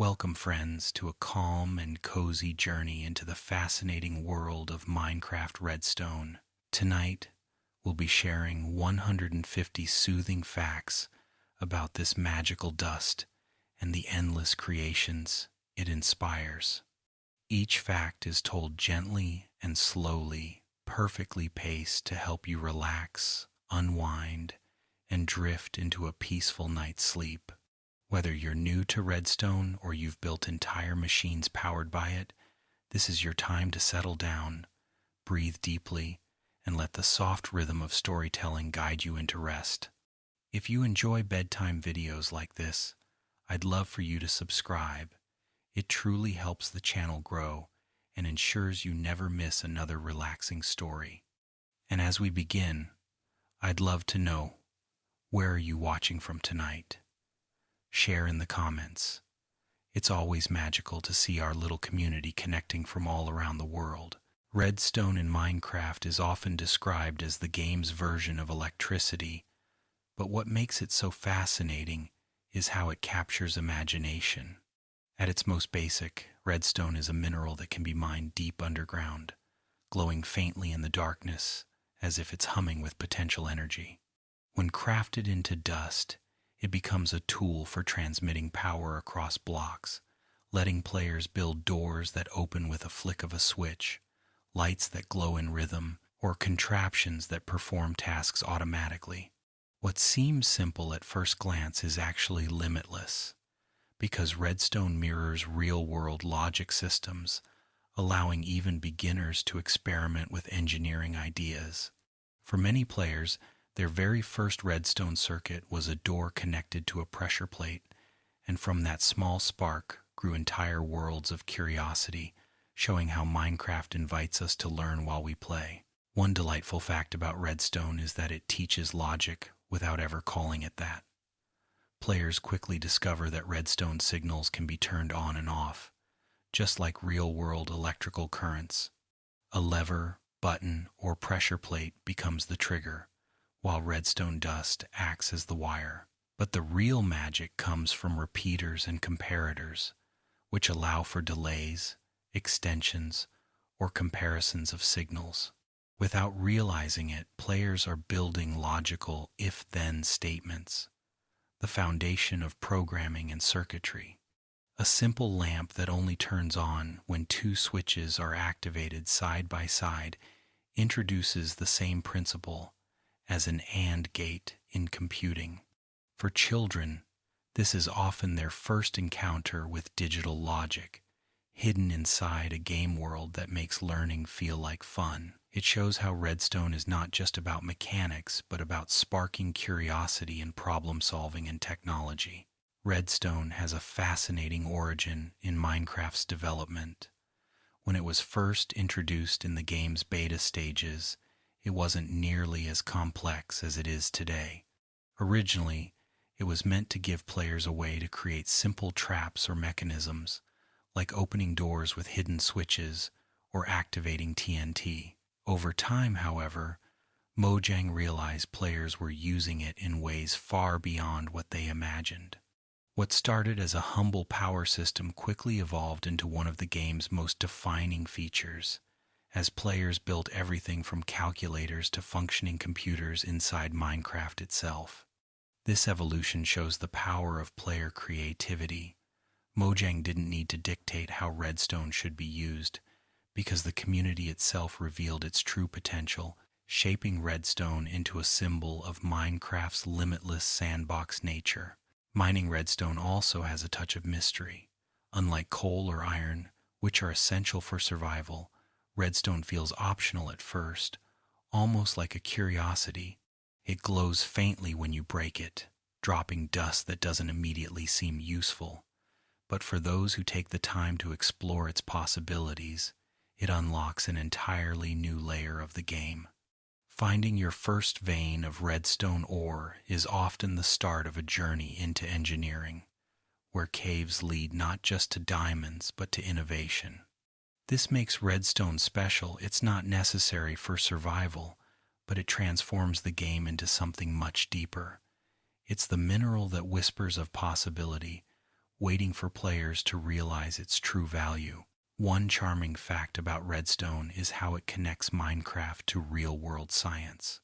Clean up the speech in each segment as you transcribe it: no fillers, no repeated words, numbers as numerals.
Welcome, friends, to a calm and cozy journey into the fascinating world of Minecraft Redstone. Tonight, we'll be sharing 150 soothing facts about this magical dust and the endless creations it inspires. Each fact is told gently and slowly, perfectly paced to help you relax, unwind, and drift into a peaceful night's sleep. Whether you're new to Redstone or you've built entire machines powered by it, this is your time to settle down, breathe deeply, and let the soft rhythm of storytelling guide you into rest. If you enjoy bedtime videos like this, I'd love for you to subscribe. It truly helps the channel grow and ensures you never miss another relaxing story. And as we begin, I'd love to know, where are you watching from tonight? Share in the comments. It's always magical to see our little community connecting from all around the world. Redstone in Minecraft is often described as the game's version of electricity, but what makes it so fascinating is how it captures imagination. At its most basic, redstone is a mineral that can be mined deep underground, glowing faintly in the darkness as if it's humming with potential energy. When crafted into dust, it becomes a tool for transmitting power across blocks, letting players build doors that open with a flick of a switch, lights that glow in rhythm, or contraptions that perform tasks automatically. What seems simple at first glance is actually limitless, because redstone mirrors real-world logic systems, allowing even beginners to experiment with engineering ideas. For many players, their very first redstone circuit was a door connected to a pressure plate, and from that small spark grew entire worlds of curiosity, showing how Minecraft invites us to learn while we play. One delightful fact about redstone is that it teaches logic without ever calling it that. Players quickly discover that redstone signals can be turned on and off, just like real-world electrical currents. A lever, button, or pressure plate becomes the trigger, while redstone dust acts as the wire. But the real magic comes from repeaters and comparators, which allow for delays, extensions, or comparisons of signals. Without realizing it, players are building logical if-then statements, the foundation of programming and circuitry. A simple lamp that only turns on when two switches are activated side by side introduces the same principle as an AND gate in computing. For children, this is often their first encounter with digital logic, hidden inside a game world that makes learning feel like fun. It shows how redstone is not just about mechanics, but about sparking curiosity in problem-solving and technology. Redstone has a fascinating origin in Minecraft's development. When it was first introduced in the game's beta stages, it wasn't nearly as complex as it is today. Originally, it was meant to give players a way to create simple traps or mechanisms, like opening doors with hidden switches or activating TNT. Over time, however, Mojang realized players were using it in ways far beyond what they imagined. What started as a humble power system quickly evolved into one of the game's most defining features, as players built everything from calculators to functioning computers inside Minecraft itself. This evolution shows the power of player creativity. Mojang didn't need to dictate how redstone should be used, because the community itself revealed its true potential, shaping redstone into a symbol of Minecraft's limitless sandbox nature. Mining redstone also has a touch of mystery. Unlike coal or iron, which are essential for survival, redstone feels optional at first, almost like a curiosity. It glows faintly when you break it, dropping dust that doesn't immediately seem useful. But for those who take the time to explore its possibilities, it unlocks an entirely new layer of the game. Finding your first vein of redstone ore is often the start of a journey into engineering, where caves lead not just to diamonds but to innovation. This makes redstone special. It's not necessary for survival, but it transforms the game into something much deeper. It's the mineral that whispers of possibility, waiting for players to realize its true value. One charming fact about Redstone is how it connects Minecraft to real-world science.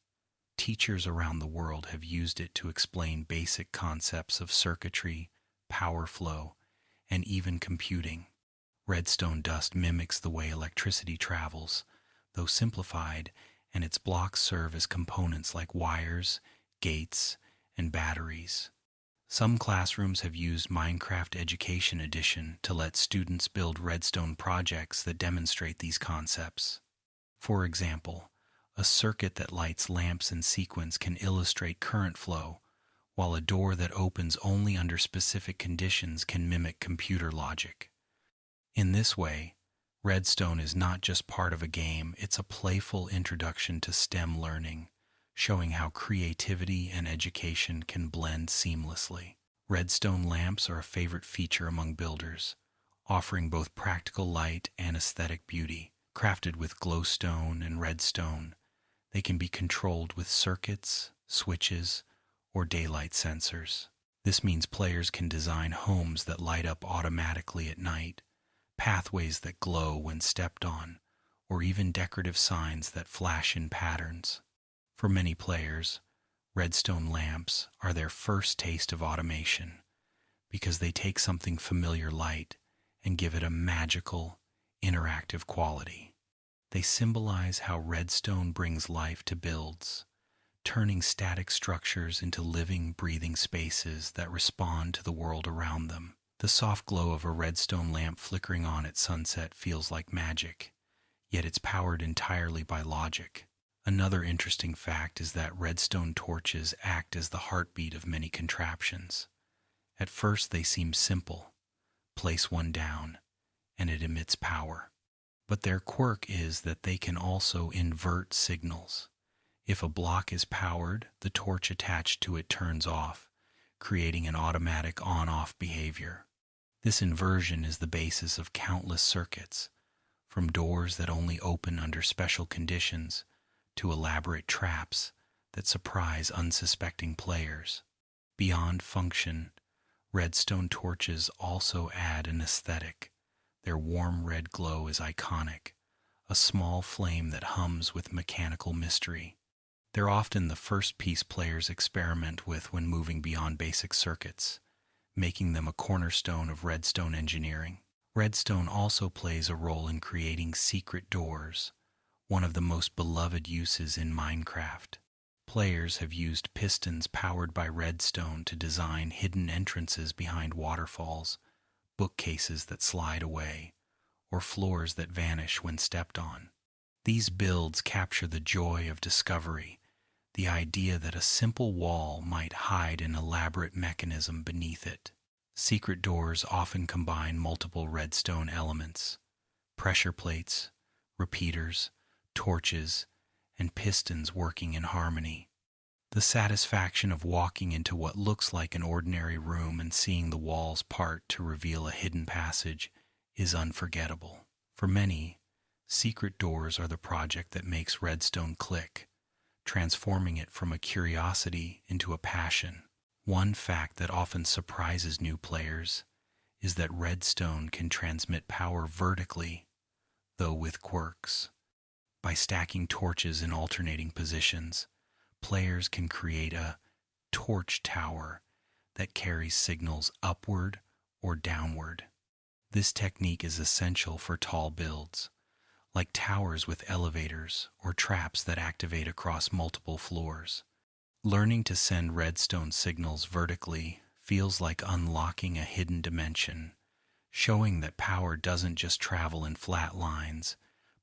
Teachers around the world have used it to explain basic concepts of circuitry, power flow, and even computing. Redstone dust mimics the way electricity travels, though simplified, and its blocks serve as components like wires, gates, and batteries. Some classrooms have used Minecraft Education Edition to let students build Redstone projects that demonstrate these concepts. For example, a circuit that lights lamps in sequence can illustrate current flow, while a door that opens only under specific conditions can mimic computer logic. In this way, Redstone is not just part of a game, it's a playful introduction to STEM learning, showing how creativity and education can blend seamlessly. Redstone lamps are a favorite feature among builders, offering both practical light and aesthetic beauty. Crafted with glowstone and redstone, they can be controlled with circuits, switches, or daylight sensors. This means players can design homes that light up automatically at night, pathways that glow when stepped on, or even decorative signs that flash in patterns. For many players, redstone lamps are their first taste of automation because they take something familiar light and give it a magical, interactive quality. They symbolize how redstone brings life to builds, turning static structures into living, breathing spaces that respond to the world around them. The soft glow of a redstone lamp flickering on at sunset feels like magic, yet it's powered entirely by logic. Another interesting fact is that redstone torches act as the heartbeat of many contraptions. At first they seem simple. Place one down, and it emits power. But their quirk is that they can also invert signals. If a block is powered, the torch attached to it turns off, creating an automatic on-off behavior. This inversion is the basis of countless circuits, from doors that only open under special conditions to elaborate traps that surprise unsuspecting players. Beyond function, redstone torches also add an aesthetic. Their warm red glow is iconic, a small flame that hums with mechanical mystery. They're often the first piece players experiment with when moving beyond basic circuits, making them a cornerstone of redstone engineering. Redstone also plays a role in creating secret doors, one of the most beloved uses in Minecraft. Players have used pistons powered by redstone to design hidden entrances behind waterfalls, bookcases that slide away, or floors that vanish when stepped on. These builds capture the joy of discovery, the idea that a simple wall might hide an elaborate mechanism beneath it. Secret doors often combine multiple redstone elements: pressure plates, repeaters, torches, and pistons working in harmony. The satisfaction of walking into what looks like an ordinary room and seeing the walls part to reveal a hidden passage is unforgettable. For many, secret doors are the project that makes redstone click, transforming it from a curiosity into a passion. One fact that often surprises new players is that redstone can transmit power vertically, though with quirks. By stacking torches in alternating positions, players can create a torch tower that carries signals upward or downward. This technique is essential for tall builds, like towers with elevators or traps that activate across multiple floors. Learning to send redstone signals vertically feels like unlocking a hidden dimension, showing that power doesn't just travel in flat lines,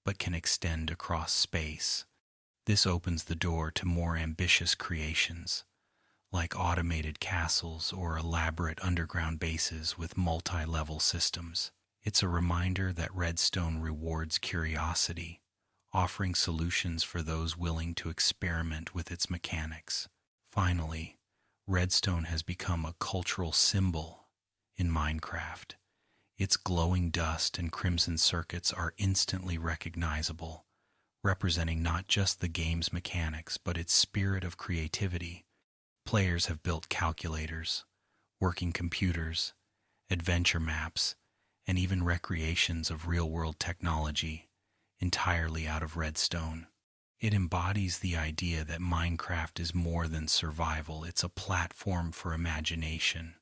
but can extend across space. This opens the door to more ambitious creations, like automated castles or elaborate underground bases with multi-level systems. It's a reminder that redstone rewards curiosity, offering solutions for those willing to experiment with its mechanics. Finally, redstone has become a cultural symbol in Minecraft. Its glowing dust and crimson circuits are instantly recognizable, representing not just the game's mechanics but its spirit of creativity. Players have built calculators, working computers, adventure maps, and even recreations of real-world technology entirely out of Redstone. It embodies the idea that Minecraft is more than survival, it's a platform for imagination.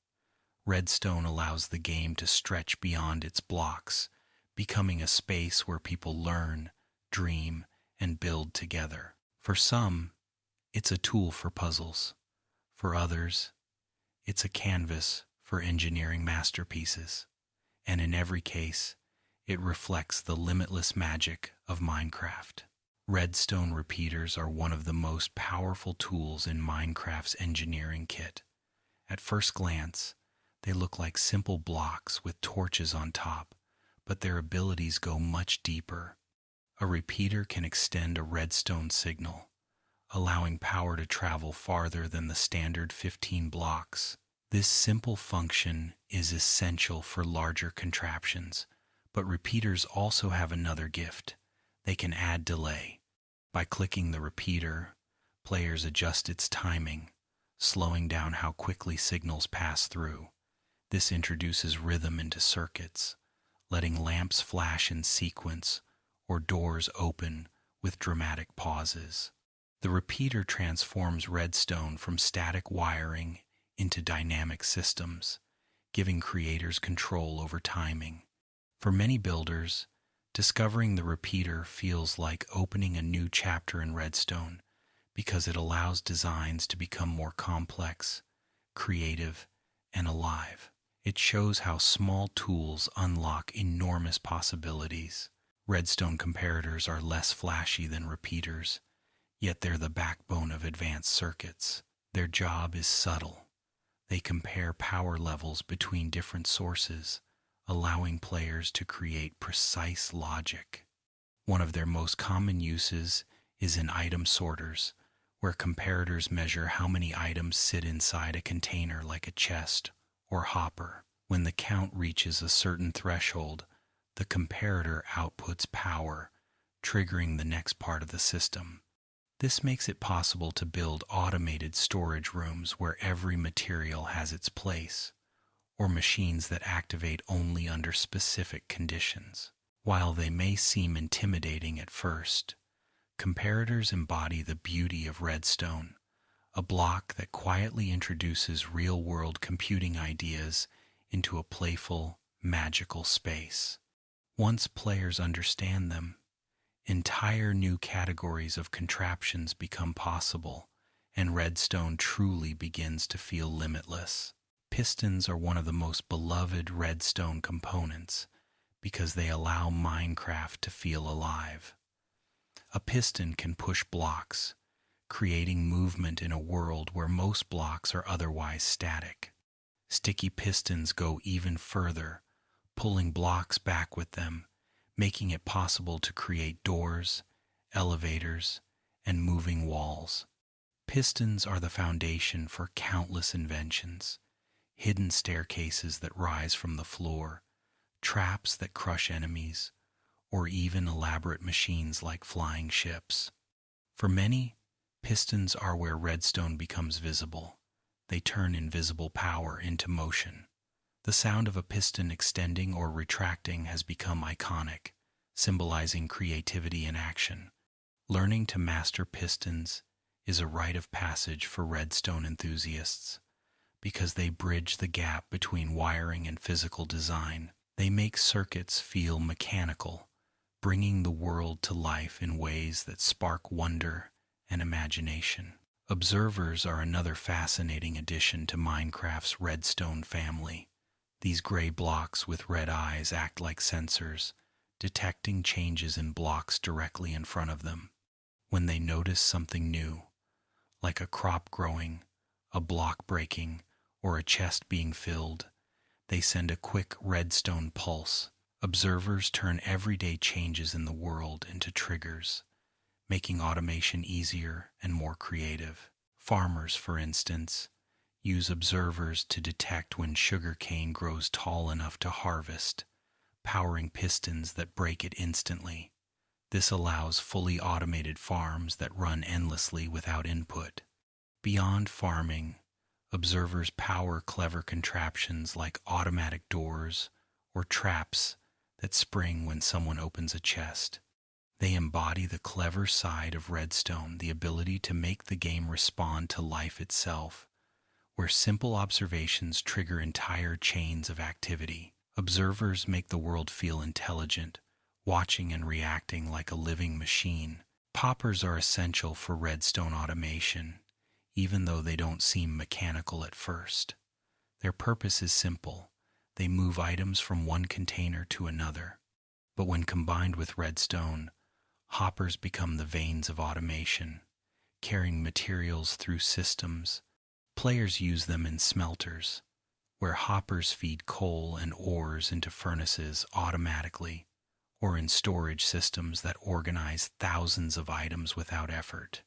Redstone allows the game to stretch beyond its blocks, becoming a space where people learn, dream, and build together. For some, it's a tool for puzzles. For others, it's a canvas for engineering masterpieces. And in every case, it reflects the limitless magic of Minecraft. Redstone repeaters are one of the most powerful tools in Minecraft's engineering kit. At first glance, they look like simple blocks with torches on top, but their abilities go much deeper. A repeater can extend a redstone signal, allowing power to travel farther than the standard 15 blocks. This simple function is essential for larger contraptions, but repeaters also have another gift. They can add delay. By clicking the repeater, players adjust its timing, slowing down how quickly signals pass through. This introduces rhythm into circuits, letting lamps flash in sequence or doors open with dramatic pauses. The repeater transforms Redstone from static wiring into dynamic systems, giving creators control over timing. For many builders, discovering the repeater feels like opening a new chapter in Redstone because it allows designs to become more complex, creative, and alive. It shows how small tools unlock enormous possibilities. Redstone comparators are less flashy than repeaters, yet they're the backbone of advanced circuits. Their job is subtle. They compare power levels between different sources, allowing players to create precise logic. One of their most common uses is in item sorters, where comparators measure how many items sit inside a container like a chest or hopper. When the count reaches a certain threshold, the comparator outputs power, triggering the next part of the system. This makes it possible to build automated storage rooms where every material has its place, or machines that activate only under specific conditions. While they may seem intimidating at first, comparators embody the beauty of Redstone, a block that quietly introduces real-world computing ideas into a playful, magical space. Once players understand them, entire new categories of contraptions become possible, and Redstone truly begins to feel limitless. Pistons are one of the most beloved Redstone components because they allow Minecraft to feel alive. A piston can push blocks, creating movement in a world where most blocks are otherwise static. Sticky pistons go even further, pulling blocks back with them, making it possible to create doors, elevators, and moving walls. Pistons are the foundation for countless inventions: hidden staircases that rise from the floor, traps that crush enemies, or even elaborate machines like flying ships. For many, pistons are where Redstone becomes visible. They turn invisible power into motion. The sound of a piston extending or retracting has become iconic, symbolizing creativity in action. Learning to master pistons is a rite of passage for Redstone enthusiasts because they bridge the gap between wiring and physical design. They make circuits feel mechanical, bringing the world to life in ways that spark wonder and imagination. Observers are another fascinating addition to Minecraft's Redstone family. These gray blocks with red eyes act like sensors, detecting changes in blocks directly in front of them. When they notice something new, like a crop growing, a block breaking, or a chest being filled, they send a quick redstone pulse. Observers turn everyday changes in the world into triggers, making automation easier and more creative. Farmers, for instance, use observers to detect when sugarcane grows tall enough to harvest, powering pistons that break it instantly. This allows fully automated farms that run endlessly without input. Beyond farming, Observers power clever contraptions like automatic doors or traps that spring when someone opens a chest. They embody the clever side of Redstone, the ability to make the game respond to life itself, where simple observations trigger entire chains of activity. Observers make the world feel intelligent, watching and reacting like a living machine. Poppers are essential for Redstone automation, even though they don't seem mechanical at first. Their purpose is simple. They move items from one container to another. But when combined with Redstone, hoppers become the veins of automation, carrying materials through systems. Players use them in smelters, where hoppers feed coal and ores into furnaces automatically, or in storage systems that organize thousands of items without effort.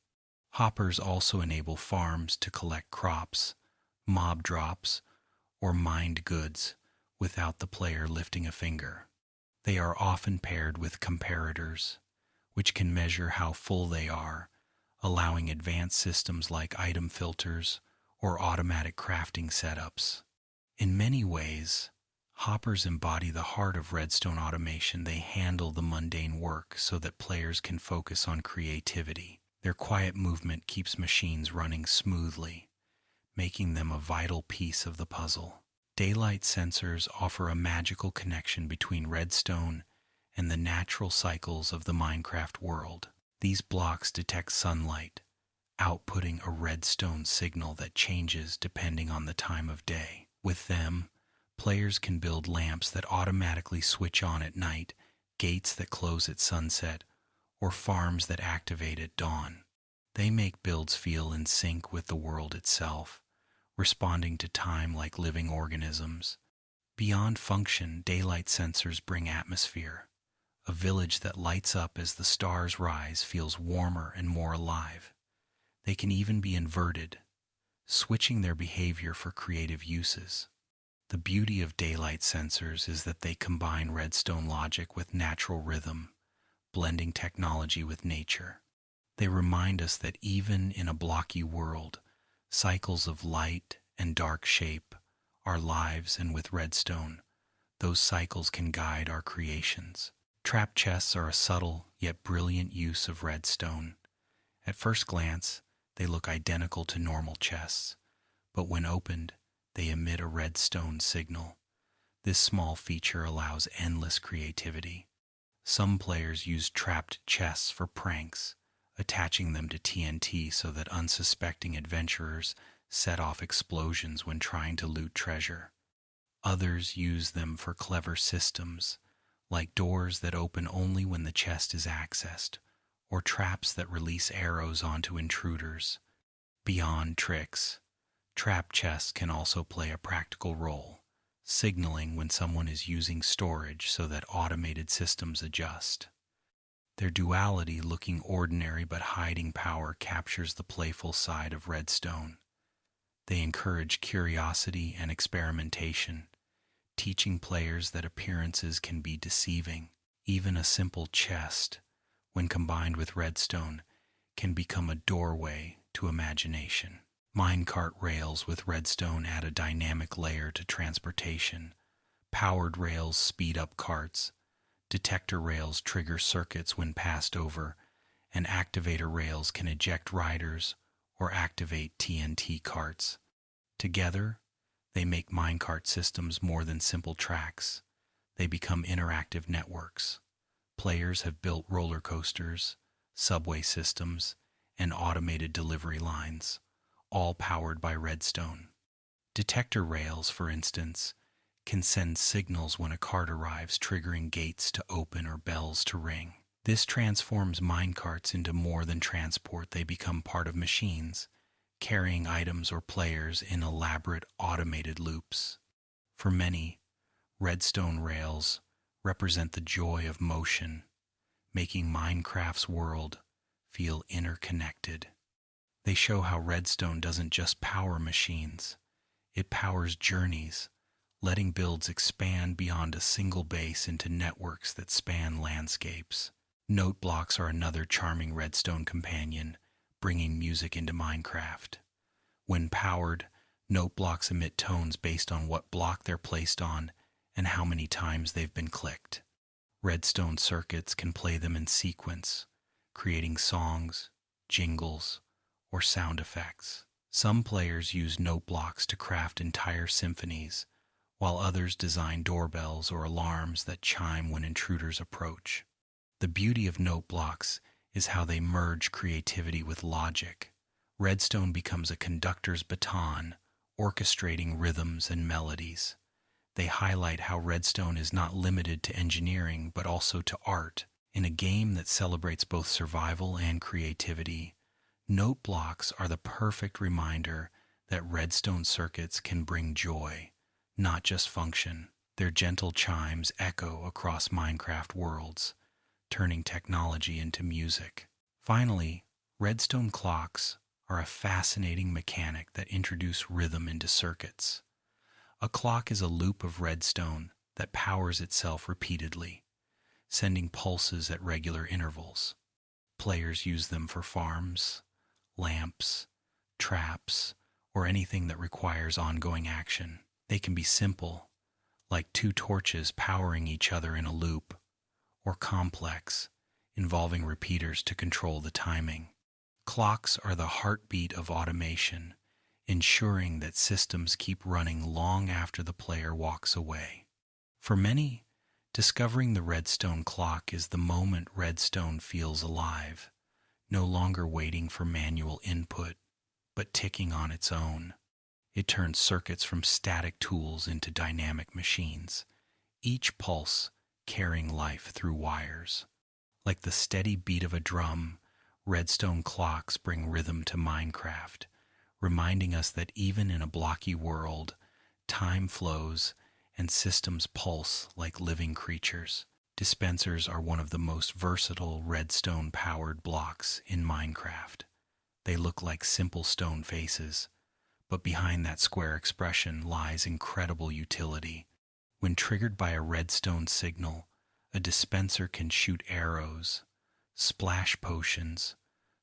Hoppers also enable farms to collect crops, mob drops, or mined goods without the player lifting a finger. They are often paired with comparators, which can measure how full they are, allowing advanced systems like item filters or automatic crafting setups. In many ways, hoppers embody the heart of Redstone automation. They handle the mundane work so that players can focus on creativity. Their quiet movement keeps machines running smoothly, making them a vital piece of the puzzle. Daylight sensors offer a magical connection between Redstone and the natural cycles of the Minecraft world. These blocks detect sunlight, outputting a redstone signal that changes depending on the time of day. With them, players can build lamps that automatically switch on at night, gates that close at sunset, or farms that activate at dawn. They make builds feel in sync with the world itself, responding to time like living organisms. Beyond function, daylight sensors bring atmosphere. A village that lights up as the stars rise feels warmer and more alive. They can even be inverted, switching their behavior for creative uses. The beauty of daylight sensors is that they combine Redstone logic with natural rhythm, blending technology with nature. They remind us that even in a blocky world, cycles of light and dark shape our lives, and with Redstone, those cycles can guide our creations. Trap chests are a subtle yet brilliant use of Redstone. At first glance, they look identical to normal chests, but when opened, they emit a Redstone signal. This small feature allows endless creativity. Some players use trapped chests for pranks, attaching them to TNT so that unsuspecting adventurers set off explosions when trying to loot treasure. Others use them for clever systems, like doors that open only when the chest is accessed, or traps that release arrows onto intruders. Beyond tricks, trap chests can also play a practical role, signaling when someone is using storage so that automated systems adjust. Their duality, looking ordinary but hiding power, captures the playful side of Redstone. They encourage curiosity and experimentation, teaching players that appearances can be deceiving. Even a simple chest, when combined with Redstone, can become a doorway to imagination. Minecart rails with Redstone add a dynamic layer to transportation. Powered rails speed up carts. Detector rails trigger circuits when passed over, and activator rails can eject riders or activate TNT carts. Together, they make minecart systems more than simple tracks. They become interactive networks. Players have built roller coasters, subway systems, and automated delivery lines, all powered by Redstone. Detector rails, for instance, can send signals when a cart arrives, triggering gates to open or bells to ring. This transforms minecarts into more than transport. They become part of machines, carrying items or players in elaborate automated loops. For many, Redstone rails represent the joy of motion, making Minecraft's world feel interconnected. They show how Redstone doesn't just power machines, it powers journeys, letting builds expand beyond a single base into networks that span landscapes. Note blocks are another charming Redstone companion, bringing music into Minecraft. When powered, Note blocks emit tones based on what block they're placed on and how many times they've been clicked. Redstone circuits can play them in sequence, creating songs, jingles, or sound effects. Some players use note blocks to craft entire symphonies, while others design doorbells or alarms that chime when intruders approach. The beauty of note blocks is how they merge creativity with logic. Redstone becomes a conductor's baton, orchestrating rhythms and melodies. They highlight how Redstone is not limited to engineering but also to art. In a game that celebrates both survival and creativity, note blocks are the perfect reminder that Redstone circuits can bring joy, not just function. Their gentle chimes echo across Minecraft worlds, turning technology into music. Finally, Redstone clocks are a fascinating mechanic that introduce rhythm into circuits. A clock is a loop of redstone that powers itself repeatedly, sending pulses at regular intervals. Players use them for farms, lamps, traps, or anything that requires ongoing action. They can be simple, like two torches powering each other in a loop, or complex, involving repeaters to control the timing. Clocks are the heartbeat of automation, ensuring that systems keep running long after the player walks away. For many, discovering the Redstone clock is the moment Redstone feels alive, no longer waiting for manual input, but ticking on its own. It turns circuits from static tools into dynamic machines, each pulse carrying life through wires. Like the steady beat of a drum, Redstone clocks bring rhythm to Minecraft, reminding us that even in a blocky world, time flows and systems pulse like living creatures. Dispensers are one of the most versatile redstone-powered blocks in Minecraft. They look like simple stone faces, but behind that square expression lies incredible utility. When triggered by a redstone signal, a dispenser can shoot arrows, splash potions,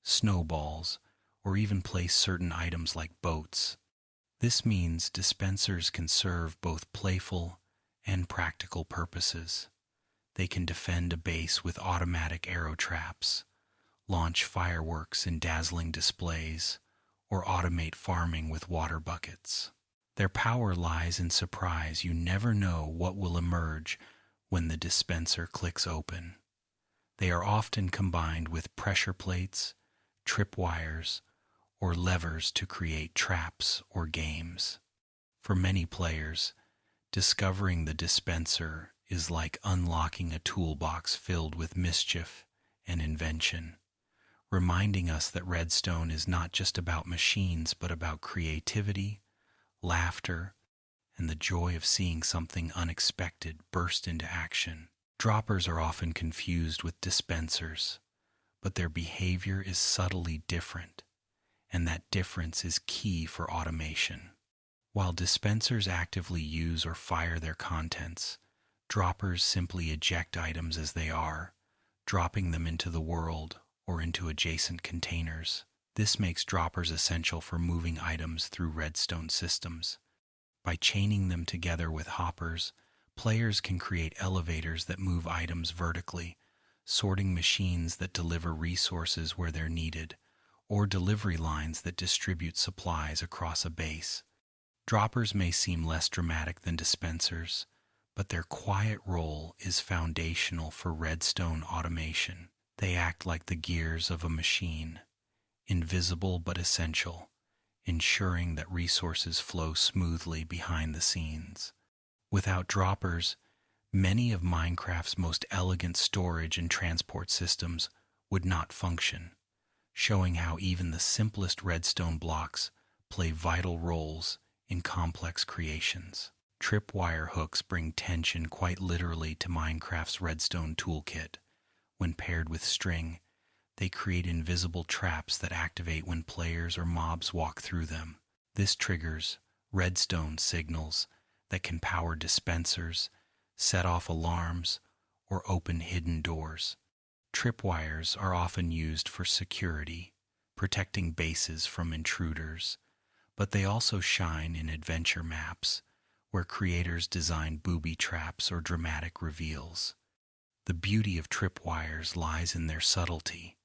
snowballs, or even place certain items like boats. This means dispensers can serve both playful and practical purposes. They can defend a base with automatic arrow traps, launch fireworks in dazzling displays, or automate farming with water buckets. Their power lies in surprise. You never know what will emerge when the dispenser clicks open. They are often combined with pressure plates, tripwires, or levers to create traps or games. For many players, discovering the dispenser is like unlocking a toolbox filled with mischief and invention, reminding us that Redstone is not just about machines but about creativity, laughter, and the joy of seeing something unexpected burst into action. Droppers are often confused with dispensers, but their behavior is subtly different, and that difference is key for automation. While dispensers actively use or fire their contents, droppers simply eject items as they are, dropping them into the world or into adjacent containers. This makes droppers essential for moving items through redstone systems. By chaining them together with hoppers, players can create elevators that move items vertically, sorting machines that deliver resources where they're needed, or delivery lines that distribute supplies across a base. Droppers may seem less dramatic than dispensers, but their quiet role is foundational for redstone automation. They act like the gears of a machine, invisible but essential, ensuring that resources flow smoothly behind the scenes. Without droppers, many of Minecraft's most elegant storage and transport systems would not function, showing how even the simplest redstone blocks play vital roles in complex creations. Tripwire hooks bring tension quite literally to Minecraft's redstone toolkit. When paired with string, they create invisible traps that activate when players or mobs walk through them. This triggers redstone signals that can power dispensers, set off alarms, or open hidden doors. Tripwires are often used for security, protecting bases from intruders, But they also shine in adventure maps, where creators design booby traps or dramatic reveals. The beauty of tripwires lies in their subtlety.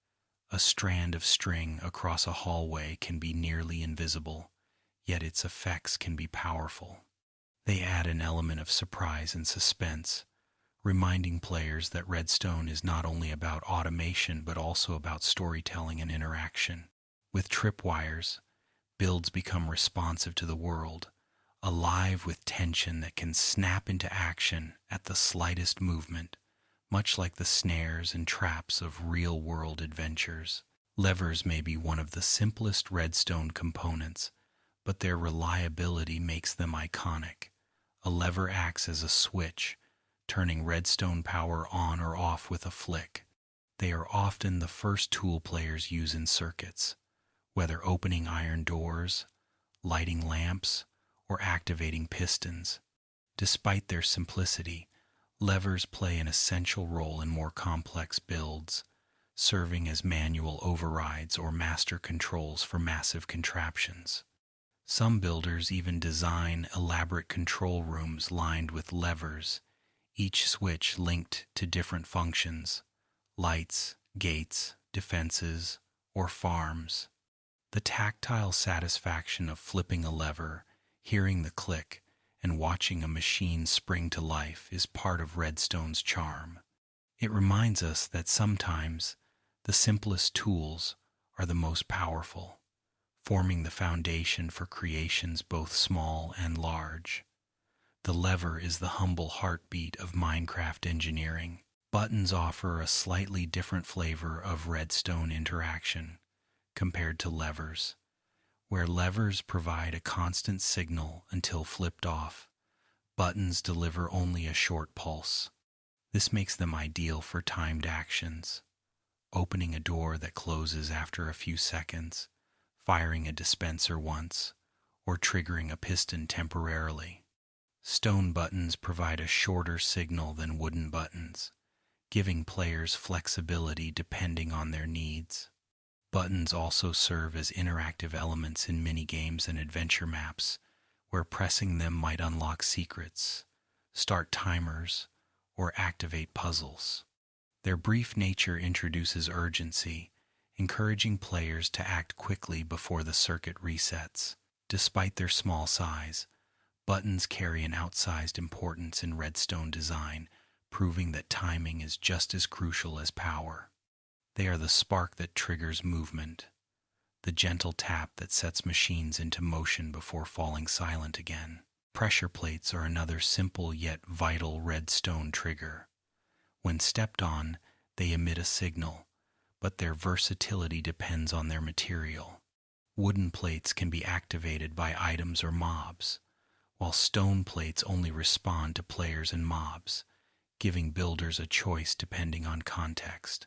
A strand of string across a hallway can be nearly invisible, yet its effects can be powerful. They add an element of surprise and suspense, reminding players that Redstone is not only about automation but also about storytelling and interaction. With tripwires, builds become responsive to the world, alive with tension that can snap into action at the slightest movement, much like the snares and traps of real-world adventures. Levers may be one of the simplest Redstone components, but their reliability makes them iconic. A lever acts as a switch, turning Redstone power on or off with a flick. They are often the first tool players use in circuits, whether opening iron doors, lighting lamps, or activating pistons. Despite their simplicity, levers play an essential role in more complex builds, serving as manual overrides or master controls for massive contraptions. Some builders even design elaborate control rooms lined with levers, each switch linked to different functions: lights, gates, defenses, or farms. The tactile satisfaction of flipping a lever, hearing the click, and watching a machine spring to life is part of Redstone's charm. It reminds us that sometimes the simplest tools are the most powerful, forming the foundation for creations both small and large. The lever is the humble heartbeat of Minecraft engineering. Buttons offer a slightly different flavor of Redstone interaction compared to levers. Where levers provide a constant signal until flipped off, buttons deliver only a short pulse. This makes them ideal for timed actions: opening a door that closes after a few seconds, firing a dispenser once, or triggering a piston temporarily. Stone buttons provide a shorter signal than wooden buttons, giving players flexibility depending on their needs. Buttons also serve as interactive elements in mini-games and adventure maps, where pressing them might unlock secrets, start timers, or activate puzzles. Their brief nature introduces urgency, encouraging players to act quickly before the circuit resets. Despite their small size, buttons carry an outsized importance in Redstone design, proving that timing is just as crucial as power. They are the spark that triggers movement, the gentle tap that sets machines into motion before falling silent again. Pressure plates are another simple yet vital Redstone trigger. When stepped on, they emit a signal, but their versatility depends on their material. Wooden plates can be activated by items or mobs, while stone plates only respond to players and mobs, giving builders a choice depending on context.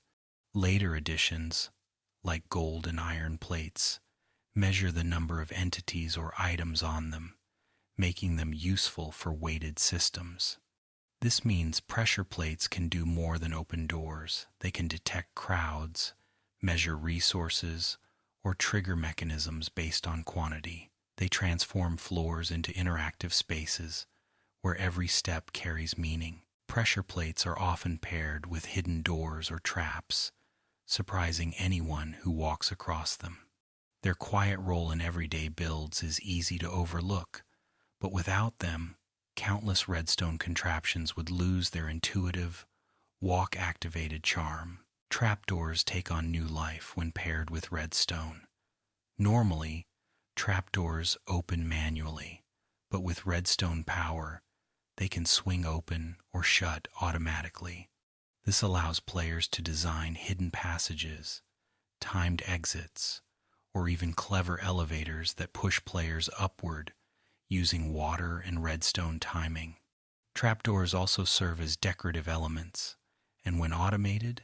Later editions, like gold and iron plates, measure the number of entities or items on them, making them useful for weighted systems. This means pressure plates can do more than open doors. They can detect crowds, measure resources, or trigger mechanisms based on quantity. They transform floors into interactive spaces where every step carries meaning. Pressure plates are often paired with hidden doors or traps, surprising anyone who walks across them. Their quiet role in everyday builds is easy to overlook, but without them, countless Redstone contraptions would lose their intuitive, walk-activated charm. Trapdoors take on new life when paired with Redstone. Normally, trapdoors open manually, but with Redstone power, they can swing open or shut automatically. This allows players to design hidden passages, timed exits, or even clever elevators that push players upward using water and Redstone timing. Trapdoors also serve as decorative elements, and when automated,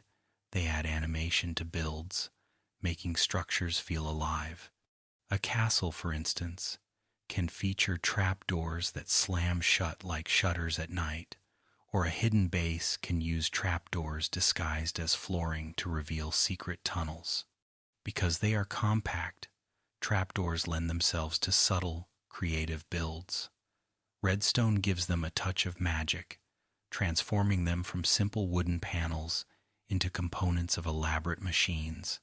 they add animation to builds, making structures feel alive. A castle, for instance, can feature trapdoors that slam shut like shutters at night, or a hidden base can use trapdoors disguised as flooring to reveal secret tunnels. Because they are compact, Trapdoors lend themselves to subtle, creative builds. Redstone gives them a touch of magic, transforming them from simple wooden panels into components of elaborate machines.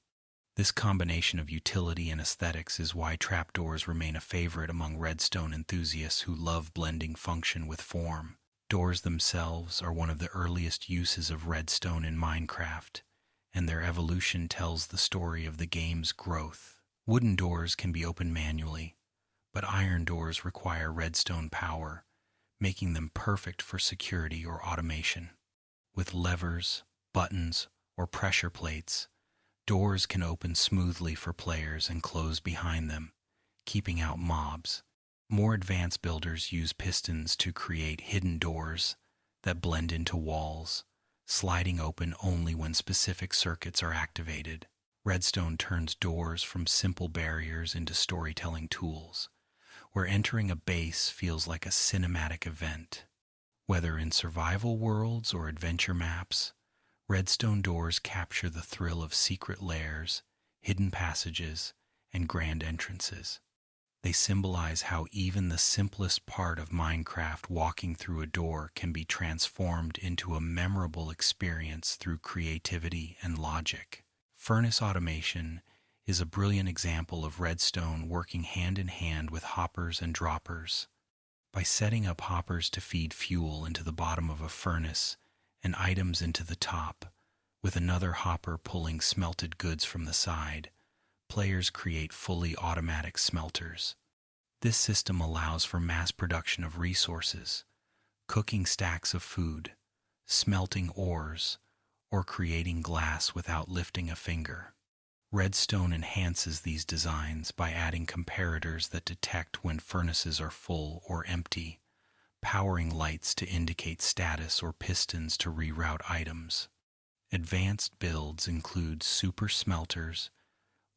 This combination of utility and aesthetics is why trapdoors remain a favorite among redstone enthusiasts who love blending function with form. Doors themselves are one of the earliest uses of redstone in Minecraft, and their evolution tells the story of the game's growth. Wooden doors can be opened manually, but iron doors require redstone power, making them perfect for security or automation. With levers, buttons, or pressure plates, doors can open smoothly for players and close behind them, keeping out mobs. More advanced builders use pistons to create hidden doors that blend into walls, sliding open only when specific circuits are activated. Redstone turns doors from simple barriers into storytelling tools, where entering a base feels like a cinematic event. Whether in survival worlds or adventure maps, redstone doors capture the thrill of secret lairs, hidden passages, and grand entrances. They symbolize how even the simplest part of Minecraft, walking through a door, can be transformed into a memorable experience through creativity and logic. Furnace automation is a brilliant example of redstone working hand in hand with hoppers and droppers. By setting up hoppers to feed fuel into the bottom of a furnace and items into the top, with another hopper pulling smelted goods from the side, players create fully automatic smelters. This system allows for mass production of resources, cooking stacks of food, smelting ores, or creating glass without lifting a finger. Redstone enhances these designs by adding comparators that detect when furnaces are full or empty, powering lights to indicate status or pistons to reroute items. Advanced builds include super smelters,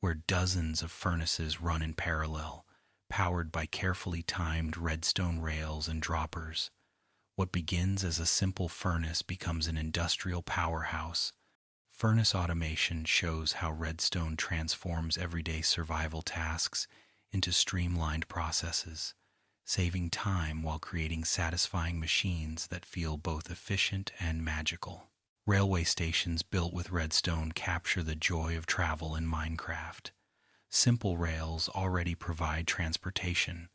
where dozens of furnaces run in parallel, powered by carefully timed redstone rails and droppers. What begins as a simple furnace becomes an industrial powerhouse. Furnace automation shows how redstone transforms everyday survival tasks into streamlined processes, saving time while creating satisfying machines that feel both efficient and magical. Railway stations built with redstone capture the joy of travel in Minecraft. Simple rails already provide transportation,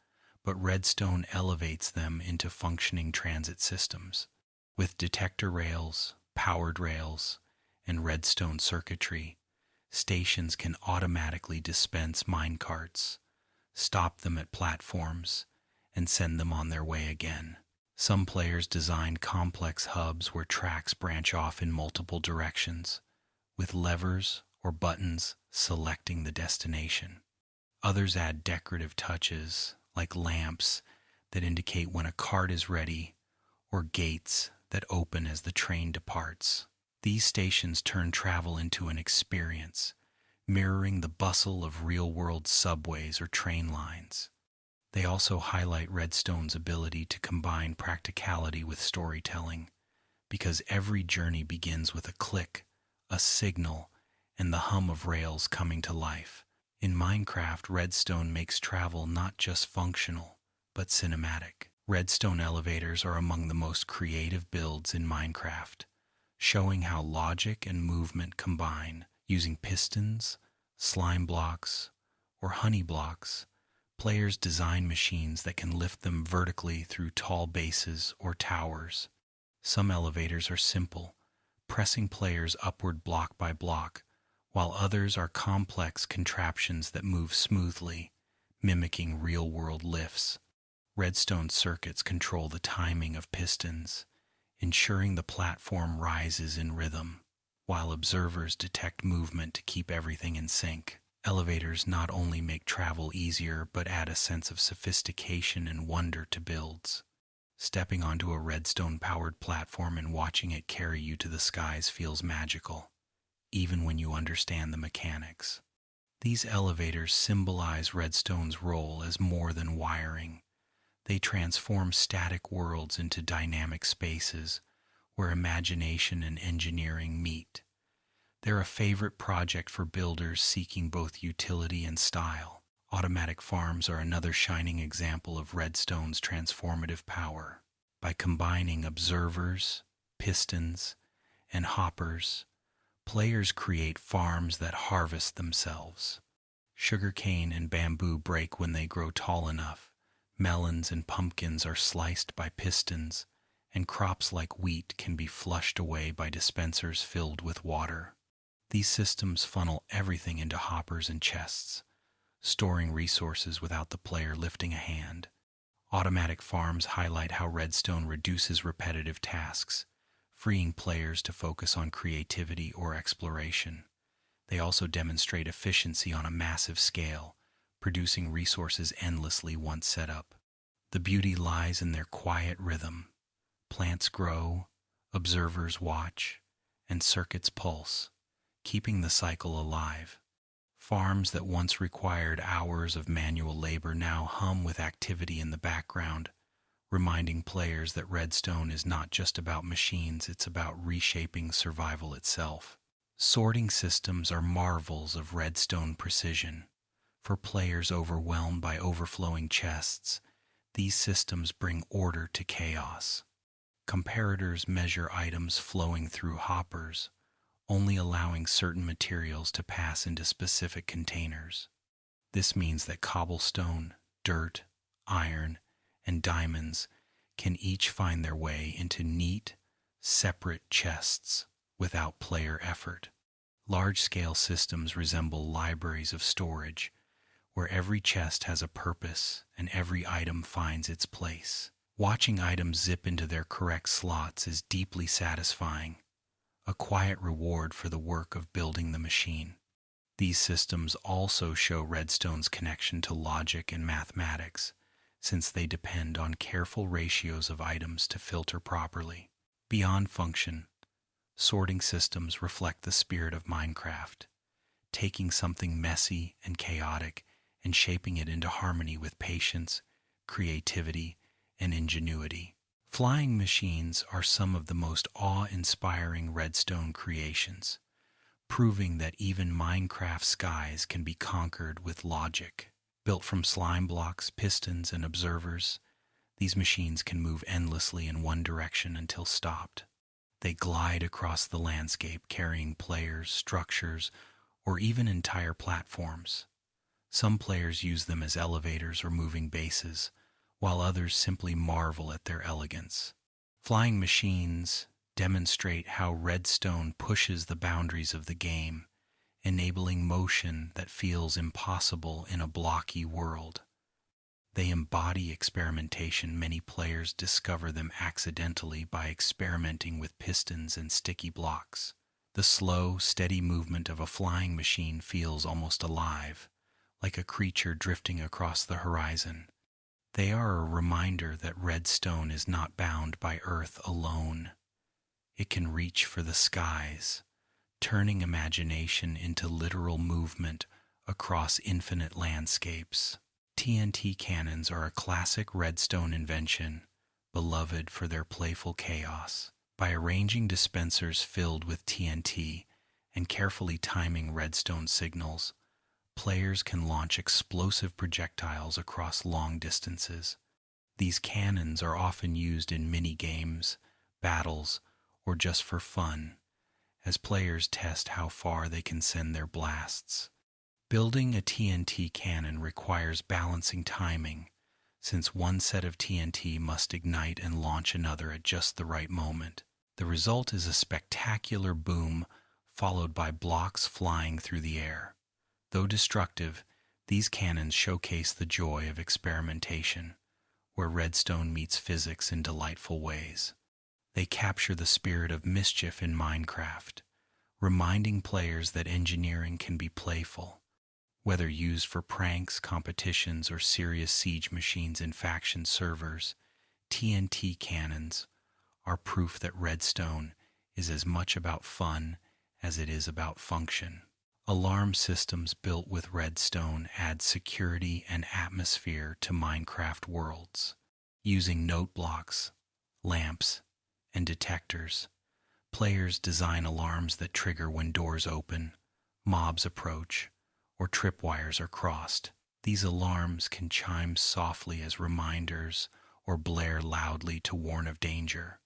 but redstone elevates them into functioning transit systems. With detector rails, powered rails, and redstone circuitry, stations can automatically dispense minecarts, stop them at platforms, and send them on their way again. Some players design complex hubs where tracks branch off in multiple directions, with levers or buttons selecting the destination. Others add decorative touches, like lamps that indicate when a cart is ready, or gates that open as the train departs. These stations turn travel into an experience, mirroring the bustle of real-world subways or train lines. They also highlight redstone's ability to combine practicality with storytelling, because every journey begins with a click, a signal, and the hum of rails coming to life. In Minecraft, redstone makes travel not just functional, but cinematic. Redstone elevators are among the most creative builds in Minecraft, showing how logic and movement combine. Using pistons, slime blocks, or honey blocks, players design machines that can lift them vertically through tall bases or towers. Some elevators are simple, pressing players upward block by block, while others are complex contraptions that move smoothly, mimicking real-world lifts. Redstone circuits control the timing of pistons, ensuring the platform rises in rhythm, while observers detect movement to keep everything in sync. Elevators not only make travel easier but add a sense of sophistication and wonder to builds. Stepping onto a redstone-powered platform and watching it carry you to the skies feels magical, even when you understand the mechanics. These elevators symbolize redstone's role as more than wiring. They transform static worlds into dynamic spaces where imagination and engineering meet. They're a favorite project for builders seeking both utility and style. Automatic farms are another shining example of Redstone's transformative power. By combining observers, pistons, and hoppers, players create farms that harvest themselves. Sugarcane and bamboo break when they grow tall enough. Melons and pumpkins are sliced by pistons, and crops like wheat can be flushed away by dispensers filled with water. These systems funnel everything into hoppers and chests, storing resources without the player lifting a hand. Automatic farms highlight how Redstone reduces repetitive tasks, freeing players to focus on creativity or exploration. They also demonstrate efficiency on a massive scale, producing resources endlessly once set up. The beauty lies in their quiet rhythm. Plants grow, observers watch, and circuits pulse, keeping the cycle alive. Farms that once required hours of manual labor now hum with activity in the background, reminding players that Redstone is not just about machines, it's about reshaping survival itself. Sorting systems are marvels of Redstone precision. For players overwhelmed by overflowing chests, these systems bring order to chaos. Comparators measure items flowing through hoppers, only allowing certain materials to pass into specific containers. This means that cobblestone, dirt, iron, and diamonds can each find their way into neat, separate chests without player effort. Large-scale systems resemble libraries of storage, where every chest has a purpose and every item finds its place. Watching items zip into their correct slots is deeply satisfying, a quiet reward for the work of building the machine. These systems also show Redstone's connection to logic and mathematics, since they depend on careful ratios of items to filter properly. Beyond function, sorting systems reflect the spirit of Minecraft, taking something messy and chaotic and shaping it into harmony with patience, creativity, and ingenuity. Flying machines are some of the most awe-inspiring Redstone creations, proving that even Minecraft skies can be conquered with logic. Built from slime blocks, pistons, and observers, these machines can move endlessly in one direction until stopped. They glide across the landscape, carrying players, structures, or even entire platforms. Some players use them as elevators or moving bases, while others simply marvel at their elegance. Flying machines demonstrate how Redstone pushes the boundaries of the game, enabling motion that feels impossible in a blocky world. They embody experimentation. Many players discover them accidentally by experimenting with pistons and sticky blocks. The slow, steady movement of a flying machine feels almost alive, like a creature drifting across the horizon. They are a reminder that Redstone is not bound by Earth alone. It can reach for the skies, turning imagination into literal movement across infinite landscapes. TNT cannons are a classic Redstone invention, beloved for their playful chaos. By arranging dispensers filled with TNT and carefully timing Redstone signals, players can launch explosive projectiles across long distances. These cannons are often used in mini-games, battles, or just for fun, as players test how far they can send their blasts. Building a TNT cannon requires balancing timing, since one set of TNT must ignite and launch another at just the right moment. The result is a spectacular boom, followed by blocks flying through the air. Though destructive, these cannons showcase the joy of experimentation, where Redstone meets physics in delightful ways. They capture the spirit of mischief in Minecraft, reminding players that engineering can be playful. Whether used for pranks, competitions, or serious siege machines in faction servers, TNT cannons are proof that Redstone is as much about fun as it is about function. Alarm systems built with Redstone add security and atmosphere to Minecraft worlds. Using note blocks, lamps, and detectors, players design alarms that trigger when doors open, mobs approach, or tripwires are crossed. These alarms can chime softly as reminders or blare loudly to warn of danger.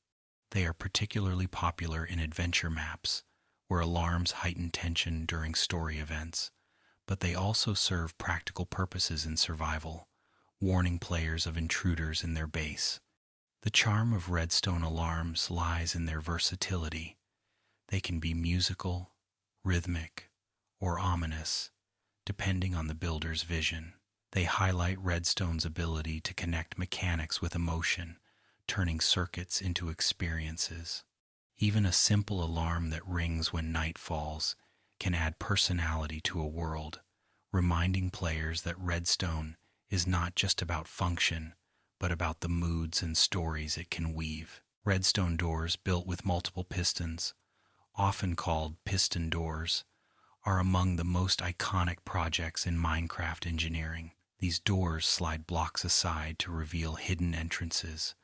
They are particularly popular in adventure maps, where alarms heighten tension during story events, but they also serve practical purposes in survival, warning players of intruders in their base. The charm of redstone alarms lies in their versatility. They can be musical, rhythmic, or ominous, depending on the builder's vision. They highlight redstone's ability to connect mechanics with emotion, turning circuits into experiences. Even a simple alarm that rings when night falls can add personality to a world, reminding players that redstone is not just about function, but about the moods and stories it can weave. Redstone doors built with multiple pistons, often called piston doors, are among the most iconic projects in Minecraft engineering. These doors slide blocks aside to reveal hidden entrances,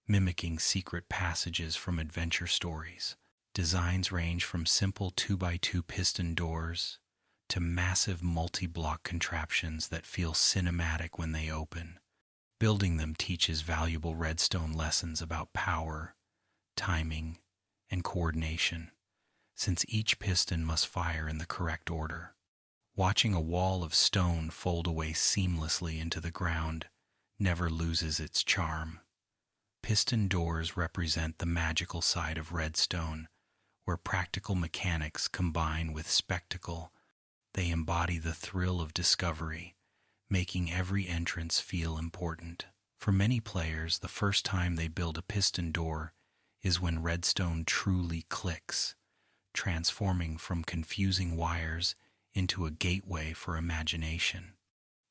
mimicking secret passages from adventure stories. Designs range from simple 2x2 piston doors to massive multi-block contraptions that feel cinematic when they open. Building them teaches valuable redstone lessons about power, timing, and coordination, since each piston must fire in the correct order. Watching a wall of stone fold away seamlessly into the ground never loses its charm. Piston doors represent the magical side of redstone, where practical mechanics combine with spectacle. They embody the thrill of discovery, making every entrance feel important. For many players, the first time they build a piston door is when redstone truly clicks, transforming from confusing wires into a gateway for imagination.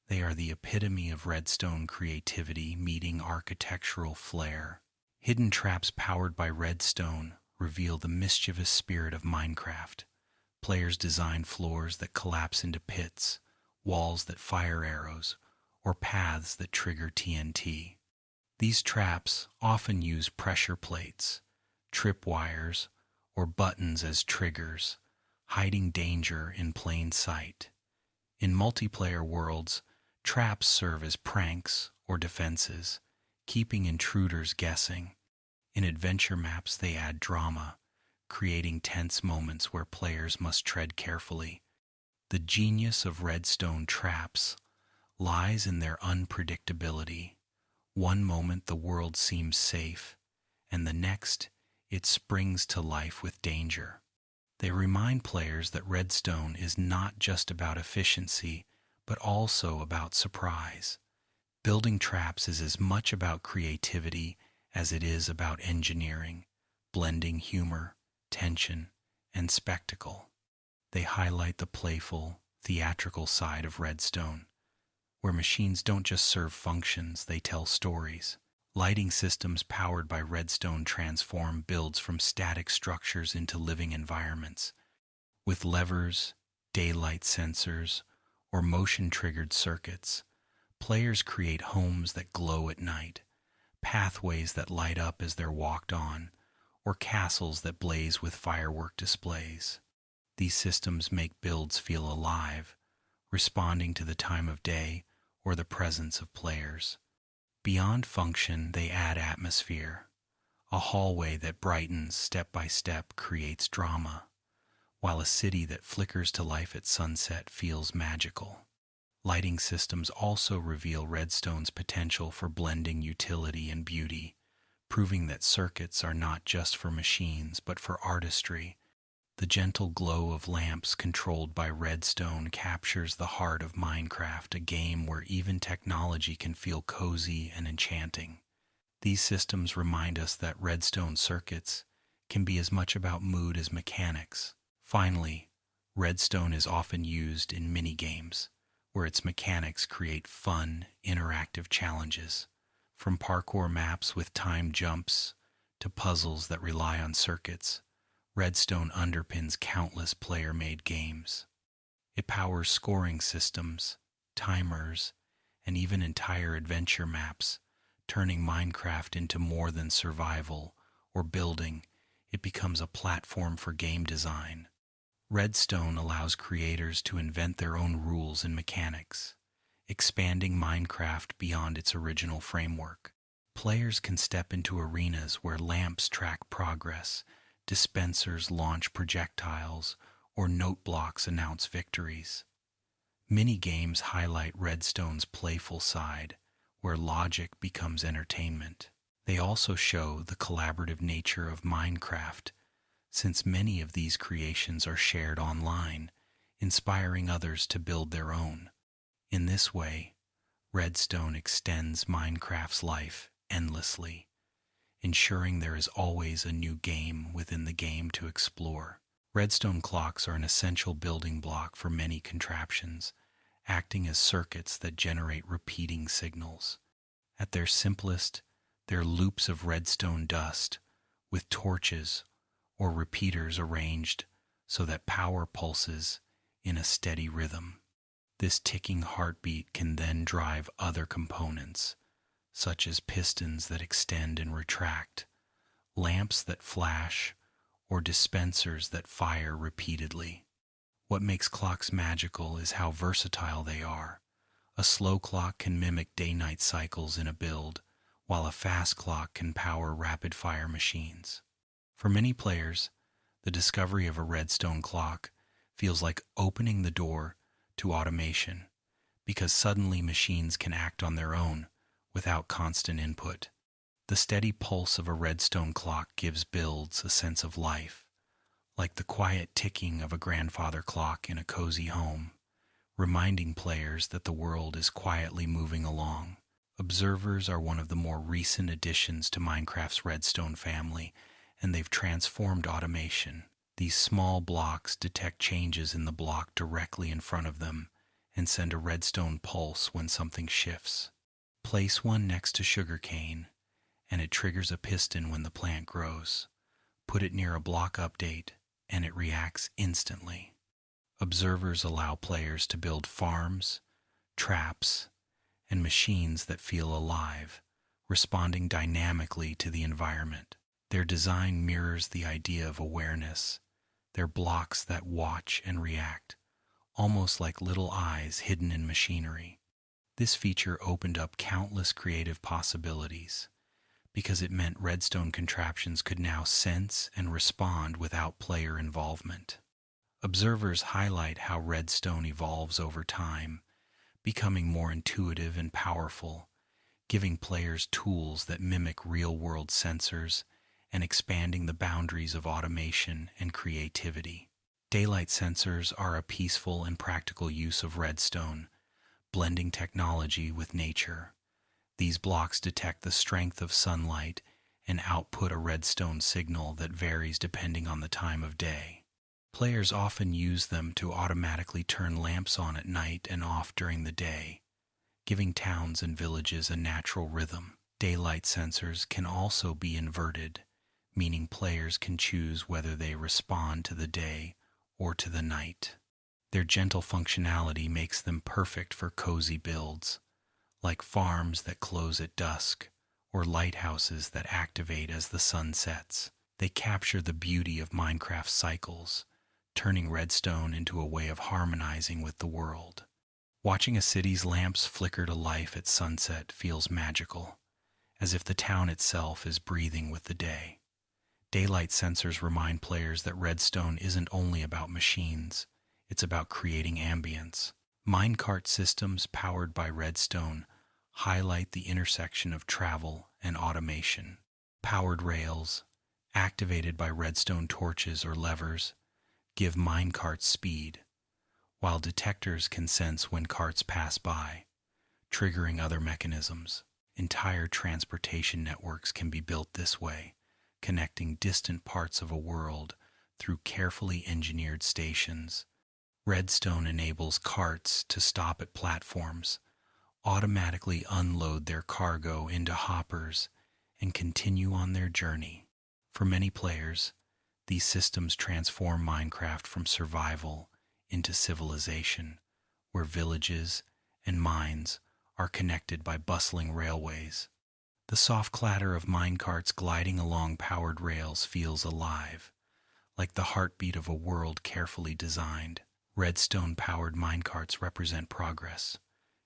They are the epitome of redstone creativity meeting architectural flair. Hidden traps powered by redstone reveal the mischievous spirit of Minecraft. Players design floors that collapse into pits, walls that fire arrows, or paths that trigger TNT. These traps often use pressure plates, tripwires, or buttons as triggers, hiding danger in plain sight. In multiplayer worlds, traps serve as pranks or defenses, keeping intruders guessing. In adventure maps, they add drama, creating tense moments where players must tread carefully. The genius of redstone traps lies in their unpredictability. One moment the world seems safe, and the next it springs to life with danger. They remind players that redstone is not just about efficiency, but also about surprise. Building traps is as much about creativity as it is about engineering, blending humor, tension, and spectacle. They highlight the playful, theatrical side of redstone, where machines don't just serve functions, they tell stories. Lighting systems powered by redstone transform builds from static structures into living environments. With levers, daylight sensors, or motion-triggered circuits, players create homes that glow at night, pathways that light up as they're walked on, or castles that blaze with firework displays. These systems make builds feel alive, responding to the time of day or the presence of players. Beyond function, they add atmosphere. A hallway that brightens step by step creates drama, while a city that flickers to life at sunset feels magical. Lighting systems also reveal redstone's potential for blending utility and beauty, proving that circuits are not just for machines but for artistry. The gentle glow of lamps controlled by redstone captures the heart of Minecraft, a game where even technology can feel cozy and enchanting. These systems remind us that redstone circuits can be as much about mood as mechanics. Finally, redstone is often used in mini-games, where its mechanics create fun, interactive challenges. From parkour maps with timed jumps to puzzles that rely on circuits, redstone underpins countless player-made games. It powers scoring systems, timers, and even entire adventure maps, turning Minecraft into more than survival or building. It becomes a platform for game design. Redstone allows creators to invent their own rules and mechanics, expanding Minecraft beyond its original framework. Players can step into arenas where lamps track progress, dispensers launch projectiles, or note blocks announce victories. Mini-games highlight Redstone's playful side, where logic becomes entertainment. They also show the collaborative nature of Minecraft, since many of these creations are shared online, inspiring others to build their own. In this way, Redstone extends Minecraft's life endlessly, ensuring there is always a new game within the game to explore. Redstone clocks are an essential building block for many contraptions, acting as circuits that generate repeating signals. At their simplest, they're loops of redstone dust, with torches or repeaters arranged so that power pulses in a steady rhythm. This ticking heartbeat can then drive other components, such as pistons that extend and retract, lamps that flash, or dispensers that fire repeatedly. What makes clocks magical is how versatile they are. A slow clock can mimic day-night cycles in a build, while a fast clock can power rapid-fire machines. For many players, the discovery of a redstone clock feels like opening the door to automation, because suddenly machines can act on their own without constant input. The steady pulse of a redstone clock gives builds a sense of life, like the quiet ticking of a grandfather clock in a cozy home, reminding players that the world is quietly moving along. Observers are one of the more recent additions to Minecraft's redstone family, and they've transformed automation. These small blocks detect changes in the block directly in front of them and send a redstone pulse when something shifts. Place one next to sugarcane, and it triggers a piston when the plant grows. Put it near a block update, and it reacts instantly. Observers allow players to build farms, traps, and machines that feel alive, responding dynamically to the environment. Their design mirrors the idea of awareness. They're blocks that watch and react, almost like little eyes hidden in machinery. This feature opened up countless creative possibilities, because it meant redstone contraptions could now sense and respond without player involvement. Observers highlight how redstone evolves over time, becoming more intuitive and powerful, giving players tools that mimic real-world sensors and expanding the boundaries of automation and creativity. Daylight sensors are a peaceful and practical use of redstone, blending technology with nature. These blocks detect the strength of sunlight and output a redstone signal that varies depending on the time of day. Players often use them to automatically turn lamps on at night and off during the day, giving towns and villages a natural rhythm. Daylight sensors can also be inverted, meaning players can choose whether they respond to the day or to the night. Their gentle functionality makes them perfect for cozy builds, like farms that close at dusk or lighthouses that activate as the sun sets. They capture the beauty of Minecraft's cycles, turning redstone into a way of harmonizing with the world. Watching a city's lamps flicker to life at sunset feels magical, as if the town itself is breathing with the day. Daylight sensors remind players that redstone isn't only about machines, it's about creating ambience. Minecart systems powered by redstone highlight the intersection of travel and automation. Powered rails, activated by redstone torches or levers, give minecarts speed, while detectors can sense when carts pass by, triggering other mechanisms. Entire transportation networks can be built this way, connecting distant parts of a world through carefully engineered stations. Redstone enables carts to stop at platforms, automatically unload their cargo into hoppers, and continue on their journey. For many players, these systems transform Minecraft from survival into civilization, where villages and mines are connected by bustling railways. The soft clatter of minecarts gliding along powered rails feels alive, like the heartbeat of a world carefully designed. Redstone-powered minecarts represent progress,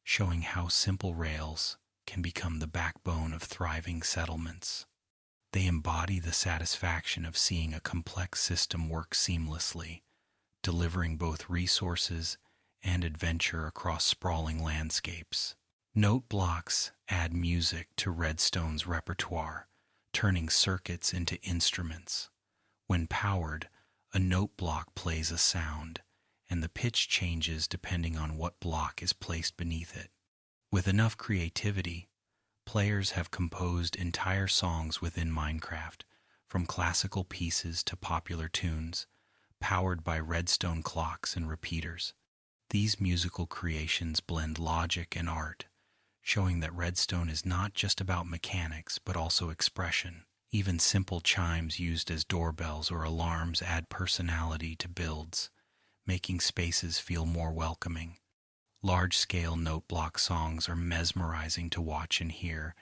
showing how simple rails can become the backbone of thriving settlements. They embody the satisfaction of seeing a complex system work seamlessly, delivering both resources and adventure across sprawling landscapes. Note blocks add music to Redstone's repertoire, turning circuits into instruments. When powered, a note block plays a sound, and the pitch changes depending on what block is placed beneath it. With enough creativity, players have composed entire songs within Minecraft, from classical pieces to popular tunes, powered by redstone clocks and repeaters. These musical creations blend logic and art, showing that Redstone is not just about mechanics but also expression. Even simple chimes used as doorbells or alarms add personality to builds, making spaces feel more welcoming. Large-scale note block songs are mesmerizing to watch and hear,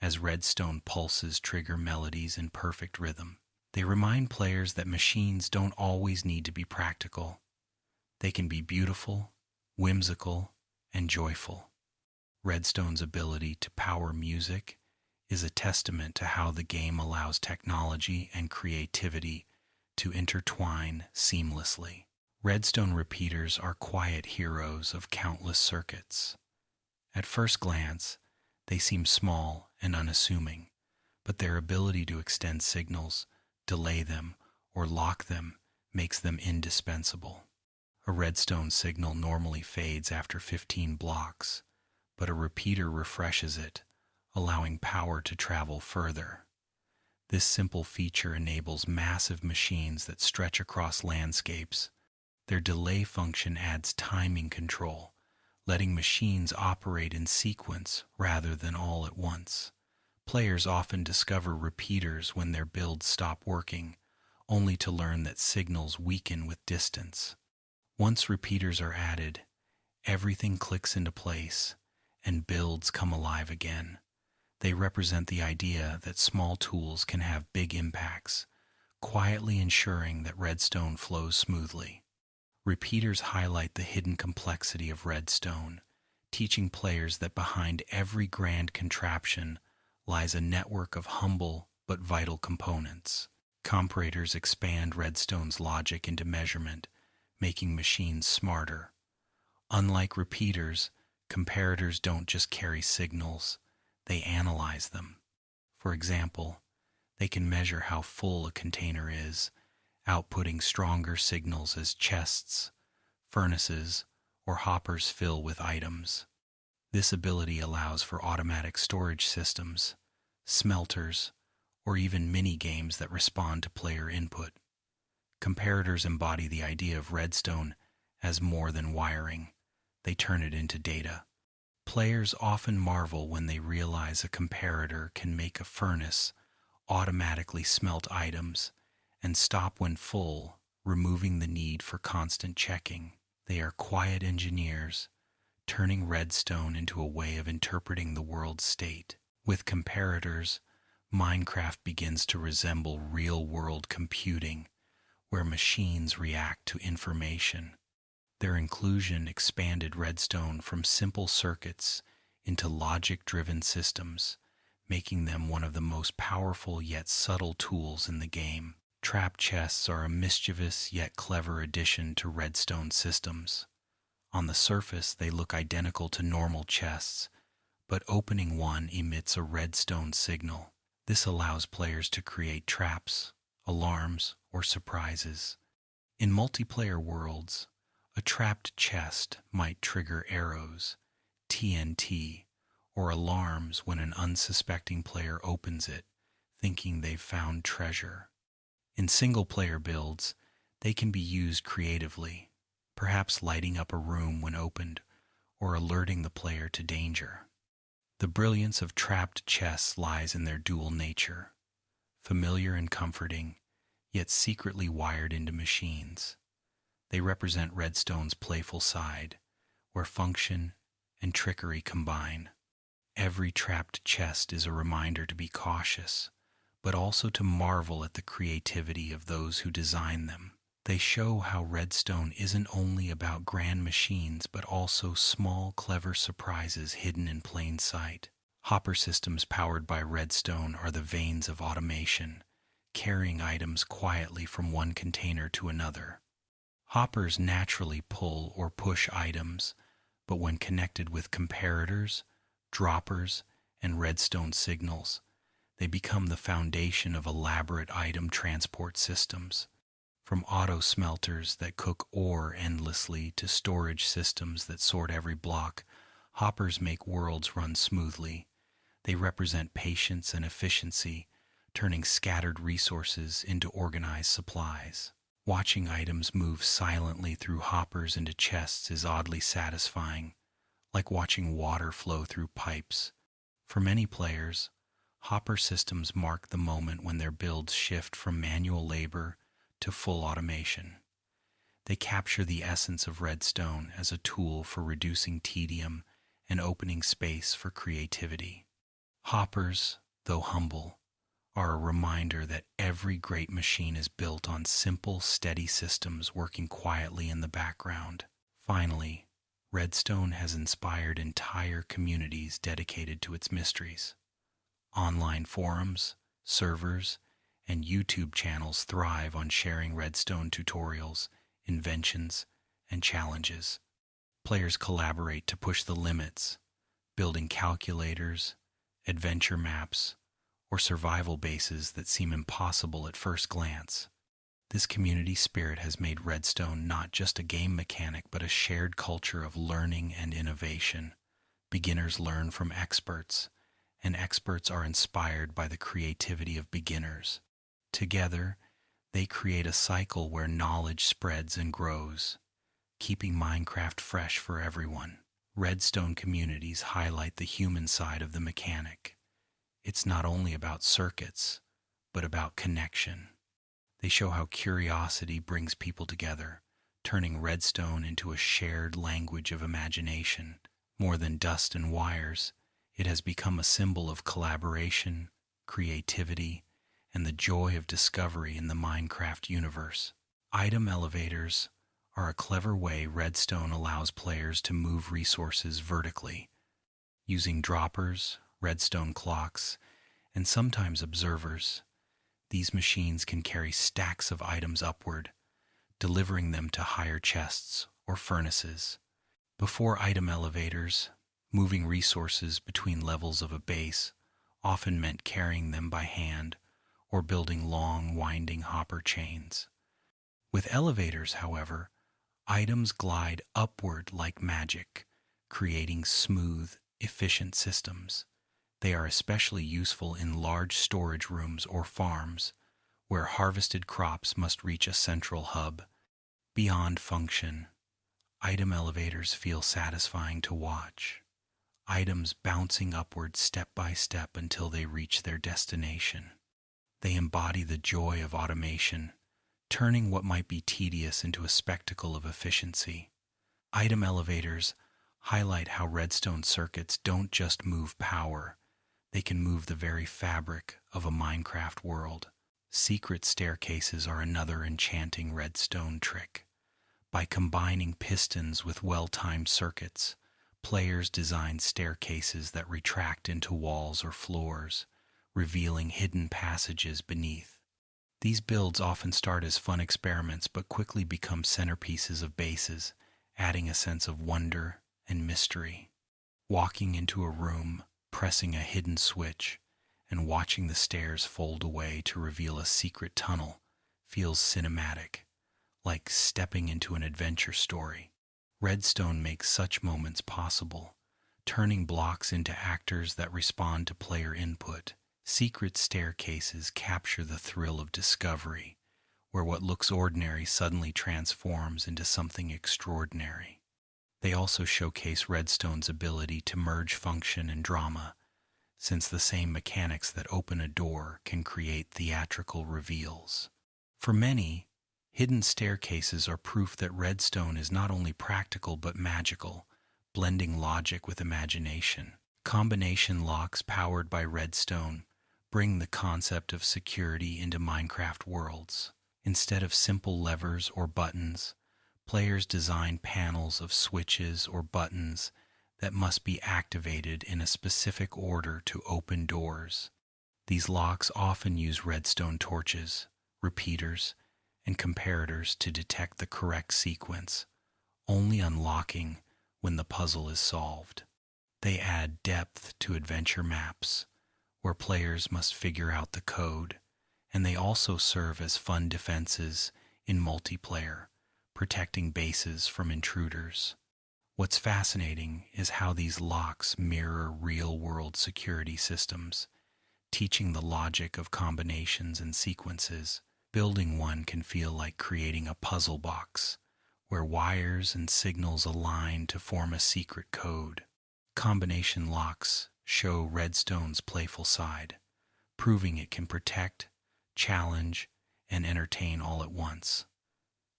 as redstone pulses trigger melodies in perfect rhythm. They remind players that machines don't always need to be practical. They can be beautiful, whimsical, and joyful. Redstone's ability to power music is a testament to how the game allows technology and creativity to intertwine seamlessly. Redstone repeaters are quiet heroes of countless circuits. At first glance, they seem small and unassuming, but their ability to extend signals, delay them, or lock them makes them indispensable. A redstone signal normally fades after 15 blocks, but a repeater refreshes it, allowing power to travel further. This simple feature enables massive machines that stretch across landscapes. Their delay function adds timing control, letting machines operate in sequence rather than all at once. Players often discover repeaters when their builds stop working, only to learn that signals weaken with distance. Once repeaters are added, everything clicks into place, and builds come alive again. They represent the idea that small tools can have big impacts, quietly ensuring that redstone flows smoothly. Repeaters highlight the hidden complexity of redstone, teaching players that behind every grand contraption lies a network of humble but vital components. Comparators expand redstone's logic into measurement, making machines smarter. Unlike repeaters, comparators don't just carry signals, they analyze them. For example, they can measure how full a container is, outputting stronger signals as chests, furnaces, or hoppers fill with items. This ability allows for automatic storage systems, smelters, or even mini-games that respond to player input. Comparators embody the idea of redstone as more than wiring. They turn it into data. Players often marvel when they realize a comparator can make a furnace automatically smelt items and stop when full, removing the need for constant checking. They are quiet engineers, turning redstone into a way of interpreting the world's state. With comparators, Minecraft begins to resemble real-world computing, where machines react to information. Their inclusion expanded redstone from simple circuits into logic-driven systems, making them one of the most powerful yet subtle tools in the game. Trap chests are a mischievous yet clever addition to redstone systems. On the surface, they look identical to normal chests, but opening one emits a redstone signal. This allows players to create traps, alarms, or surprises. In multiplayer worlds, a trapped chest might trigger arrows, TNT, or alarms when an unsuspecting player opens it, thinking they've found treasure. In single-player builds, they can be used creatively, perhaps lighting up a room when opened, or alerting the player to danger. The brilliance of trapped chests lies in their dual nature, familiar and comforting, yet secretly wired into machines. They represent redstone's playful side, where function and trickery combine. Every trapped chest is a reminder to be cautious, but also to marvel at the creativity of those who design them. They show how Redstone isn't only about grand machines but also small, clever surprises hidden in plain sight. Hopper systems powered by Redstone are the veins of automation, carrying items quietly from one container to another. Hoppers naturally pull or push items, but when connected with comparators, droppers, and Redstone signals, they become the foundation of elaborate item transport systems. From auto smelters that cook ore endlessly to storage systems that sort every block, hoppers make worlds run smoothly. They represent patience and efficiency, turning scattered resources into organized supplies. Watching items move silently through hoppers into chests is oddly satisfying, like watching water flow through pipes. For many players, hopper systems mark the moment when their builds shift from manual labor to full automation. They capture the essence of Redstone as a tool for reducing tedium and opening space for creativity. Hoppers, though humble, are a reminder that every great machine is built on simple, steady systems working quietly in the background. Finally, Redstone has inspired entire communities dedicated to its mysteries. Online forums, servers, and YouTube channels thrive on sharing Redstone tutorials, inventions, and challenges. Players collaborate to push the limits, building calculators, adventure maps, or survival bases that seem impossible at first glance. This community spirit has made Redstone not just a game mechanic but a shared culture of learning and innovation. Beginners learn from experts, and experts are inspired by the creativity of beginners. Together, they create a cycle where knowledge spreads and grows, keeping Minecraft fresh for everyone. Redstone communities highlight the human side of the mechanic. It's not only about circuits, but about connection. They show how curiosity brings people together, turning Redstone into a shared language of imagination. More than dust and wires, it has become a symbol of collaboration, creativity, and the joy of discovery in the Minecraft universe. Item elevators are a clever way Redstone allows players to move resources vertically. Using droppers, Redstone clocks, and sometimes observers, these machines can carry stacks of items upward, delivering them to higher chests or furnaces. Before item elevators, moving resources between levels of a base often meant carrying them by hand or building long, winding hopper chains. With elevators, however, items glide upward like magic, creating smooth, efficient systems. They are especially useful in large storage rooms or farms, where harvested crops must reach a central hub. Beyond function, item elevators feel satisfying to watch. Items bouncing upward step by step until they reach their destination. They embody the joy of automation, turning what might be tedious into a spectacle of efficiency. Item elevators highlight how Redstone circuits don't just move power, they can move the very fabric of a Minecraft world. Secret staircases are another enchanting Redstone trick. By combining pistons with well-timed circuits, players design staircases that retract into walls or floors, revealing hidden passages beneath. These builds often start as fun experiments but quickly become centerpieces of bases, adding a sense of wonder and mystery. Walking into a room, pressing a hidden switch, and watching the stairs fold away to reveal a secret tunnel feels cinematic, like stepping into an adventure story. Redstone makes such moments possible, turning blocks into actors that respond to player input. Secret staircases capture the thrill of discovery, where what looks ordinary suddenly transforms into something extraordinary. They also showcase Redstone's ability to merge function and drama, since the same mechanics that open a door can create theatrical reveals. For many, hidden staircases are proof that Redstone is not only practical but magical, blending logic with imagination. Combination locks powered by Redstone bring the concept of security into Minecraft worlds. Instead of simple levers or buttons, players design panels of switches or buttons that must be activated in a specific order to open doors. These locks often use redstone torches, repeaters, and comparators to detect the correct sequence, only unlocking when the puzzle is solved. They add depth to adventure maps, where players must figure out the code, and they also serve as fun defenses in multiplayer, protecting bases from intruders. What's fascinating is how these locks mirror real-world security systems, teaching the logic of combinations and sequences. Building one can feel like creating a puzzle box, where wires and signals align to form a secret code. Combination locks show Redstone's playful side, proving it can protect, challenge, and entertain all at once.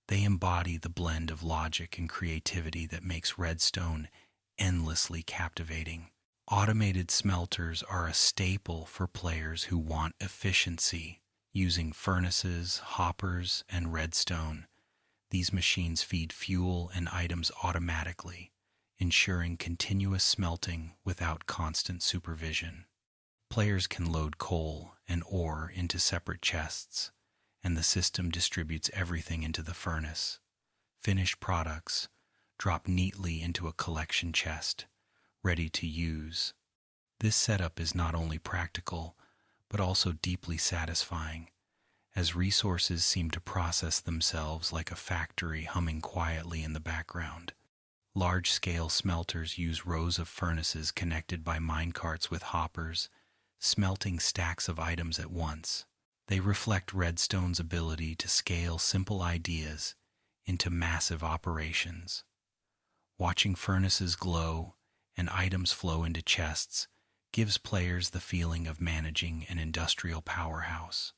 They embody the blend of logic and creativity that makes Redstone endlessly captivating. Automated smelters are a staple for players who want efficiency. Using furnaces, hoppers, and redstone, these machines feed fuel and items automatically, ensuring continuous smelting without constant supervision. Players can load coal and ore into separate chests, and the system distributes everything into the furnace. Finished products drop neatly into a collection chest, ready to use. This setup is not only practical, but also deeply satisfying, as resources seem to process themselves like a factory humming quietly in the background. Large-scale smelters use rows of furnaces connected by minecarts with hoppers, smelting stacks of items at once. They reflect Redstone's ability to scale simple ideas into massive operations. Watching furnaces glow and items flow into chests gives players the feeling of managing an industrial powerhouse.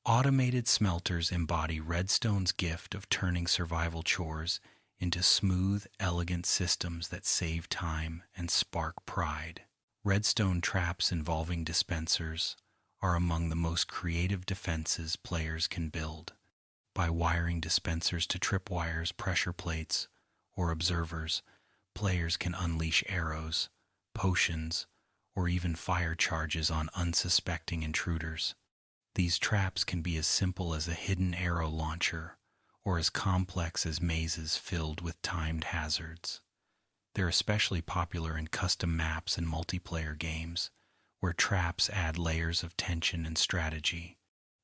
Automated smelters embody Redstone's gift of turning survival chores into smooth, elegant systems that save time and spark pride. Redstone traps involving dispensers are among the most creative defenses players can build. By wiring dispensers to tripwires, pressure plates, or observers, players can unleash arrows, potions, or even fire charges on unsuspecting intruders. These traps can be as simple as a hidden arrow launcher or as complex as mazes filled with timed hazards. They're especially popular in custom maps and multiplayer games, where traps add layers of tension and strategy.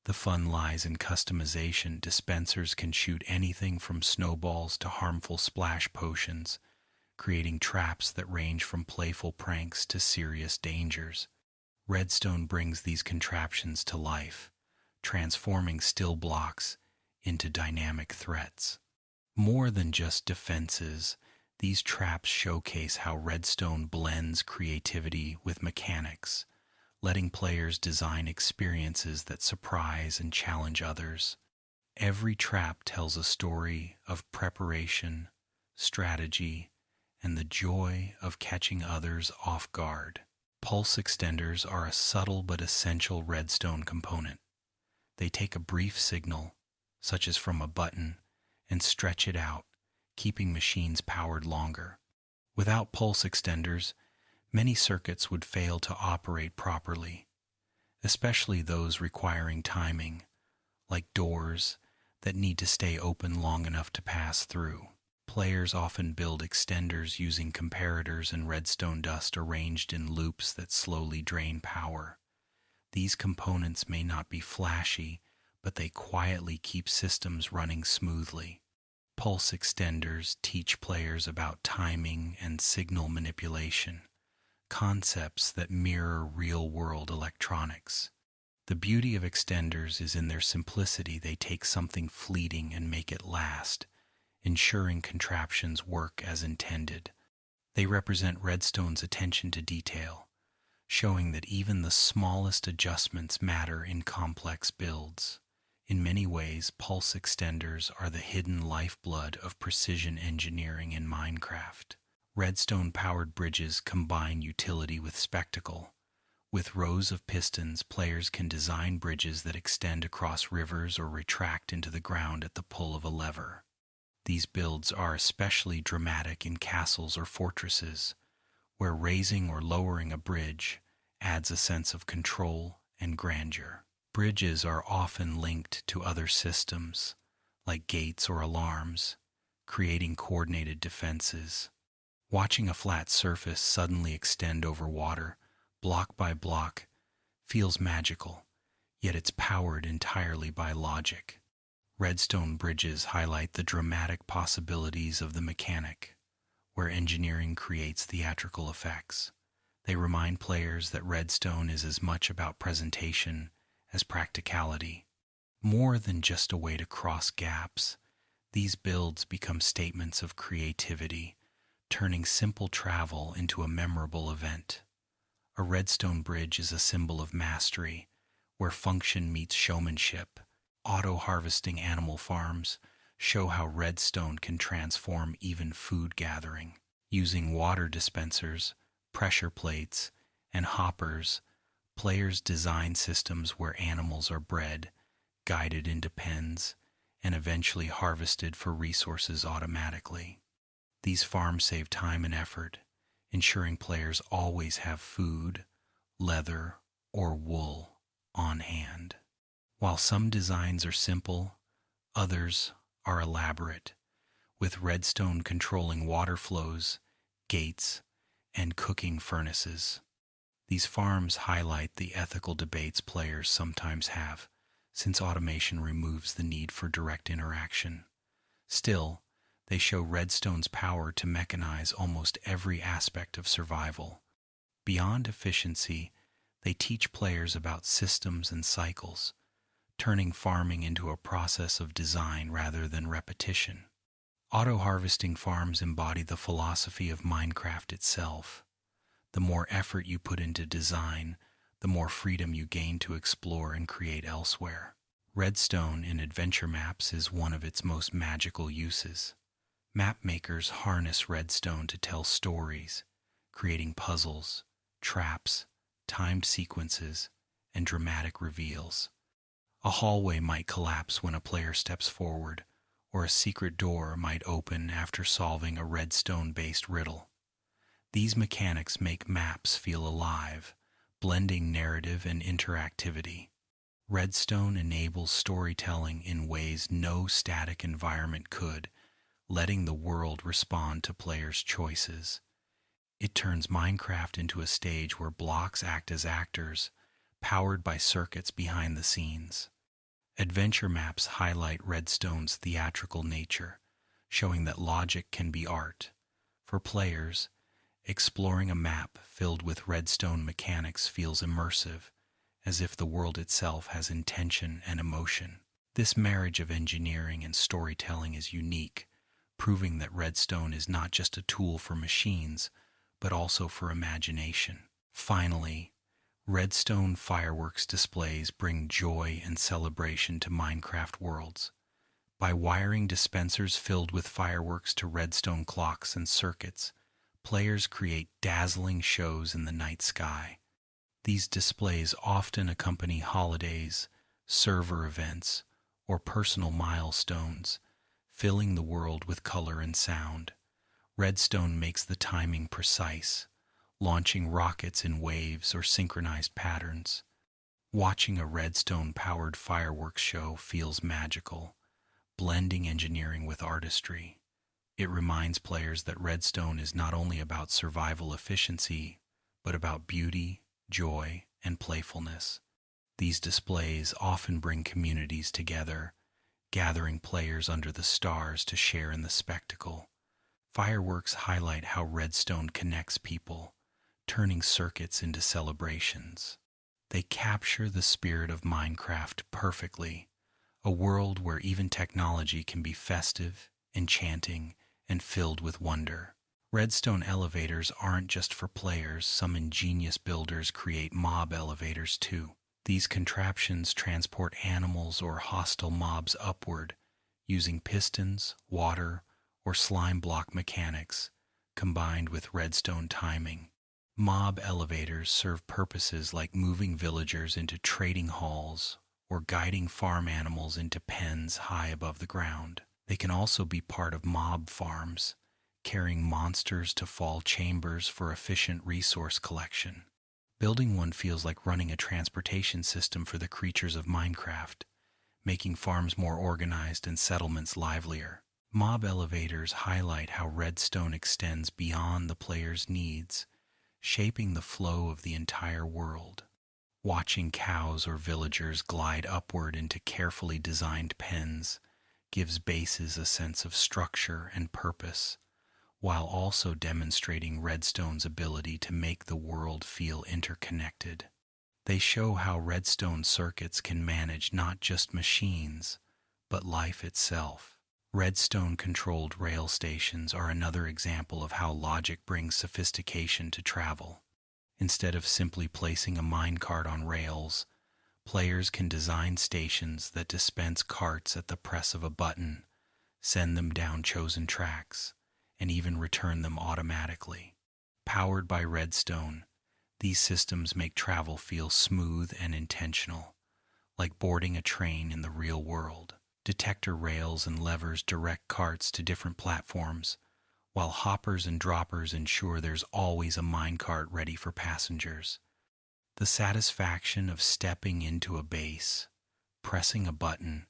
The fun lies in customization. Dispensers can shoot anything from snowballs to harmful splash potions, creating traps that range from playful pranks to serious dangers. Redstone brings these contraptions to life, transforming still blocks into dynamic threats. More than just defenses, these traps showcase how Redstone blends creativity with mechanics, letting players design experiences that surprise and challenge others. Every trap tells a story of preparation, strategy, and the joy of catching others off guard. Pulse extenders are a subtle but essential Redstone component. They take a brief signal, such as from a button, and stretch it out, keeping machines powered longer. Without pulse extenders, many circuits would fail to operate properly, especially those requiring timing, like doors that need to stay open long enough to pass through. Players often build extenders using comparators and redstone dust arranged in loops that slowly drain power. These components may not be flashy, but they quietly keep systems running smoothly. Pulse extenders teach players about timing and signal manipulation, concepts that mirror real-world electronics. The beauty of extenders is in their simplicity. They take something fleeting and make it last, ensuring contraptions work as intended. They represent Redstone's attention to detail, showing that even the smallest adjustments matter in complex builds. In many ways, pulse extenders are the hidden lifeblood of precision engineering in Minecraft. Redstone-powered bridges combine utility with spectacle, With rows of pistons, players can design bridges that extend across rivers or retract into the ground at the pull of a lever. These builds are especially dramatic in castles or fortresses, where raising or lowering a bridge adds a sense of control and grandeur. Bridges are often linked to other systems, like gates or alarms, creating coordinated defenses. Watching a flat surface suddenly extend over water, block by block, feels magical, yet it's powered entirely by logic. Redstone bridges highlight the dramatic possibilities of the mechanic, where engineering creates theatrical effects. They remind players that Redstone is as much about presentation as practicality. More than just a way to cross gaps, these builds become statements of creativity, turning simple travel into a memorable event. A redstone bridge is a symbol of mastery, where function meets showmanship. Auto-harvesting animal farms show how redstone can transform even food gathering. Using water dispensers, pressure plates, and hoppers, players design systems where animals are bred, guided into pens, and eventually harvested for resources automatically. These farms save time and effort, ensuring players always have food, leather, or wool on hand. While some designs are simple, others are elaborate, with redstone controlling water flows, gates, and cooking furnaces. These farms highlight the ethical debates players sometimes have, since automation removes the need for direct interaction. Still, they show redstone's power to mechanize almost every aspect of survival. Beyond efficiency, they teach players about systems and cycles, turning farming into a process of design rather than repetition. Auto-harvesting farms embody the philosophy of Minecraft itself. The more effort you put into design, the more freedom you gain to explore and create elsewhere. Redstone in adventure maps is one of its most magical uses. Map makers harness redstone to tell stories, creating puzzles, traps, timed sequences, and dramatic reveals. A hallway might collapse when a player steps forward, or a secret door might open after solving a redstone-based riddle. These mechanics make maps feel alive, blending narrative and interactivity. Redstone enables storytelling in ways no static environment could, letting the world respond to players' choices. It turns Minecraft into a stage where blocks act as actors, powered by circuits behind the scenes. Adventure maps highlight Redstone's theatrical nature, showing that logic can be art. For players, exploring a map filled with redstone mechanics feels immersive, as if the world itself has intention and emotion. This marriage of engineering and storytelling is unique, proving that redstone is not just a tool for machines, but also for imagination. Finally, redstone fireworks displays bring joy and celebration to Minecraft worlds. By wiring dispensers filled with fireworks to redstone clocks and circuits, players create dazzling shows in the night sky. These displays often accompany holidays, server events, or personal milestones, filling the world with color and sound. Redstone makes the timing precise, launching rockets in waves or synchronized patterns. Watching a redstone-powered fireworks show feels magical, blending engineering with artistry. It reminds players that redstone is not only about survival efficiency, but about beauty, joy, and playfulness. These displays often bring communities together, gathering players under the stars to share in the spectacle. Fireworks highlight how redstone connects people, turning circuits into celebrations. They capture the spirit of Minecraft perfectly, a world where even technology can be festive, enchanting, and filled with wonder. Redstone elevators aren't just for players. Some ingenious builders create mob elevators too. These contraptions transport animals or hostile mobs upward, using pistons, water, or slime block mechanics, combined with redstone timing. Mob elevators serve purposes like moving villagers into trading halls or guiding farm animals into pens high above the ground. They can also be part of mob farms, carrying monsters to fall chambers for efficient resource collection. Building one feels like running a transportation system for the creatures of Minecraft, making farms more organized and settlements livelier. Mob elevators highlight how Redstone extends beyond the player's needs, shaping the flow of the entire world. Watching cows or villagers glide upward into carefully designed pens gives bases a sense of structure and purpose, while also demonstrating Redstone's ability to make the world feel interconnected. They show how Redstone circuits can manage not just machines, but life itself. Redstone-controlled rail stations are another example of how logic brings sophistication to travel. Instead of simply placing a minecart on rails, players can design stations that dispense carts at the press of a button, send them down chosen tracks, and even return them automatically. Powered by Redstone, these systems make travel feel smooth and intentional, like boarding a train in the real world. Detector rails and levers direct carts to different platforms, while hoppers and droppers ensure there's always a minecart ready for passengers. The satisfaction of stepping into a base, pressing a button,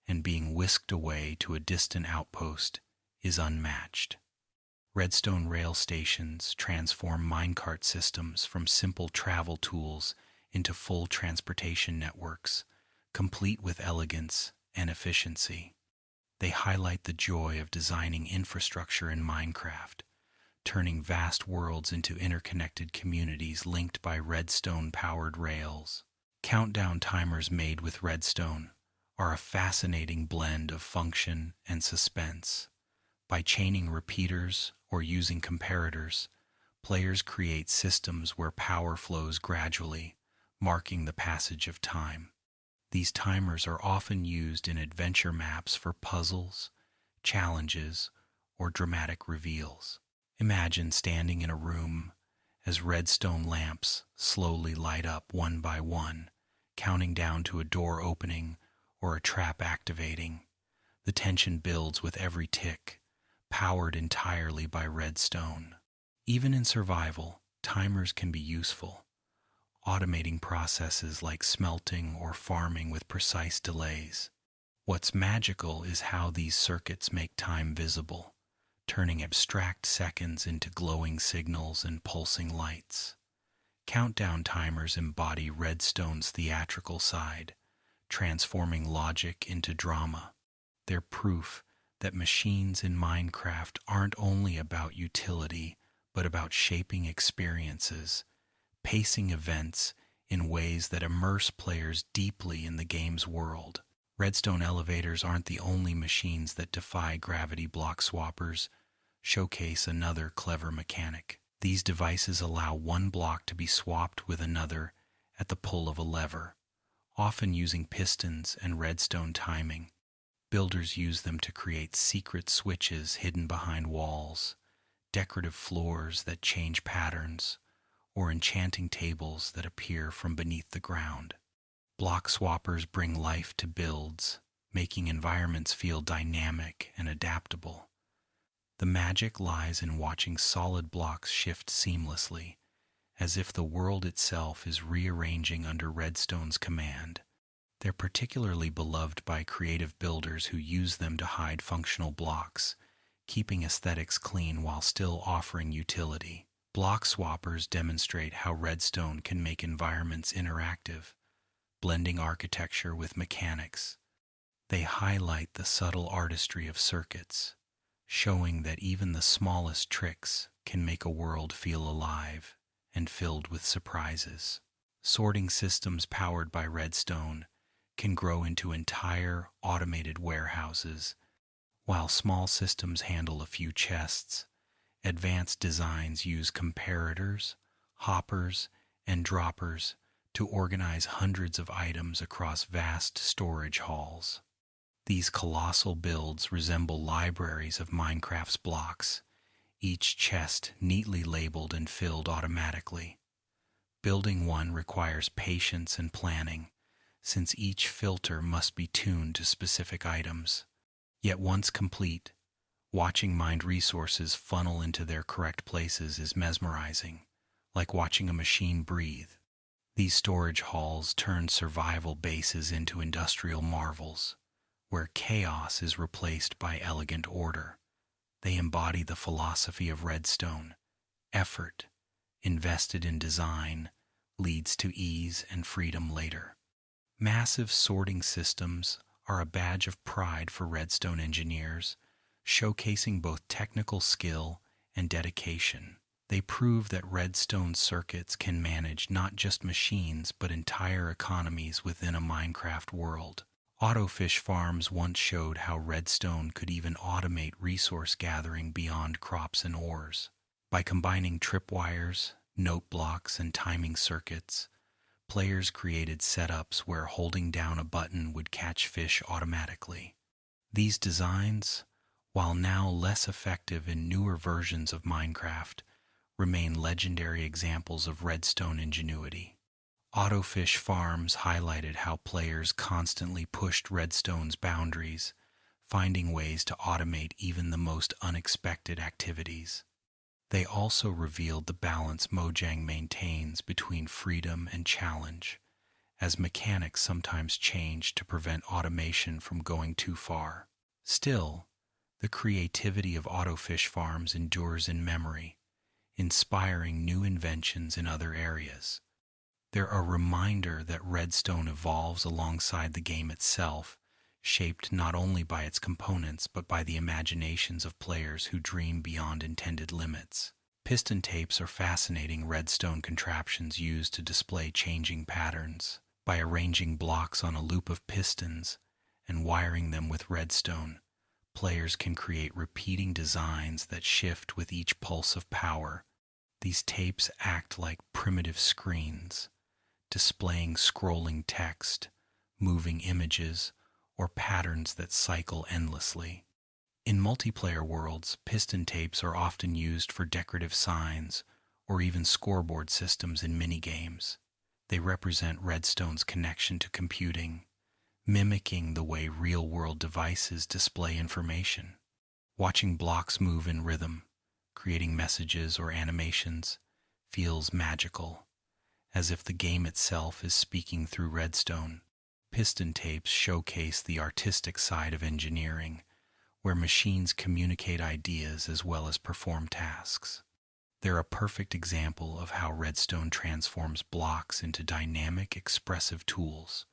and being whisked away to a distant outpost is unmatched. Redstone rail stations transform minecart systems from simple travel tools into full transportation networks, complete with elegance and efficiency. They highlight the joy of designing infrastructure in Minecraft, turning vast worlds into interconnected communities linked by Redstone-powered rails. Countdown timers made with Redstone are a fascinating blend of function and suspense. By chaining repeaters or using comparators, players create systems where power flows gradually, marking the passage of time. These timers are often used in adventure maps for puzzles, challenges, or dramatic reveals. Imagine standing in a room as redstone lamps slowly light up one by one, counting down to a door opening or a trap activating. The tension builds with every tick, powered entirely by redstone. Even in survival, timers can be useful, automating processes like smelting or farming with precise delays. What's magical is how these circuits make time visible, turning abstract seconds into glowing signals and pulsing lights. Countdown timers embody Redstone's theatrical side, transforming logic into drama. They're proof that machines in Minecraft aren't only about utility, but about shaping experiences, pacing events in ways that immerse players deeply in the game's world. Redstone elevators aren't the only machines that defy gravity. Block swappers showcase another clever mechanic. These devices allow one block to be swapped with another at the pull of a lever, often using pistons and redstone timing. Builders use them to create secret switches hidden behind walls, decorative floors that change patterns, or enchanting tables that appear from beneath the ground. Block swappers bring life to builds, making environments feel dynamic and adaptable. The magic lies in watching solid blocks shift seamlessly, as if the world itself is rearranging under Redstone's command. They're particularly beloved by creative builders who use them to hide functional blocks, keeping aesthetics clean while still offering utility. Block swappers demonstrate how Redstone can make environments interactive, blending architecture with mechanics. They highlight the subtle artistry of circuits, showing that even the smallest tricks can make a world feel alive and filled with surprises. Sorting systems powered by Redstone can grow into entire automated warehouses, while small systems handle a few chests. Advanced designs use comparators, hoppers, and droppers to organize hundreds of items across vast storage halls. These colossal builds resemble libraries of Minecraft's blocks, each chest neatly labeled and filled automatically. Building one requires patience and planning, since each filter must be tuned to specific items. Yet once complete, watching mined resources funnel into their correct places is mesmerizing, like watching a machine breathe. These storage halls turn survival bases into industrial marvels, where chaos is replaced by elegant order. They embody the philosophy of Redstone. Effort, invested in design, leads to ease and freedom later. Massive sorting systems are a badge of pride for Redstone engineers, showcasing both technical skill and dedication. They prove that Redstone circuits can manage not just machines but entire economies within a Minecraft world. Autofish farms once showed how Redstone could even automate resource gathering beyond crops and ores. By combining tripwires, note blocks, and timing circuits, players created setups where holding down a button would catch fish automatically. These designs, while now less effective in newer versions of Minecraft, remain legendary examples of Redstone ingenuity. Autofish farms highlighted how players constantly pushed Redstone's boundaries, finding ways to automate even the most unexpected activities. They also revealed the balance Mojang maintains between freedom and challenge, as mechanics sometimes change to prevent automation from going too far. Still, the creativity of Autofish farms endures in memory, inspiring new inventions in other areas. They're a reminder that Redstone evolves alongside the game itself, shaped not only by its components but by the imaginations of players who dream beyond intended limits. Piston tapes are fascinating Redstone contraptions used to display changing patterns. By arranging blocks on a loop of pistons and wiring them with Redstone, players can create repeating designs that shift with each pulse of power. These tapes act like primitive screens, displaying scrolling text, moving images, or patterns that cycle endlessly. In multiplayer worlds, piston tapes are often used for decorative signs or even scoreboard systems in minigames. They represent Redstone's connection to computing, mimicking the way real-world devices display information. Watching blocks move in rhythm, creating messages or animations, feels magical, as if the game itself is speaking through Redstone. Piston tapes showcase the artistic side of engineering, where machines communicate ideas as well as perform tasks. They're a perfect example of how Redstone transforms blocks into dynamic, expressive tools,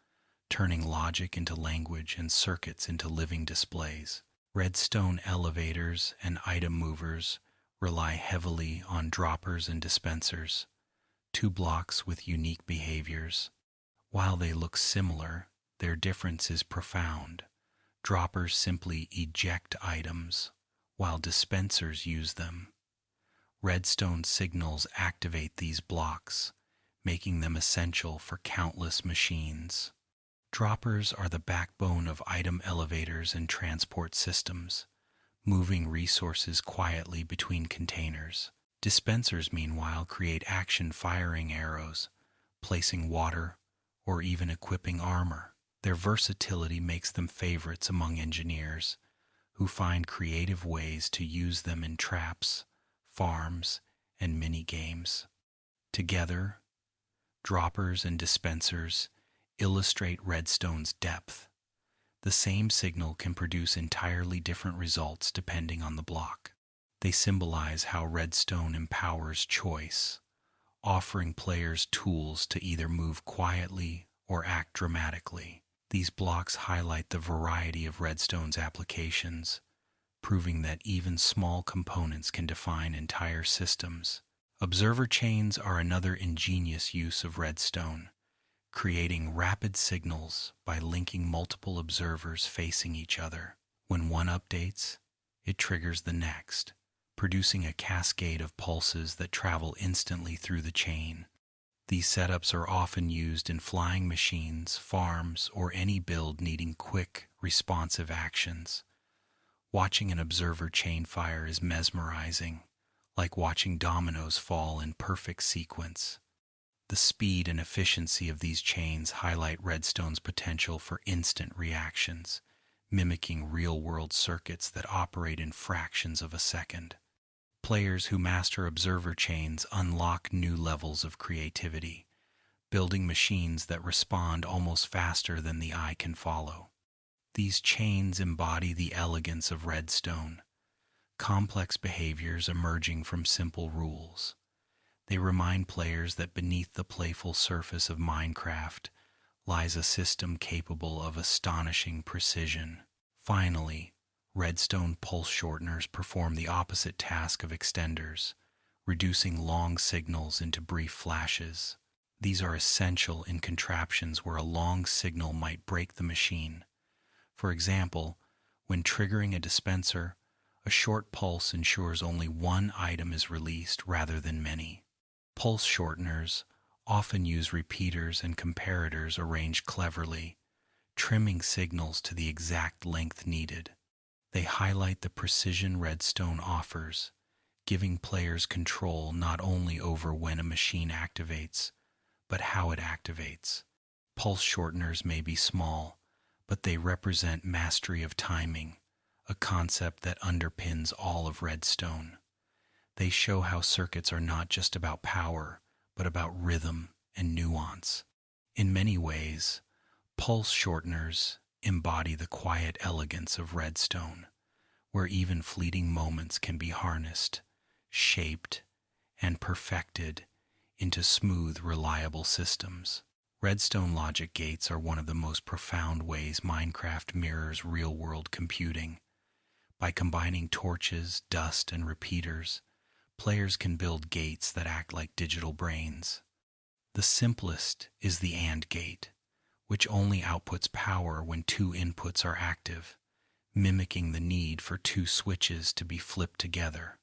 turning logic into language and circuits into living displays. Redstone elevators and item movers rely heavily on droppers and dispensers, two blocks with unique behaviors. While they look similar, their difference is profound. Droppers simply eject items, while dispensers use them. Redstone signals activate these blocks, making them essential for countless machines. Droppers are the backbone of item elevators and transport systems, moving resources quietly between containers. Dispensers, meanwhile, create action-firing arrows, placing water, or even equipping armor. Their versatility makes them favorites among engineers, who find creative ways to use them in traps, farms, and mini-games. Together, droppers and dispensers illustrate Redstone's depth. The same signal can produce entirely different results depending on the block. They symbolize how Redstone empowers choice, offering players tools to either move quietly or act dramatically. These blocks highlight the variety of Redstone's applications, proving that even small components can define entire systems. Observer chains are another ingenious use of Redstone, creating rapid signals by linking multiple observers facing each other. When one updates, it triggers the next, producing a cascade of pulses that travel instantly through the chain. These setups are often used in flying machines, farms, or any build needing quick, responsive actions. Watching an observer chain fire is mesmerizing, like watching dominoes fall in perfect sequence. The speed and efficiency of these chains highlight Redstone's potential for instant reactions, mimicking real-world circuits that operate in fractions of a second. Players who master observer chains unlock new levels of creativity, building machines that respond almost faster than the eye can follow. These chains embody the elegance of Redstone, complex behaviors emerging from simple rules. They remind players that beneath the playful surface of Minecraft lies a system capable of astonishing precision. Finally, Redstone pulse shorteners perform the opposite task of extenders, reducing long signals into brief flashes. These are essential in contraptions where a long signal might break the machine. For example, when triggering a dispenser, a short pulse ensures only one item is released rather than many. Pulse shorteners often use repeaters and comparators arranged cleverly, trimming signals to the exact length needed. They highlight the precision Redstone offers, giving players control not only over when a machine activates, but how it activates. Pulse shorteners may be small, but they represent mastery of timing, a concept that underpins all of Redstone. They show how circuits are not just about power, but about rhythm and nuance. In many ways, pulse shorteners embody the quiet elegance of Redstone, where even fleeting moments can be harnessed, shaped, and perfected into smooth, reliable systems. Redstone logic gates are one of the most profound ways Minecraft mirrors real-world computing. By combining torches, dust, and repeaters, players can build gates that act like digital brains. The simplest is the AND gate, which only outputs power when two inputs are active, mimicking the need for two switches to be flipped together.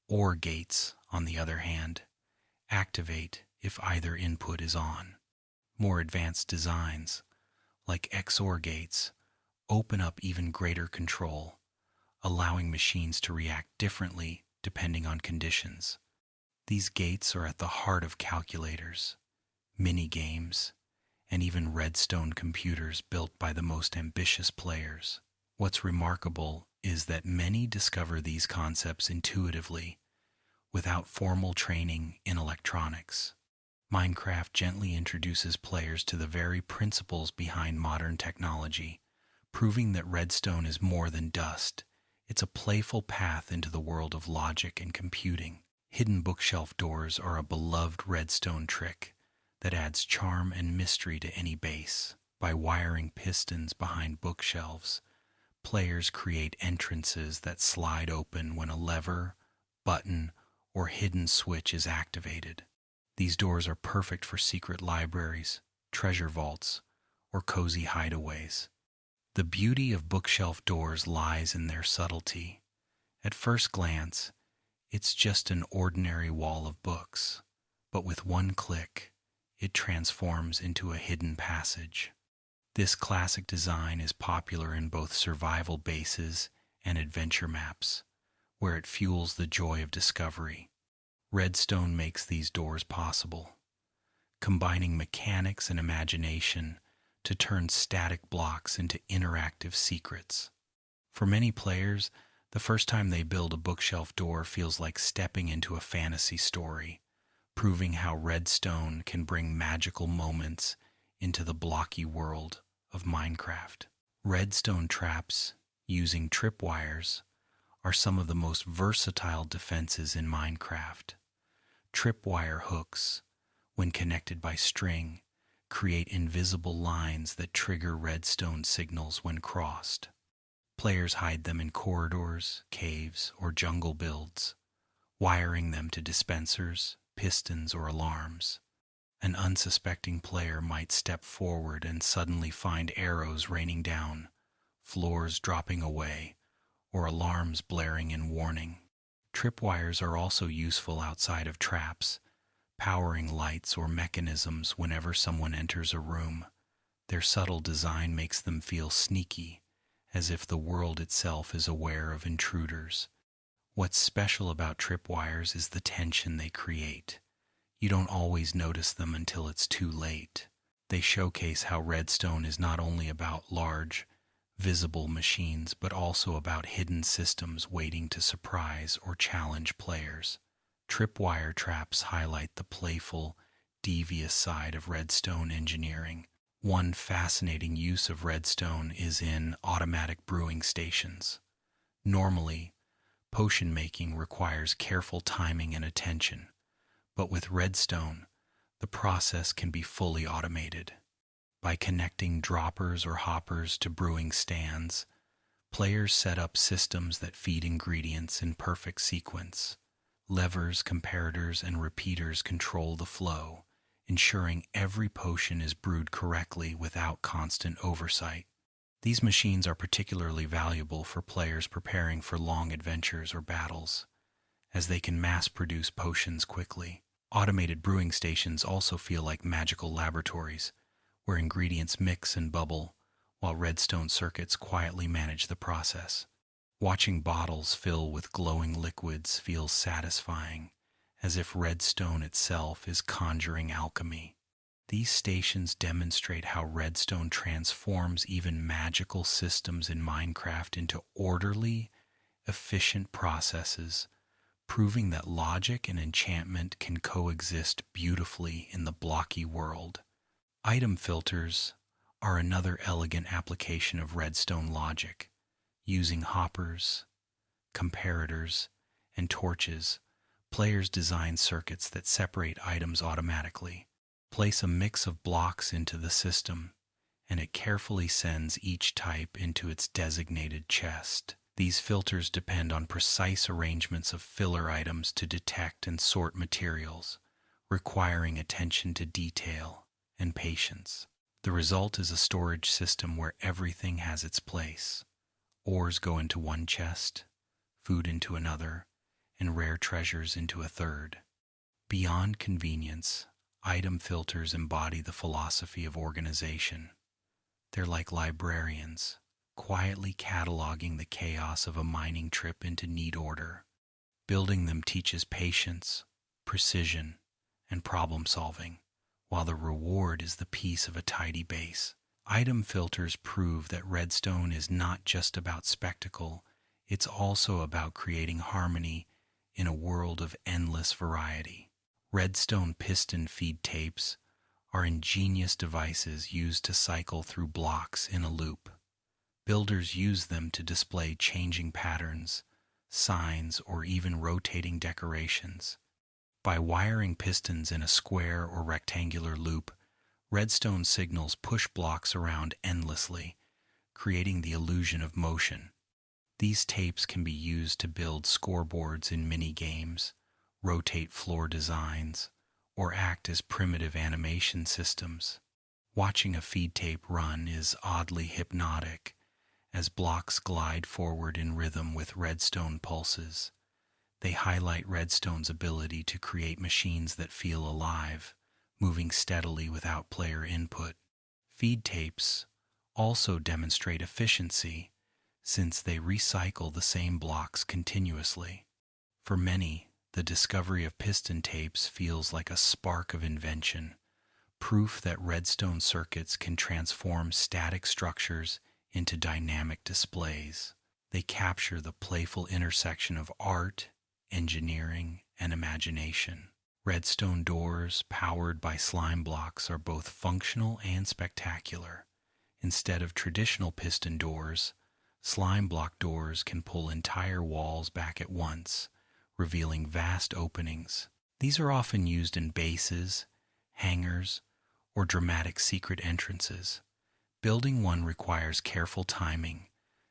OR gates, on the other hand, activate if either input is on. More advanced designs, like XOR gates, open up even greater control, allowing machines to react differently depending on conditions. These gates are at the heart of calculators, mini-games, and even Redstone computers built by the most ambitious players. What's remarkable is that many discover these concepts intuitively, without formal training in electronics. Minecraft gently introduces players to the very principles behind modern technology, proving that Redstone is more than dust. It's a playful path into the world of logic and computing. Hidden bookshelf doors are a beloved Redstone trick that adds charm and mystery to any base. By wiring pistons behind bookshelves, players create entrances that slide open when a lever, button, or hidden switch is activated. These doors are perfect for secret libraries, treasure vaults, or cozy hideaways. The beauty of bookshelf doors lies in their subtlety. At first glance, it's just an ordinary wall of books, but with one click, it transforms into a hidden passage. This classic design is popular in both survival bases and adventure maps, where it fuels the joy of discovery. Redstone makes these doors possible, combining mechanics and imagination to turn static blocks into interactive secrets. For many players, the first time they build a bookshelf door feels like stepping into a fantasy story, proving how Redstone can bring magical moments into the blocky world of Minecraft. Redstone traps, using tripwires, are some of the most versatile defenses in Minecraft. Tripwire hooks, when connected by string, create invisible lines that trigger Redstone signals when crossed. Players hide them in corridors, caves, or jungle builds, wiring them to dispensers, pistons, or alarms. An unsuspecting player might step forward and suddenly find arrows raining down, floors dropping away, or alarms blaring in warning. Tripwires are also useful outside of traps, powering lights or mechanisms whenever someone enters a room. Their subtle design makes them feel sneaky, as if the world itself is aware of intruders. What's special about tripwires is the tension they create. You don't always notice them until it's too late. They showcase how Redstone is not only about large, visible machines, but also about hidden systems waiting to surprise or challenge players. Tripwire traps highlight the playful, devious side of Redstone engineering. One fascinating use of Redstone is in automatic brewing stations. Normally, potion making requires careful timing and attention, but with Redstone, the process can be fully automated. By connecting droppers or hoppers to brewing stands, players set up systems that feed ingredients in perfect sequence. Levers, comparators, and repeaters control the flow, ensuring every potion is brewed correctly without constant oversight. These machines are particularly valuable for players preparing for long adventures or battles, as they can mass-produce potions quickly. Automated brewing stations also feel like magical laboratories, where ingredients mix and bubble, while Redstone circuits quietly manage the process. Watching bottles fill with glowing liquids feels satisfying, as if Redstone itself is conjuring alchemy. These stations demonstrate how Redstone transforms even magical systems in Minecraft into orderly, efficient processes, proving that logic and enchantment can coexist beautifully in the blocky world. Item filters are another elegant application of Redstone logic. Using hoppers, comparators, and torches, players design circuits that separate items automatically. Place a mix of blocks into the system, and it carefully sends each type into its designated chest. These filters depend on precise arrangements of filler items to detect and sort materials, requiring attention to detail and patience. The result is a storage system where everything has its place. Ores go into one chest, food into another, and rare treasures into a third. Beyond convenience, item filters embody the philosophy of organization. They're like librarians, quietly cataloging the chaos of a mining trip into neat order. Building them teaches patience, precision, and problem solving, while the reward is the peace of a tidy base. Item filters prove that Redstone is not just about spectacle, it's also about creating harmony in a world of endless variety. Redstone piston feed tapes are ingenious devices used to cycle through blocks in a loop. Builders use them to display changing patterns, signs, or even rotating decorations. By wiring pistons in a square or rectangular loop, Redstone signals push blocks around endlessly, creating the illusion of motion. These tapes can be used to build scoreboards in mini-games, rotate floor designs, or act as primitive animation systems. Watching a feed tape run is oddly hypnotic, as blocks glide forward in rhythm with Redstone pulses. They highlight Redstone's ability to create machines that feel alive, moving steadily without player input. Feed tapes also demonstrate efficiency, since they recycle the same blocks continuously. For many, the discovery of piston tapes feels like a spark of invention, proof that Redstone circuits can transform static structures into dynamic displays. They capture the playful intersection of art, engineering, and imagination. Redstone doors, powered by slime blocks, are both functional and spectacular. Instead of traditional piston doors, slime block doors can pull entire walls back at once, revealing vast openings. These are often used in bases, hangars, or dramatic secret entrances. Building one requires careful timing,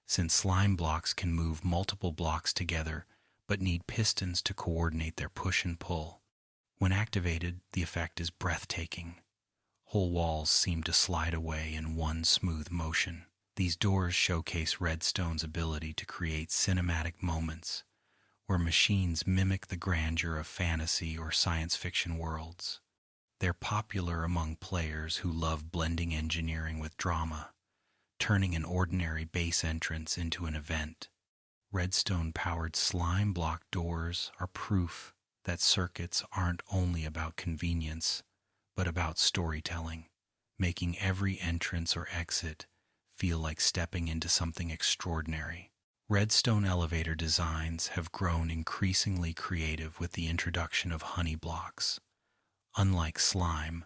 since slime blocks can move multiple blocks together but need pistons to coordinate their push and pull. When activated, the effect is breathtaking. Whole walls seem to slide away in one smooth motion. These doors showcase Redstone's ability to create cinematic moments, where machines mimic the grandeur of fantasy or science fiction worlds. They're popular among players who love blending engineering with drama, turning an ordinary base entrance into an event. Redstone-powered slime block doors are proof that circuits aren't only about convenience, but about storytelling, making every entrance or exit feel like stepping into something extraordinary. Redstone elevator designs have grown increasingly creative with the introduction of honey blocks. Unlike slime,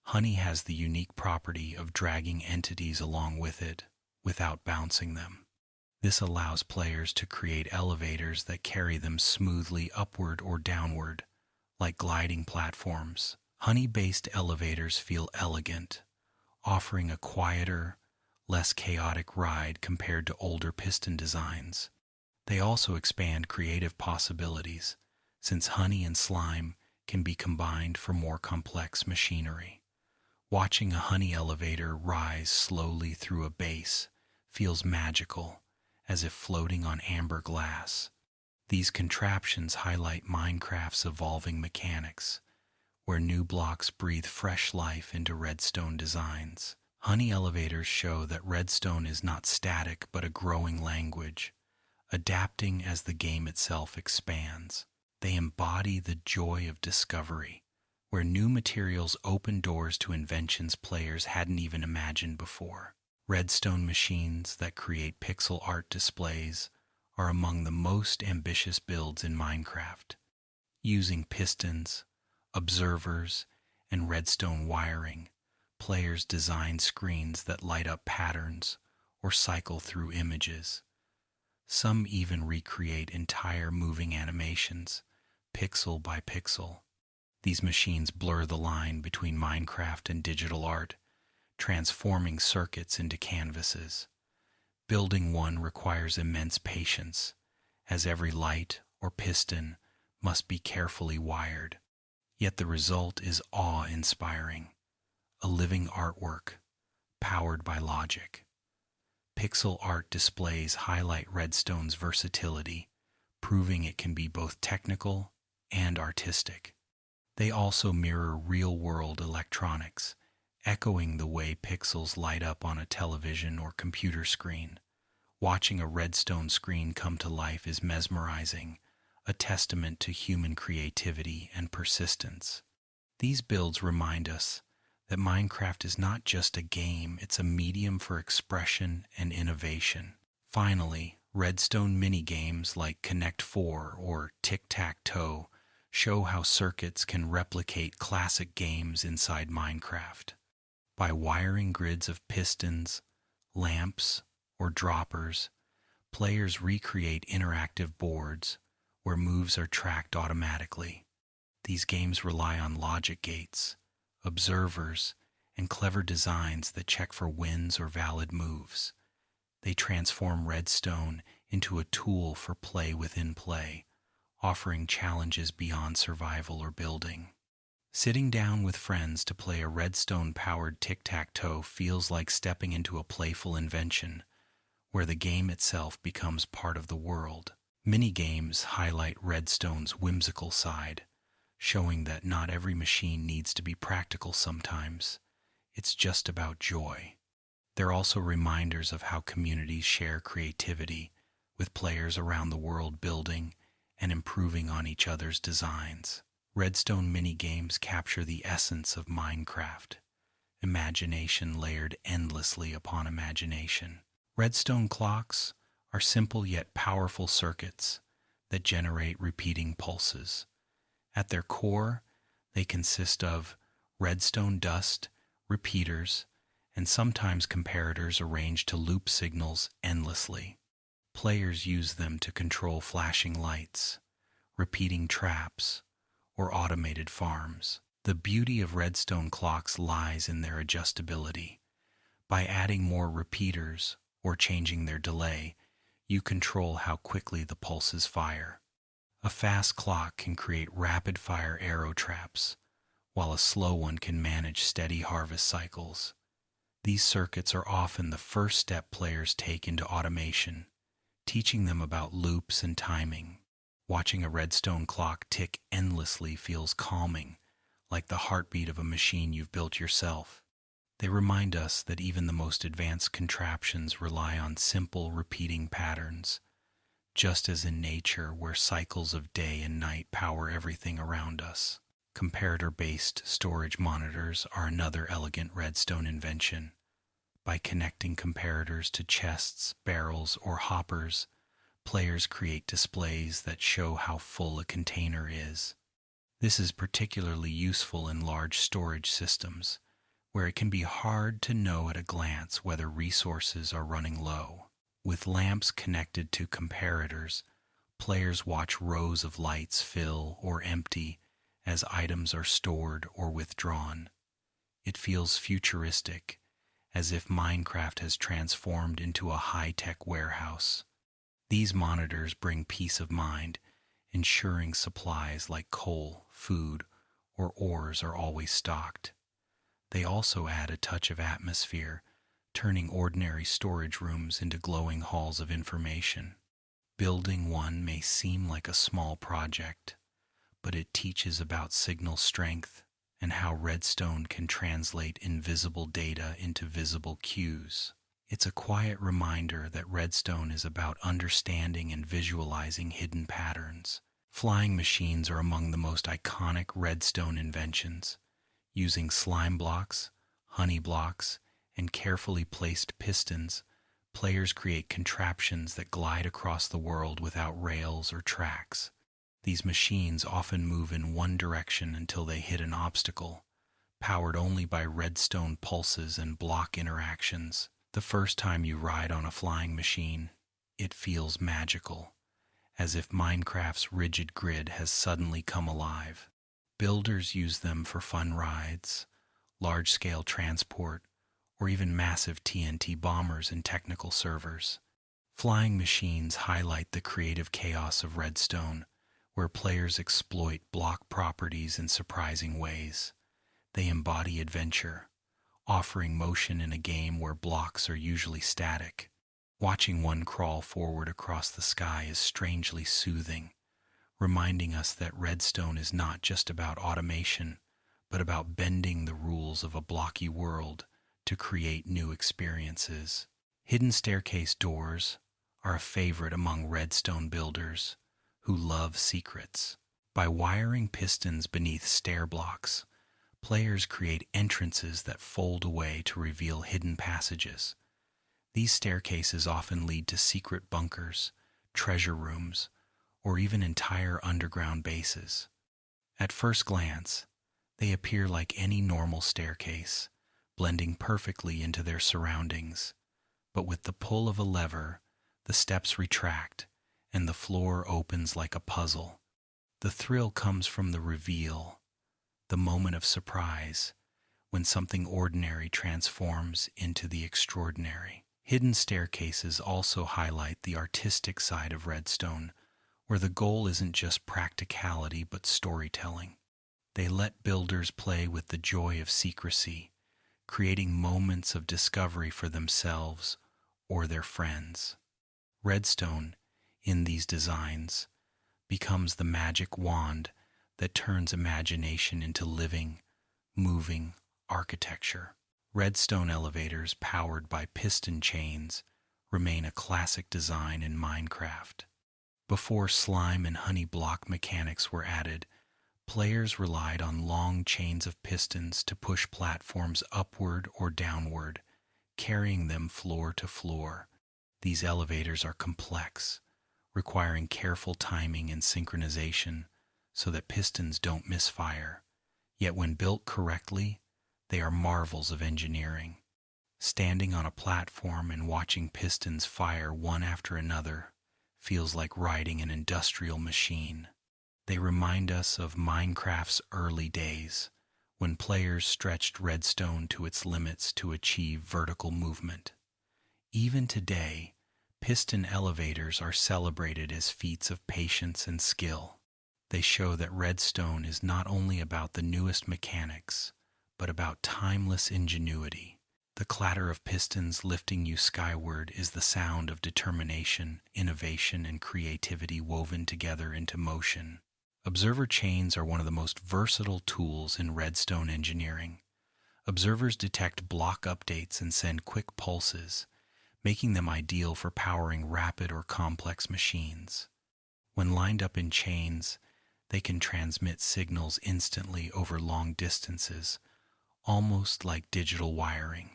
honey has the unique property of dragging entities along with it without bouncing them. This allows players to create elevators that carry them smoothly upward or downward, like gliding platforms. Honey-based elevators feel elegant, offering a quieter, less chaotic ride compared to older piston designs. They also expand creative possibilities, since honey and slime can be combined for more complex machinery. Watching a honey elevator rise slowly through a base feels magical, as if floating on amber glass. These contraptions highlight Minecraft's evolving mechanics, where new blocks breathe fresh life into redstone designs. Honey elevators show that redstone is not static but a growing language, adapting as the game itself expands. They embody the joy of discovery, where new materials open doors to inventions players hadn't even imagined before. Redstone machines that create pixel art displays are among the most ambitious builds in Minecraft. Using pistons, observers, and redstone wiring, players design screens that light up patterns or cycle through images. Some even recreate entire moving animations, pixel by pixel. These machines blur the line between Minecraft and digital art, transforming circuits into canvases. Building one requires immense patience, as every light or piston must be carefully wired. Yet the result is awe-inspiring, a living artwork powered by logic. Pixel art displays highlight Redstone's versatility, proving it can be both technical and artistic. They also mirror real-world electronics, echoing the way pixels light up on a television or computer screen. Watching a redstone screen come to life is mesmerizing, a testament to human creativity and persistence. These builds remind us that Minecraft is not just a game, it's a medium for expression and innovation. Finally, redstone minigames like Connect 4 or Tic-Tac-Toe show how circuits can replicate classic games inside Minecraft. By wiring grids of pistons, lamps, or droppers, players recreate interactive boards where moves are tracked automatically. These games rely on logic gates, observers, and clever designs that check for wins or valid moves. They transform redstone into a tool for play within play, offering challenges beyond survival or building. Sitting down with friends to play a redstone-powered tic-tac-toe feels like stepping into a playful invention, where the game itself becomes part of the world. Minigames highlight redstone's whimsical side, showing that not every machine needs to be practical sometimes. It's just about joy. They're also reminders of how communities share creativity, with players around the world building and improving on each other's designs. Redstone minigames capture the essence of Minecraft, imagination layered endlessly upon imagination. Redstone clocks are simple yet powerful circuits that generate repeating pulses. At their core, they consist of redstone dust, repeaters, and sometimes comparators arranged to loop signals endlessly. Players use them to control flashing lights, repeating traps, or automated farms. The beauty of redstone clocks lies in their adjustability. By adding more repeaters or changing their delay, you control how quickly the pulses fire. A fast clock can create rapid-fire arrow traps, while a slow one can manage steady harvest cycles. These circuits are often the first step players take into automation, teaching them about loops and timing. Watching a redstone clock tick endlessly feels calming, like the heartbeat of a machine you've built yourself. They remind us that even the most advanced contraptions rely on simple, repeating patterns. just as in nature, where cycles of day and night power everything around us. Comparator-based storage monitors are another elegant Redstone invention. By connecting comparators to chests, barrels, or hoppers, players create displays that show how full a container is. This is particularly useful in large storage systems, where it can be hard to know at a glance whether resources are running low. With lamps connected to comparators, players watch rows of lights fill or empty as items are stored or withdrawn. It feels futuristic, as if Minecraft has transformed into a high-tech warehouse. These monitors bring peace of mind, ensuring supplies like coal, food, or ores are always stocked. They also add a touch of atmosphere, turning ordinary storage rooms into glowing halls of information. Building one may seem like a small project, but it teaches about signal strength and how Redstone can translate invisible data into visible cues. It's a quiet reminder that Redstone is about understanding and visualizing hidden patterns. Flying machines are among the most iconic Redstone inventions. Using slime blocks, honey blocks, and carefully placed pistons, players create contraptions that glide across the world without rails or tracks. These machines often move in one direction until they hit an obstacle, powered only by redstone pulses and block interactions. The first time you ride on a flying machine, it feels magical, as if Minecraft's rigid grid has suddenly come alive. Builders use them for fun rides, large-scale transport, or even massive TNT bombers in technical servers. Flying machines highlight the creative chaos of Redstone, where players exploit block properties in surprising ways. They embody adventure, offering motion in a game where blocks are usually static. Watching one crawl forward across the sky is strangely soothing, reminding us that Redstone is not just about automation, but about bending the rules of a blocky world to create new experiences. Hidden staircase doors are a favorite among Redstone builders who love secrets. By wiring pistons beneath stair blocks, players create entrances that fold away to reveal hidden passages. These staircases often lead to secret bunkers, treasure rooms, or even entire underground bases. At first glance, they appear like any normal staircase, blending perfectly into their surroundings. But with the pull of a lever, the steps retract, and the floor opens like a puzzle. The thrill comes from the reveal, the moment of surprise, when something ordinary transforms into the extraordinary. Hidden staircases also highlight the artistic side of Redstone, where the goal isn't just practicality but storytelling. They let builders play with the joy of secrecy, creating moments of discovery for themselves or their friends. Redstone, in these designs, becomes the magic wand that turns imagination into living, moving architecture. Redstone elevators powered by piston chains remain a classic design in Minecraft. Before slime and honey block mechanics were added, players relied on long chains of pistons to push platforms upward or downward, carrying them floor to floor. These elevators are complex, requiring careful timing and synchronization so that pistons don't misfire. Yet when built correctly, they are marvels of engineering. Standing on a platform and watching pistons fire one after another feels like riding an industrial machine. They remind us of Minecraft's early days, when players stretched Redstone to its limits to achieve vertical movement. Even today, piston elevators are celebrated as feats of patience and skill. They show that Redstone is not only about the newest mechanics, but about timeless ingenuity. The clatter of pistons lifting you skyward is the sound of determination, innovation, and creativity woven together into motion. Observer chains are one of the most versatile tools in Redstone engineering. Observers detect block updates and send quick pulses, making them ideal for powering rapid or complex machines. When lined up in chains, they can transmit signals instantly over long distances, almost like digital wiring.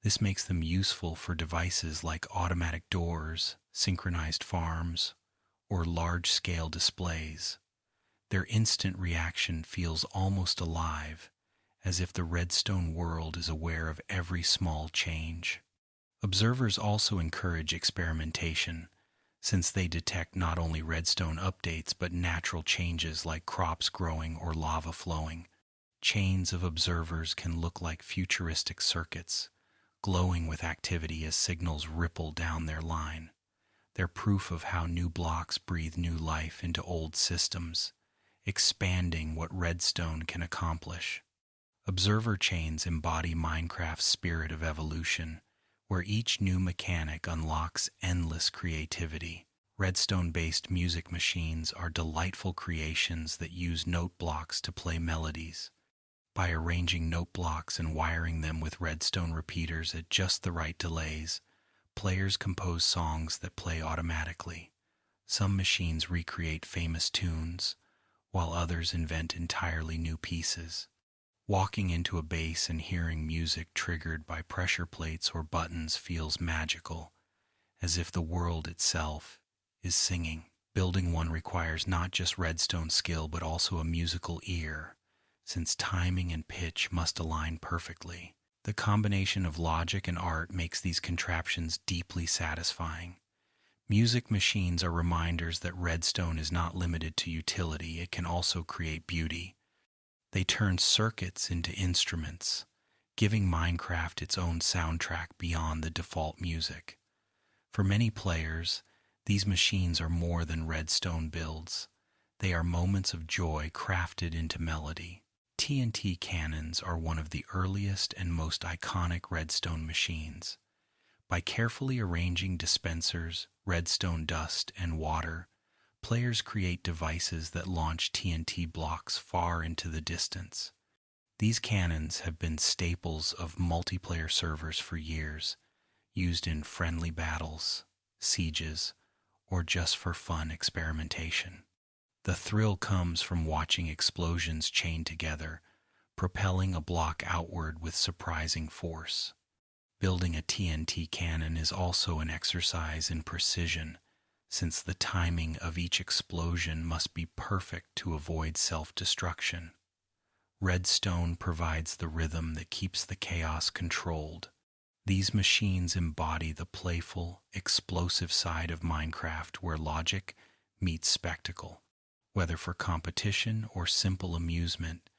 This makes them useful for devices like automatic doors, synchronized farms, or large-scale displays. Their instant reaction feels almost alive, as if the Redstone world is aware of every small change. Observers also encourage experimentation, since they detect not only Redstone updates but natural changes like crops growing or lava flowing. Chains of observers can look like futuristic circuits, glowing with activity as signals ripple down their line. They're proof of how new blocks breathe new life into old systems, expanding what Redstone can accomplish. Observer chains embody Minecraft's spirit of evolution, where each new mechanic unlocks endless creativity. Redstone-based music machines are delightful creations that use note blocks to play melodies. By arranging note blocks and wiring them with redstone repeaters at just the right delays, players compose songs that play automatically. Some machines recreate famous tunes, while others invent entirely new pieces. Walking into a base and hearing music triggered by pressure plates or buttons feels magical, as if the world itself is singing. Building one requires not just redstone skill but also a musical ear, since timing and pitch must align perfectly. The combination of logic and art makes these contraptions deeply satisfying. Music machines are reminders that redstone is not limited to utility, it can also create beauty. They turn circuits into instruments, giving Minecraft its own soundtrack beyond the default music. For many players, these machines are more than redstone builds. They are moments of joy crafted into melody. TNT cannons are one of the earliest and most iconic redstone machines. By carefully arranging dispensers, redstone dust, and water, players create devices that launch TNT blocks far into the distance. These cannons have been staples of multiplayer servers for years, used in friendly battles, sieges, or just for fun experimentation. The thrill comes from watching explosions chain together, propelling a block outward with surprising force. Building a TNT cannon is also an exercise in precision, since the timing of each explosion must be perfect to avoid self-destruction. Redstone provides the rhythm that keeps the chaos controlled. These machines embody the playful, explosive side of Minecraft where logic meets spectacle. Whether for competition or simple amusement,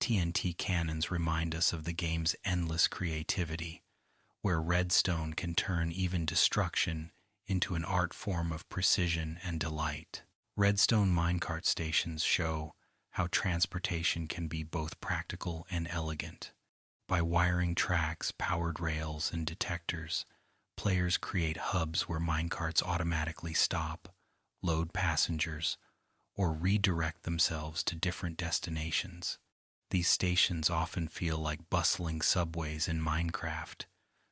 TNT cannons remind us of the game's endless creativity, where redstone can turn even destruction into an art form of precision and delight. Redstone minecart stations show how transportation can be both practical and elegant. By wiring tracks, powered rails, and detectors, players create hubs where minecarts automatically stop, load passengers, or redirect themselves to different destinations. These stations often feel like bustling subways in Minecraft,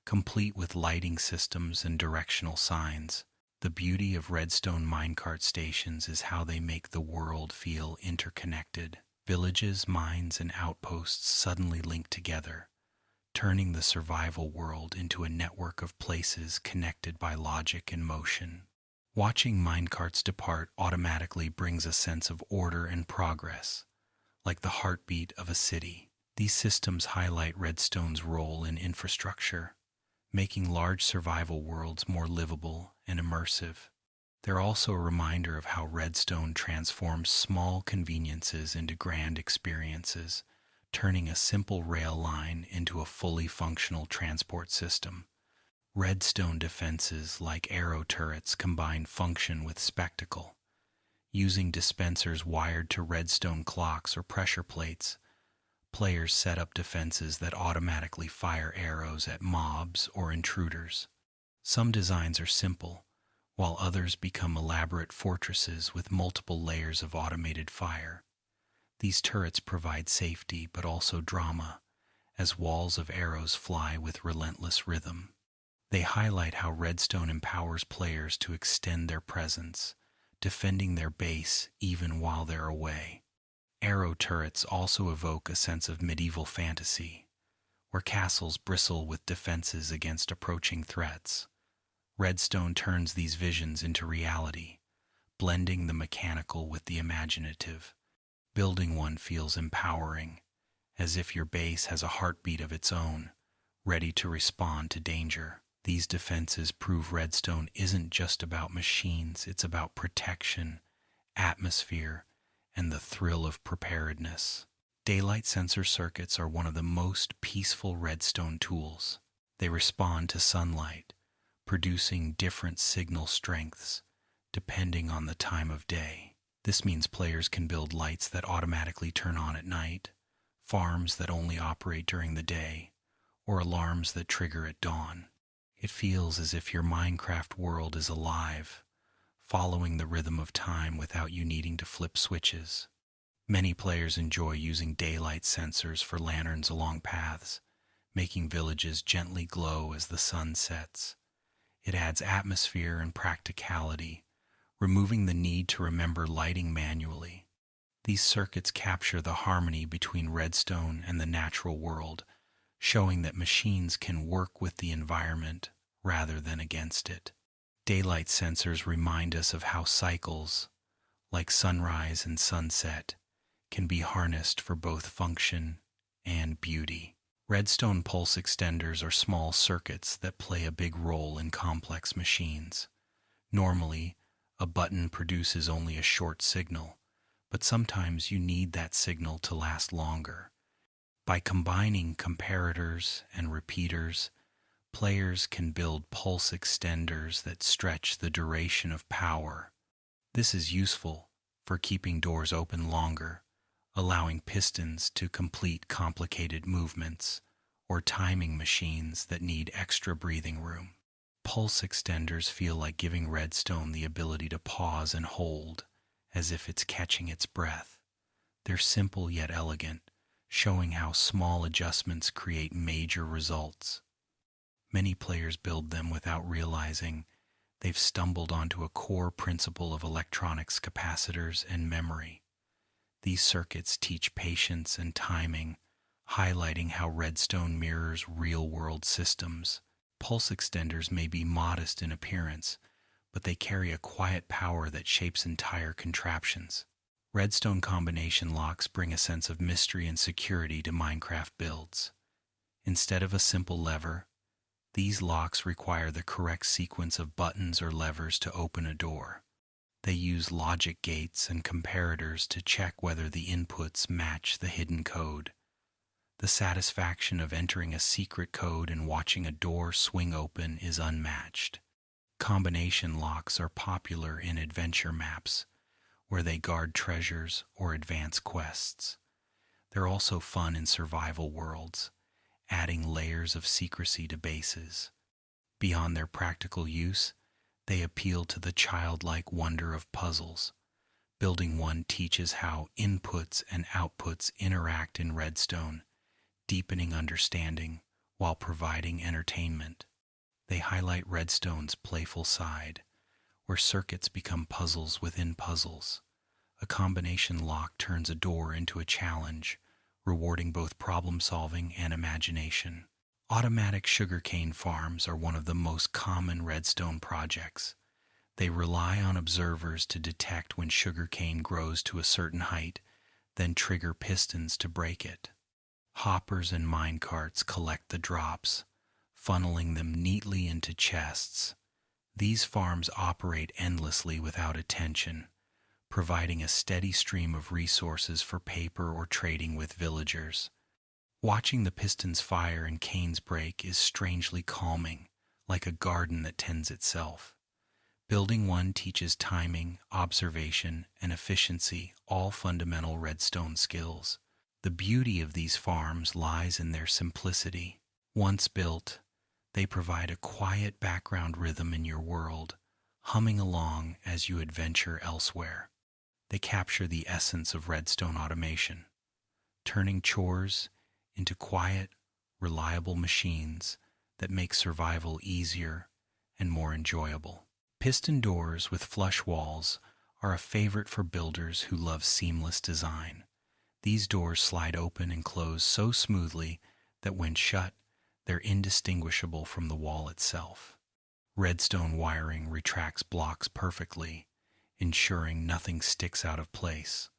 complete with lighting systems and directional signs. The beauty of redstone minecart stations is how they make the world feel interconnected. Villages, mines, and outposts suddenly link together, turning the survival world into a network of places connected by logic and motion. Watching minecarts depart automatically brings a sense of order and progress, like the heartbeat of a city. These systems highlight redstone's role in infrastructure, making large survival worlds more livable and immersive. They're also a reminder of how redstone transforms small conveniences into grand experiences, turning a simple rail line into a fully functional transport system. Redstone defenses like arrow turrets combine function with spectacle. Using dispensers wired to redstone clocks or pressure plates, players set up defenses that automatically fire arrows at mobs or intruders. Some designs are simple, while others become elaborate fortresses with multiple layers of automated fire. These turrets provide safety but also drama, as walls of arrows fly with relentless rhythm. They highlight how Redstone empowers players to extend their presence, defending their base even while they're away. Arrow turrets also evoke a sense of medieval fantasy, where castles bristle with defenses against approaching threats. Redstone turns these visions into reality, blending the mechanical with the imaginative. Building one feels empowering, as if your base has a heartbeat of its own, ready to respond to danger. These defenses prove Redstone isn't just about machines, it's about protection, atmosphere, and the thrill of preparedness. Daylight sensor circuits are one of the most peaceful Redstone tools. They respond to sunlight, producing different signal strengths depending on the time of day. This means players can build lights that automatically turn on at night, farms that only operate during the day, or alarms that trigger at dawn. It feels as if your Minecraft world is alive, following the rhythm of time without you needing to flip switches. Many players enjoy using daylight sensors for lanterns along paths, making villages gently glow as the sun sets. It adds atmosphere and practicality, removing the need to remember lighting manually. These circuits capture the harmony between Redstone and the natural world, showing that machines can work with the environment rather than against it. Daylight sensors remind us of how cycles, like sunrise and sunset, can be harnessed for both function and beauty. Redstone pulse extenders are small circuits that play a big role in complex machines. Normally, a button produces only a short signal, but sometimes you need that signal to last longer. By combining comparators and repeaters, players can build pulse extenders that stretch the duration of power. This is useful for keeping doors open longer, allowing pistons to complete complicated movements, or timing machines that need extra breathing room. Pulse extenders feel like giving Redstone the ability to pause and hold, as if it's catching its breath. They're simple yet elegant, showing how small adjustments create major results. Many players build them without realizing they've stumbled onto a core principle of electronics: capacitors and memory. These circuits teach patience and timing, highlighting how Redstone mirrors real-world systems. Pulse extenders may be modest in appearance, but they carry a quiet power that shapes entire contraptions. Redstone combination locks bring a sense of mystery and security to Minecraft builds. Instead of a simple lever, these locks require the correct sequence of buttons or levers to open a door. They use logic gates and comparators to check whether the inputs match the hidden code. The satisfaction of entering a secret code and watching a door swing open is unmatched. Combination locks are popular in adventure maps, where they guard treasures or advance quests. They're also fun in survival worlds, adding layers of secrecy to bases. Beyond their practical use, they appeal to the childlike wonder of puzzles. Building one teaches how inputs and outputs interact in Redstone, deepening understanding while providing entertainment. They highlight Redstone's playful side, where circuits become puzzles within puzzles. A combination lock turns a door into a challenge, rewarding both problem-solving and imagination. Automatic sugarcane farms are one of the most common Redstone projects. They rely on observers to detect when sugarcane grows to a certain height, then trigger pistons to break it. Hoppers and minecarts collect the drops, funneling them neatly into chests. These farms operate endlessly without attention, providing a steady stream of resources for paper or trading with villagers. Watching the pistons fire and canes break is strangely calming, like a garden that tends itself. Building one teaches timing, observation, and efficiency, all fundamental Redstone skills. The beauty of these farms lies in their simplicity. Once built, they provide a quiet background rhythm in your world, humming along as you adventure elsewhere. They capture the essence of Redstone automation, turning chores into quiet, reliable machines that make survival easier and more enjoyable. Piston doors with flush walls are a favorite for builders who love seamless design. These doors slide open and close so smoothly that when shut, they're indistinguishable from the wall itself. Redstone wiring retracts blocks perfectly, ensuring nothing sticks out of place.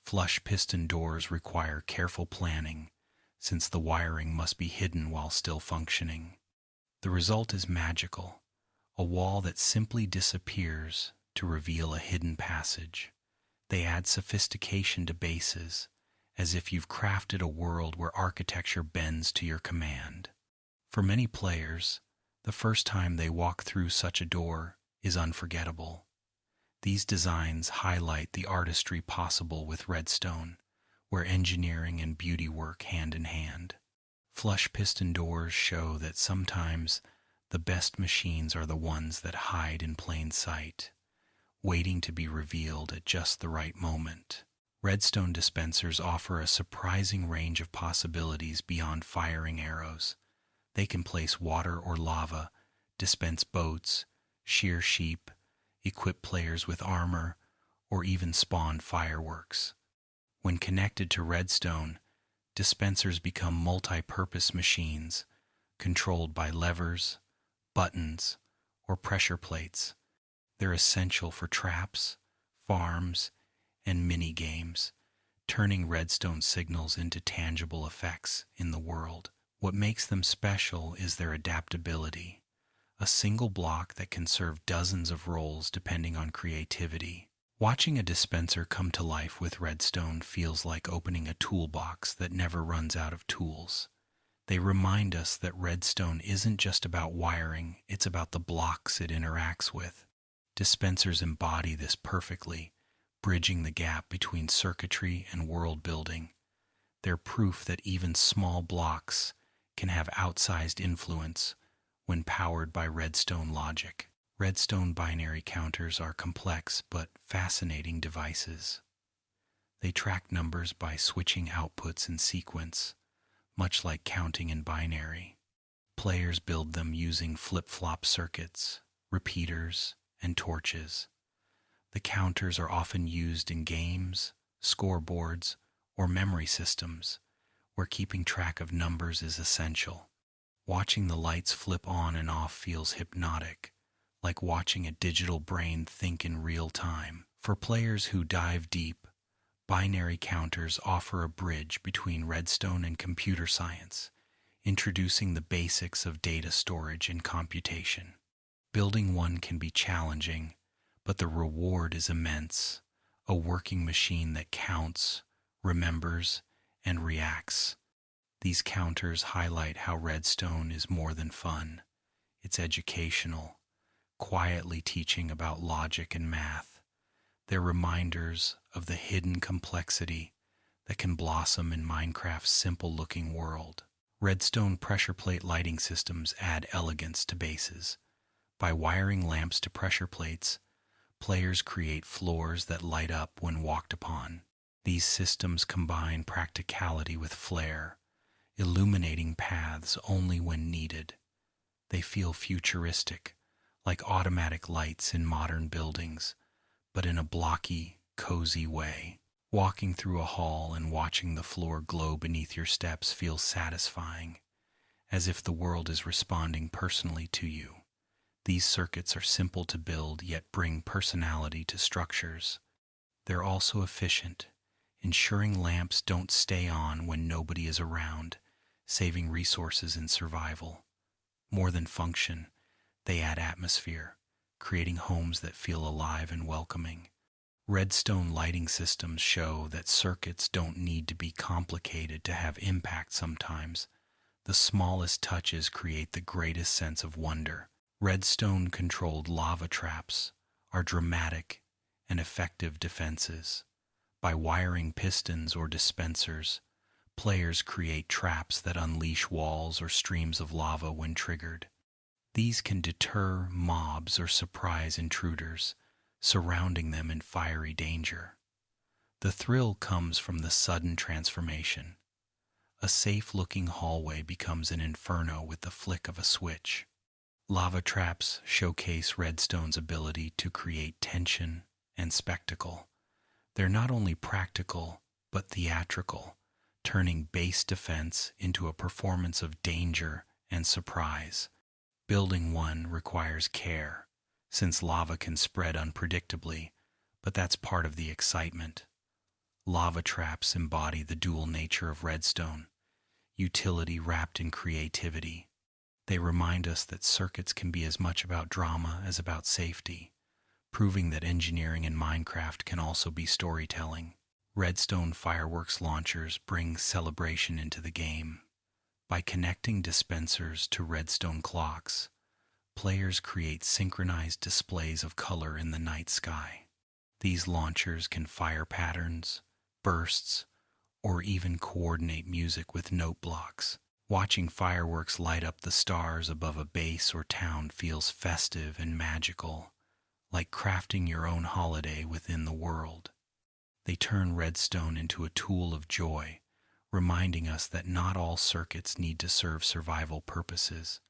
Flush piston doors require careful planning, since the wiring must be hidden while still functioning. The result is magical, a wall that simply disappears to reveal a hidden passage. They add sophistication to bases, as if you've crafted a world where architecture bends to your command. For many players, the first time they walk through such a door is unforgettable. These designs highlight the artistry possible with Redstone, where engineering and beauty work hand in hand. Flush piston doors show that sometimes the best machines are the ones that hide in plain sight, waiting to be revealed at just the right moment. Redstone dispensers offer a surprising range of possibilities beyond firing arrows. They can place water or lava, dispense boats, shear sheep, equip players with armor, or even spawn fireworks. When connected to Redstone, dispensers become multi-purpose machines, controlled by levers, buttons, or pressure plates. They're essential for traps, farms, and mini-games, turning Redstone signals into tangible effects in the world. What makes them special is their adaptability, a single block that can serve dozens of roles depending on creativity. Watching a dispenser come to life with Redstone feels like opening a toolbox that never runs out of tools. They remind us that Redstone isn't just about wiring, it's about the blocks it interacts with. Dispensers embody this perfectly, bridging the gap between circuitry and world building. They're proof that even small blocks can have outsized influence when powered by Redstone logic. Redstone binary counters are complex but fascinating devices. They track numbers by switching outputs in sequence, much like counting in binary. Players build them using flip-flop circuits, repeaters, and torches. The counters are often used in games, scoreboards, or memory systems, where keeping track of numbers is essential. Watching the lights flip on and off feels hypnotic, like watching a digital brain think in real time. For players who dive deep, binary counters offer a bridge between Redstone and computer science, introducing the basics of data storage and computation. Building one can be challenging, but the reward is immense, a working machine that counts, remembers, and reacts. These counters highlight how Redstone is more than fun. It's educational, quietly teaching about logic and math. They're reminders of the hidden complexity that can blossom in Minecraft's simple-looking world. Redstone pressure plate lighting systems add elegance to bases. By wiring lamps to pressure plates, players create floors that light up when walked upon. These systems combine practicality with flair, illuminating paths only when needed. They feel futuristic, like automatic lights in modern buildings, but in a blocky, cozy way. Walking through a hall and watching the floor glow beneath your steps feels satisfying, as if the world is responding personally to you. These circuits are simple to build, yet bring personality to structures. They're also efficient, ensuring lamps don't stay on when nobody is around, saving resources in survival. More than function, they add atmosphere, creating homes that feel alive and welcoming. Redstone lighting systems show that circuits don't need to be complicated to have impact sometimes. The smallest touches create the greatest sense of wonder. Redstone-controlled lava traps are dramatic and effective defenses. By wiring pistons or dispensers, players create traps that unleash walls or streams of lava when triggered. These can deter mobs or surprise intruders, surrounding them in fiery danger. The thrill comes from the sudden transformation, A safe-looking hallway becomes an inferno with the flick of a switch. Lava traps showcase Redstone's ability to create tension and spectacle. They're not only practical, but theatrical, turning base defense into a performance of danger and surprise. Building one requires care, since lava can spread unpredictably, but that's part of the excitement. Lava traps embody the dual nature of Redstone, utility wrapped in creativity. They remind us that circuits can be as much about drama as about safety, proving that engineering in Minecraft can also be storytelling. Redstone fireworks launchers bring celebration into the game. By connecting dispensers to redstone clocks, players create synchronized displays of color in the night sky. These launchers can fire patterns, bursts, or even coordinate music with note blocks. Watching fireworks light up the stars above a base or town feels festive and magical, like crafting your own holiday within the world. They turn Redstone into a tool of joy, reminding us that not all circuits need to serve survival purposes.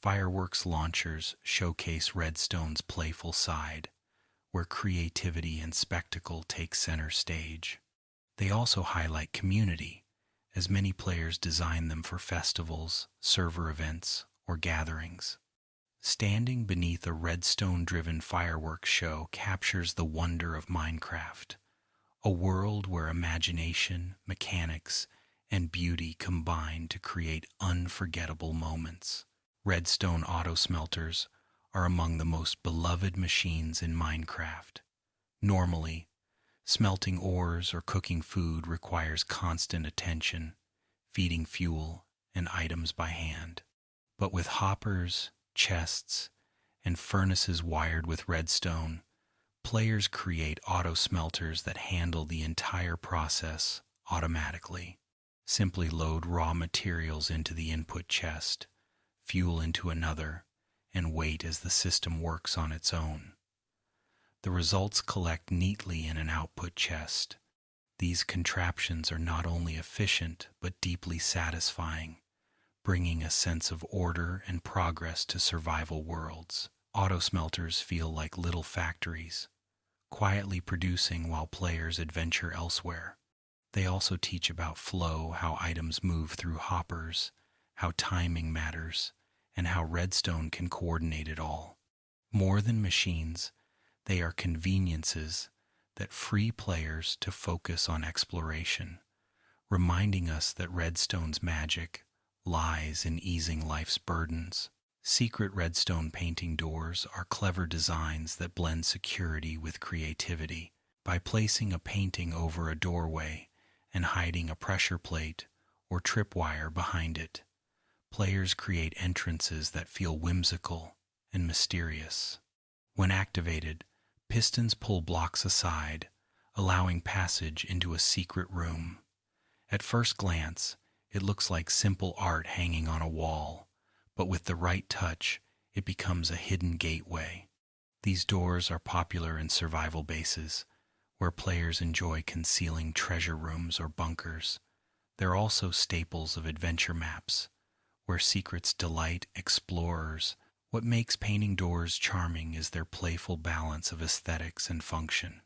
Fireworks launchers showcase Redstone's playful side, where creativity and spectacle take center stage. They also highlight community, as many players design them for festivals, server events, or gatherings. Standing beneath a redstone-driven fireworks show captures the wonder of Minecraft, a world where imagination, mechanics, and beauty combine to create unforgettable moments. Redstone auto-smelters are among the most beloved machines in Minecraft. Normally, smelting ores or cooking food requires constant attention, feeding fuel and items by hand. But with hoppers, chests, and furnaces wired with redstone, players create auto-smelters that handle the entire process automatically. Simply load raw materials into the input chest, fuel into another, and wait as the system works on its own. The results collect neatly in an output chest. These contraptions are not only efficient but deeply satisfying, bringing a sense of order and progress to survival worlds. Autosmelters feel like little factories, quietly producing while players adventure elsewhere. They also teach about flow, how items move through hoppers, how timing matters, and how redstone can coordinate it all. More than machines, they are conveniences that free players to focus on exploration, reminding us that redstone's magic lies in easing life's burdens. Secret redstone painting doors are clever designs that blend security with creativity. By placing a painting over a doorway and hiding a pressure plate or tripwire behind it, players create entrances that feel whimsical and mysterious. When activated, pistons pull blocks aside, allowing passage into a secret room. At first glance, it looks like simple art hanging on a wall, but with the right touch, it becomes a hidden gateway. These doors are popular in survival bases, where players enjoy concealing treasure rooms or bunkers. They're also staples of adventure maps, where secrets delight explorers. What makes painting doors charming is their playful balance of aesthetics and function.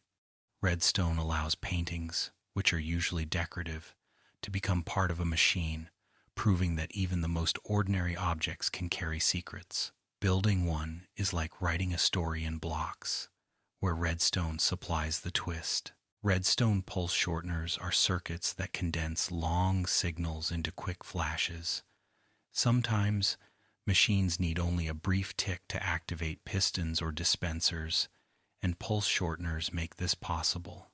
Redstone allows paintings, which are usually decorative, to become part of a machine, proving that even the most ordinary objects can carry secrets. Building one is like writing a story in blocks, where redstone supplies the twist. Redstone pulse shorteners are circuits that condense long signals into quick flashes. Sometimes, machines need only a brief tick to activate pistons or dispensers, and pulse shorteners make this possible.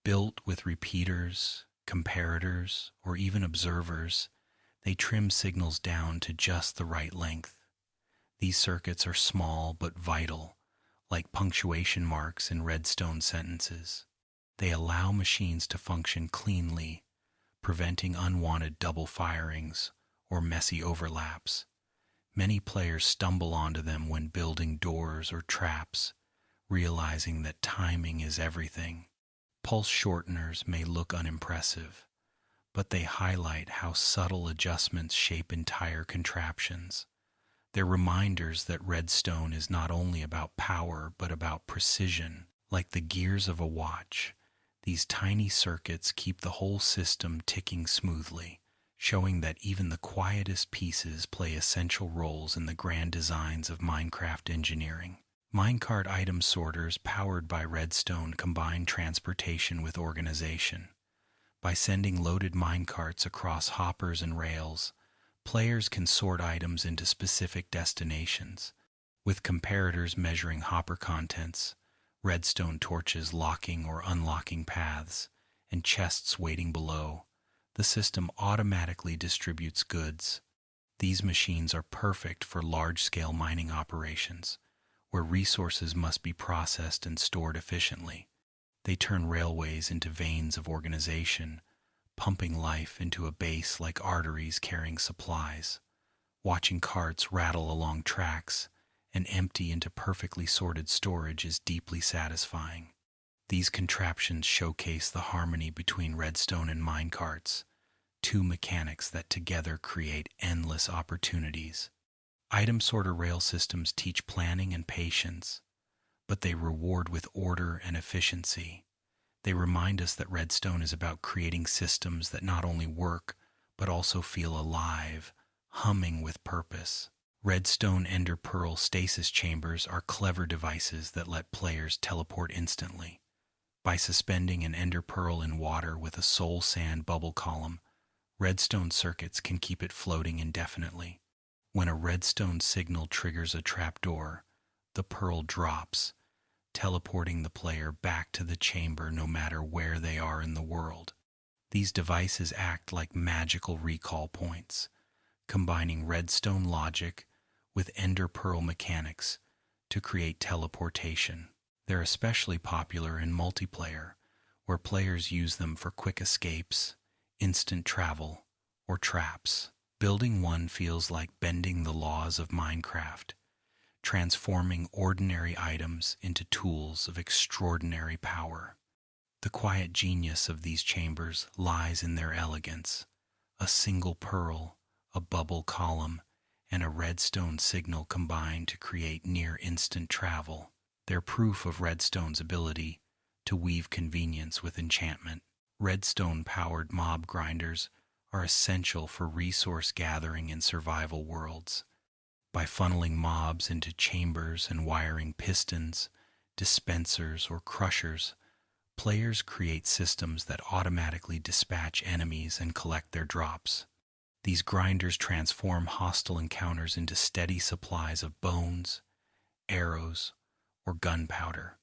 Built with repeaters, comparators, or even observers, they trim signals down to just the right length. These circuits are small but vital, like punctuation marks in redstone sentences. They allow machines to function cleanly, preventing unwanted double firings or messy overlaps. Many players stumble onto them when building doors or traps, realizing that timing is everything. Pulse shorteners may look unimpressive, but they highlight how subtle adjustments shape entire contraptions. They're reminders that Redstone is not only about power but about precision. Like the gears of a watch, these tiny circuits keep the whole system ticking smoothly, showing that even the quietest pieces play essential roles in the grand designs of Minecraft engineering. Minecart item sorters powered by Redstone combine transportation with organization. By sending loaded minecarts across hoppers and rails, players can sort items into specific destinations, with comparators measuring hopper contents, redstone torches locking or unlocking paths, and chests waiting below. The system automatically distributes goods. These machines are perfect for large-scale mining operations, where resources must be processed and stored efficiently. They turn railways into veins of organization, pumping life into a base like arteries carrying supplies. Watching carts rattle along tracks and empty into perfectly sorted storage is deeply satisfying. These contraptions showcase the harmony between redstone and minecarts, two mechanics that together create endless opportunities. Item sorter rail systems teach planning and patience, but they reward with order and efficiency. They remind us that Redstone is about creating systems that not only work, but also feel alive, humming with purpose. Redstone Ender Pearl stasis chambers are clever devices that let players teleport instantly. By suspending an Ender Pearl in water with a soul sand bubble column, Redstone circuits can keep it floating indefinitely. When a redstone signal triggers a trapdoor, the pearl drops, teleporting the player back to the chamber no matter where they are in the world. These devices act like magical recall points, combining redstone logic with ender pearl mechanics to create teleportation. They're especially popular in multiplayer, where players use them for quick escapes, instant travel, or traps. Building one feels like bending the laws of Minecraft, transforming ordinary items into tools of extraordinary power. The quiet genius of these chambers lies in their elegance. A single pearl, a bubble column, and a redstone signal combine to create near-instant travel. They're proof of Redstone's ability to weave convenience with enchantment. Redstone-powered mob grinders are essential for resource gathering in survival worlds. By funneling mobs into chambers and wiring pistons, dispensers, or crushers, players create systems that automatically dispatch enemies and collect their drops. These grinders transform hostile encounters into steady supplies of bones, arrows, or gunpowder.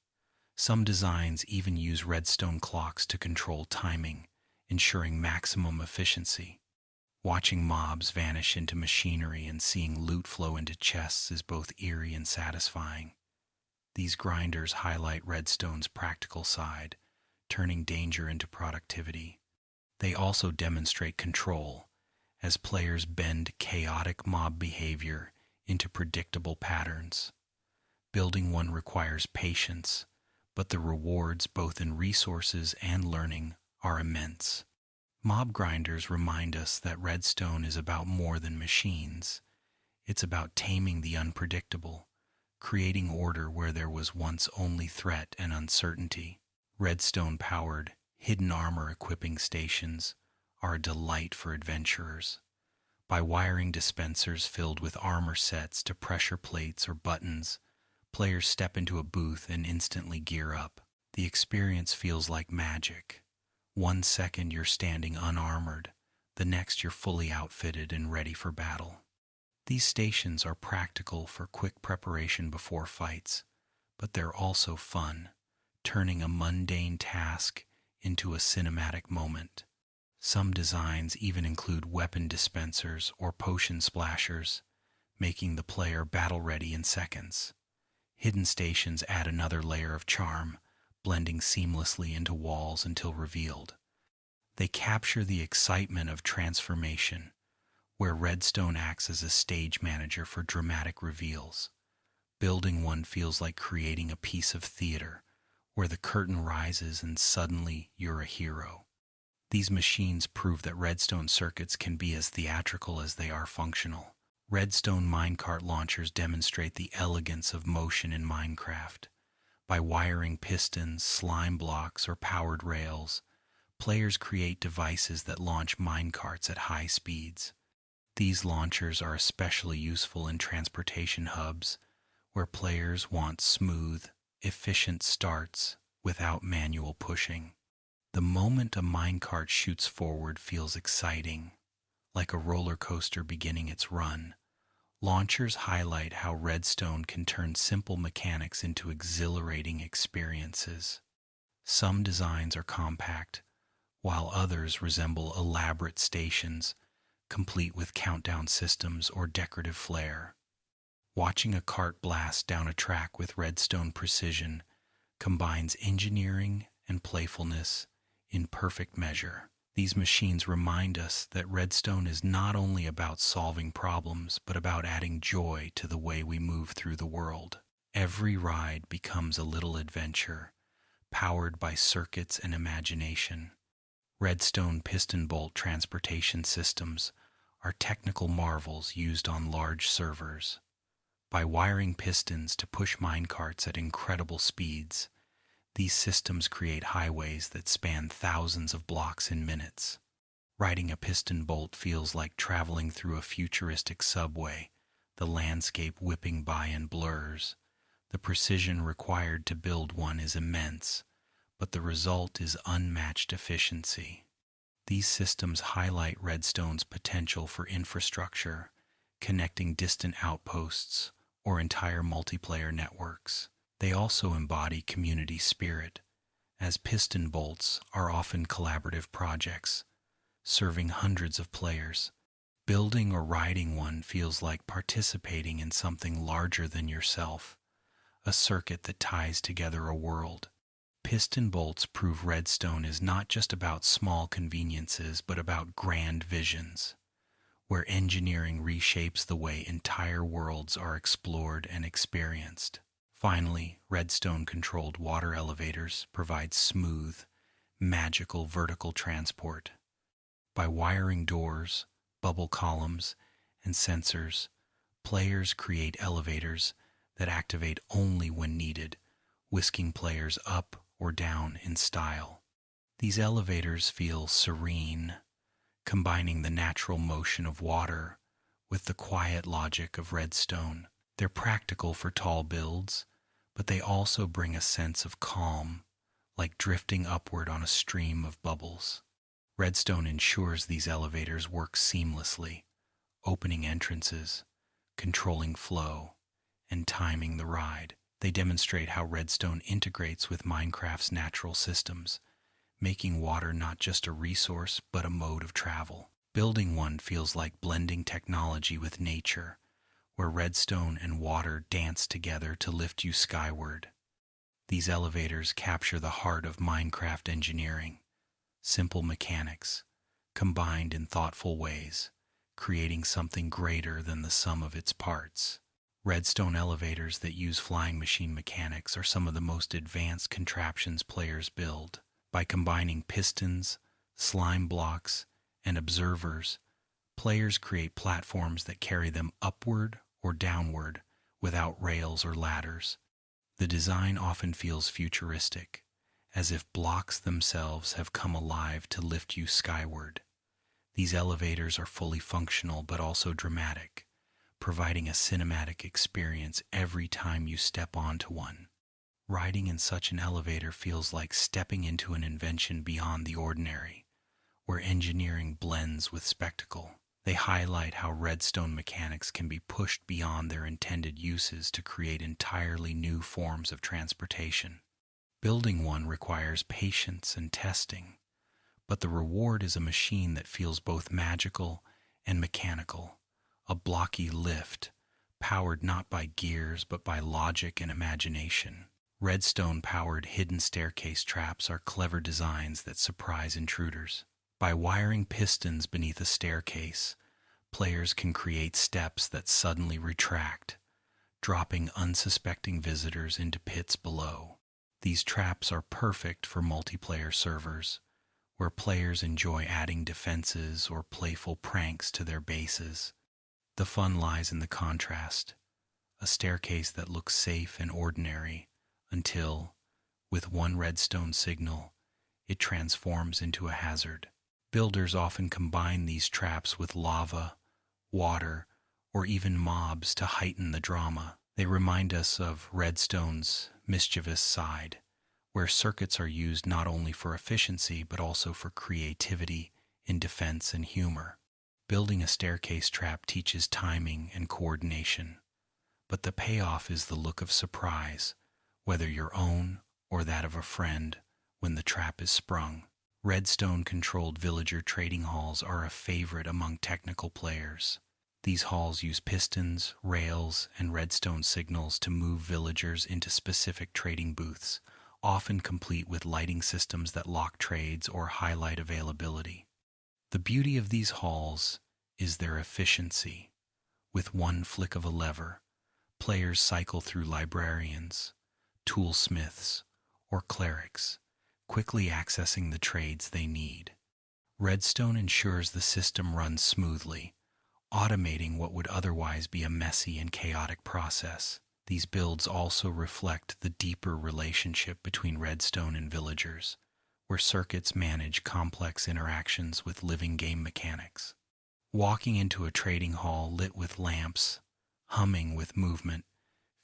Some designs even use redstone clocks to control timing, ensuring maximum efficiency. Watching mobs vanish into machinery and seeing loot flow into chests is both eerie and satisfying. These grinders highlight Redstone's practical side, turning danger into productivity. They also demonstrate control, as players bend chaotic mob behavior into predictable patterns. Building one requires patience, but the rewards both in resources and learning are immense. Mob grinders remind us that Redstone is about more than machines. It's about taming the unpredictable, creating order where there was once only threat and uncertainty. Redstone-powered, hidden armor equipping stations are a delight for adventurers. By wiring dispensers filled with armor sets to pressure plates or buttons, players step into a booth and instantly gear up. The experience feels like magic. 1 second you're standing unarmored, the next you're fully outfitted and ready for battle. These stations are practical for quick preparation before fights, but they're also fun, turning a mundane task into a cinematic moment. Some designs even include weapon dispensers or potion splashers, making the player battle-ready in seconds. Hidden stations add another layer of charm, blending seamlessly into walls until revealed. They capture the excitement of transformation, where Redstone acts as a stage manager for dramatic reveals. Building one feels like creating a piece of theater, where the curtain rises and suddenly you're a hero. These machines prove that Redstone circuits can be as theatrical as they are functional. Redstone minecart launchers demonstrate the elegance of motion in Minecraft. By wiring pistons, slime blocks, or powered rails, players create devices that launch minecarts at high speeds. These launchers are especially useful in transportation hubs, where players want smooth, efficient starts without manual pushing. The moment a minecart shoots forward feels exciting, like a roller coaster beginning its run. Launchers highlight how Redstone can turn simple mechanics into exhilarating experiences. Some designs are compact, while others resemble elaborate stations, complete with countdown systems or decorative flair. Watching a cart blast down a track with Redstone precision combines engineering and playfulness in perfect measure. These machines remind us that Redstone is not only about solving problems, but about adding joy to the way we move through the world. Every ride becomes a little adventure, powered by circuits and imagination. Redstone piston bolt transportation systems are technical marvels used on large servers. By wiring pistons to push minecarts at incredible speeds, these systems create highways that span thousands of blocks in minutes. Riding a piston bolt feels like traveling through a futuristic subway, the landscape whipping by in blurs. The precision required to build one is immense, but the result is unmatched efficiency. These systems highlight Redstone's potential for infrastructure, connecting distant outposts or entire multiplayer networks. They also embody community spirit, as piston bolts are often collaborative projects, serving hundreds of players. Building or riding one feels like participating in something larger than yourself, a circuit that ties together a world. Piston bolts prove Redstone is not just about small conveniences, but about grand visions, where engineering reshapes the way entire worlds are explored and experienced. Finally, Redstone-controlled water elevators provide smooth, magical vertical transport. By wiring doors, bubble columns, and sensors, players create elevators that activate only when needed, whisking players up or down in style. These elevators feel serene, combining the natural motion of water with the quiet logic of Redstone. They're practical for tall builds, but they also bring a sense of calm, like drifting upward on a stream of bubbles. Redstone ensures these elevators work seamlessly, opening entrances, controlling flow, and timing the ride. They demonstrate how Redstone integrates with Minecraft's natural systems, making water not just a resource, but a mode of travel. Building one feels like blending technology with nature, where Redstone and water dance together to lift you skyward. These elevators capture the heart of Minecraft engineering, simple mechanics, combined in thoughtful ways, creating something greater than the sum of its parts. Redstone elevators that use flying machine mechanics are some of the most advanced contraptions players build. By combining pistons, slime blocks, and observers, players create platforms that carry them upward or downward without rails or ladders. The design often feels futuristic, as if blocks themselves have come alive to lift you skyward. These elevators are fully functional but also dramatic, providing a cinematic experience every time you step onto one. Riding in such an elevator feels like stepping into an invention beyond the ordinary, where engineering blends with spectacle. They highlight how Redstone mechanics can be pushed beyond their intended uses to create entirely new forms of transportation. Building one requires patience and testing, but the reward is a machine that feels both magical and mechanical, a blocky lift, powered not by gears but by logic and imagination. Redstone-powered hidden staircase traps are clever designs that surprise intruders. By wiring pistons beneath a staircase, players can create steps that suddenly retract, dropping unsuspecting visitors into pits below. These traps are perfect for multiplayer servers, where players enjoy adding defenses or playful pranks to their bases. The fun lies in the contrast, a staircase that looks safe and ordinary until, with one redstone signal, it transforms into a hazard. Builders often combine these traps with lava, water, or even mobs to heighten the drama. They remind us of Redstone's mischievous side, where circuits are used not only for efficiency but also for creativity in defense and humor. Building a staircase trap teaches timing and coordination, but the payoff is the look of surprise, whether your own or that of a friend, when the trap is sprung. Redstone-controlled villager trading halls are a favorite among technical players. These halls use pistons, rails, and redstone signals to move villagers into specific trading booths, often complete with lighting systems that lock trades or highlight availability. The beauty of these halls is their efficiency. With one flick of a lever, players cycle through librarians, toolsmiths, or clerics, quickly accessing the trades they need. Redstone ensures the system runs smoothly, automating what would otherwise be a messy and chaotic process. These builds also reflect the deeper relationship between Redstone and villagers, where circuits manage complex interactions with living game mechanics. Walking into a trading hall lit with lamps, humming with movement,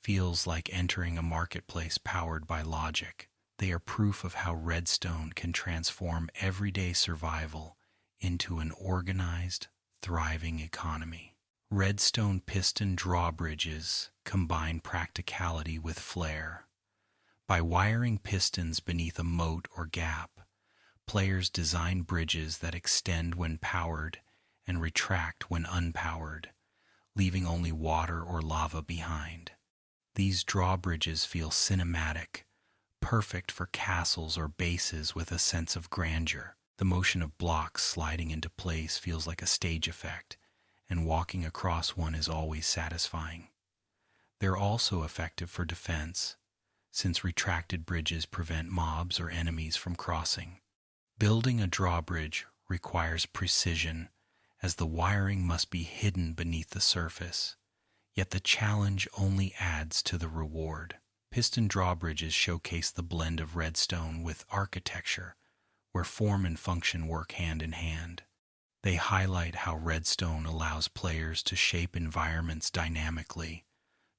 feels like entering a marketplace powered by logic. They are proof of how Redstone can transform everyday survival into an organized, thriving economy. Redstone piston drawbridges combine practicality with flair. By wiring pistons beneath a moat or gap, players design bridges that extend when powered and retract when unpowered, leaving only water or lava behind. These drawbridges feel cinematic, perfect for castles or bases with a sense of grandeur. The motion of blocks sliding into place feels like a stage effect, and walking across one is always satisfying. They're also effective for defense, since retracted bridges prevent mobs or enemies from crossing. Building a drawbridge requires precision, as the wiring must be hidden beneath the surface, yet the challenge only adds to the reward. Piston drawbridges showcase the blend of redstone with architecture, where form and function work hand in hand. They highlight how redstone allows players to shape environments dynamically,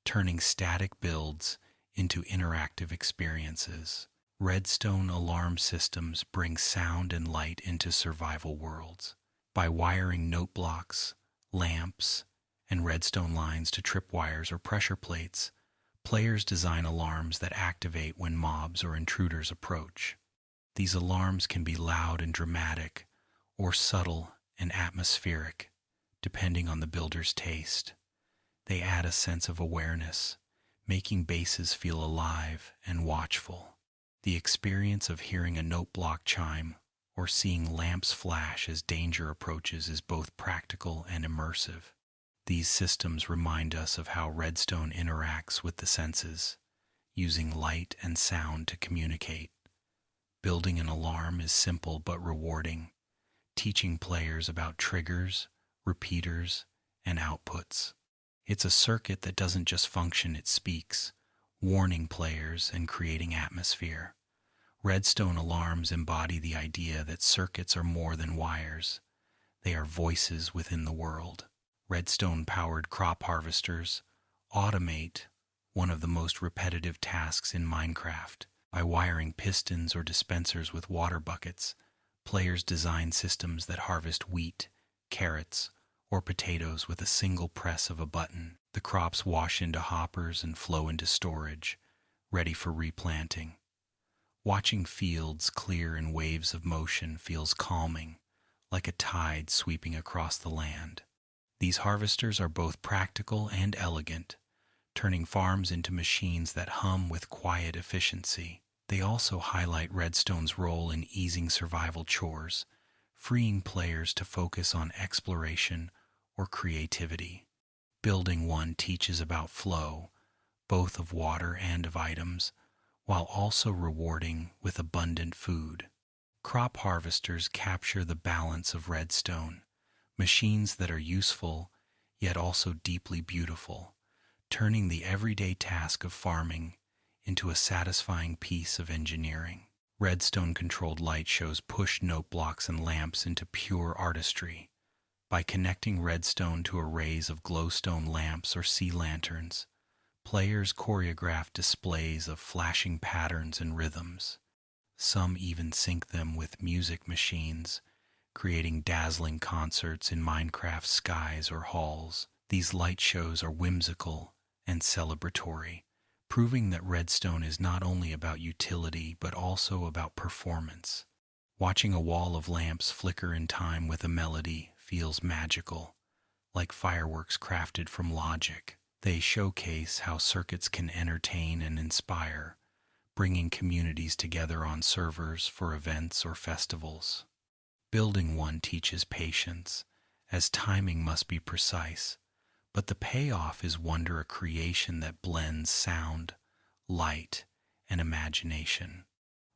turning static builds into interactive experiences. Redstone alarm systems bring sound and light into survival worlds. By wiring note blocks, lamps, and redstone lines to tripwires or pressure plates, players design alarms that activate when mobs or intruders approach. These alarms can be loud and dramatic, or subtle and atmospheric, depending on the builder's taste. They add a sense of awareness, making bases feel alive and watchful. The experience of hearing a note block chime or seeing lamps flash as danger approaches is both practical and immersive. These systems remind us of how redstone interacts with the senses, using light and sound to communicate. Building an alarm is simple but rewarding, teaching players about triggers, repeaters, and outputs. It's a circuit that doesn't just function, it speaks, warning players and creating atmosphere. Redstone alarms embody the idea that circuits are more than wires. They are voices within the world. Redstone-powered crop harvesters automate one of the most repetitive tasks in Minecraft. By wiring pistons or dispensers with water buckets, players design systems that harvest wheat, carrots, or potatoes with a single press of a button. The crops wash into hoppers and flow into storage, ready for replanting. Watching fields clear in waves of motion feels calming, like a tide sweeping across the land. These harvesters are both practical and elegant, turning farms into machines that hum with quiet efficiency. They also highlight Redstone's role in easing survival chores, freeing players to focus on exploration or creativity. Building one teaches about flow, both of water and of items, while also rewarding with abundant food. Crop harvesters capture the balance of redstone, machines that are useful yet also deeply beautiful, turning the everyday task of farming into a satisfying piece of engineering. Redstone-controlled light shows push note blocks and lamps into pure artistry. By connecting redstone to arrays of glowstone lamps or sea lanterns, players choreograph displays of flashing patterns and rhythms. Some even sync them with music machines, creating dazzling concerts in Minecraft skies or halls. These light shows are whimsical and celebratory, proving that redstone is not only about utility but also about performance. Watching a wall of lamps flicker in time with a melody feels magical, like fireworks crafted from logic. They showcase how circuits can entertain and inspire, bringing communities together on servers for events or festivals. Building one teaches patience, as timing must be precise, but the payoff is wonder, a creation that blends sound, light, and imagination.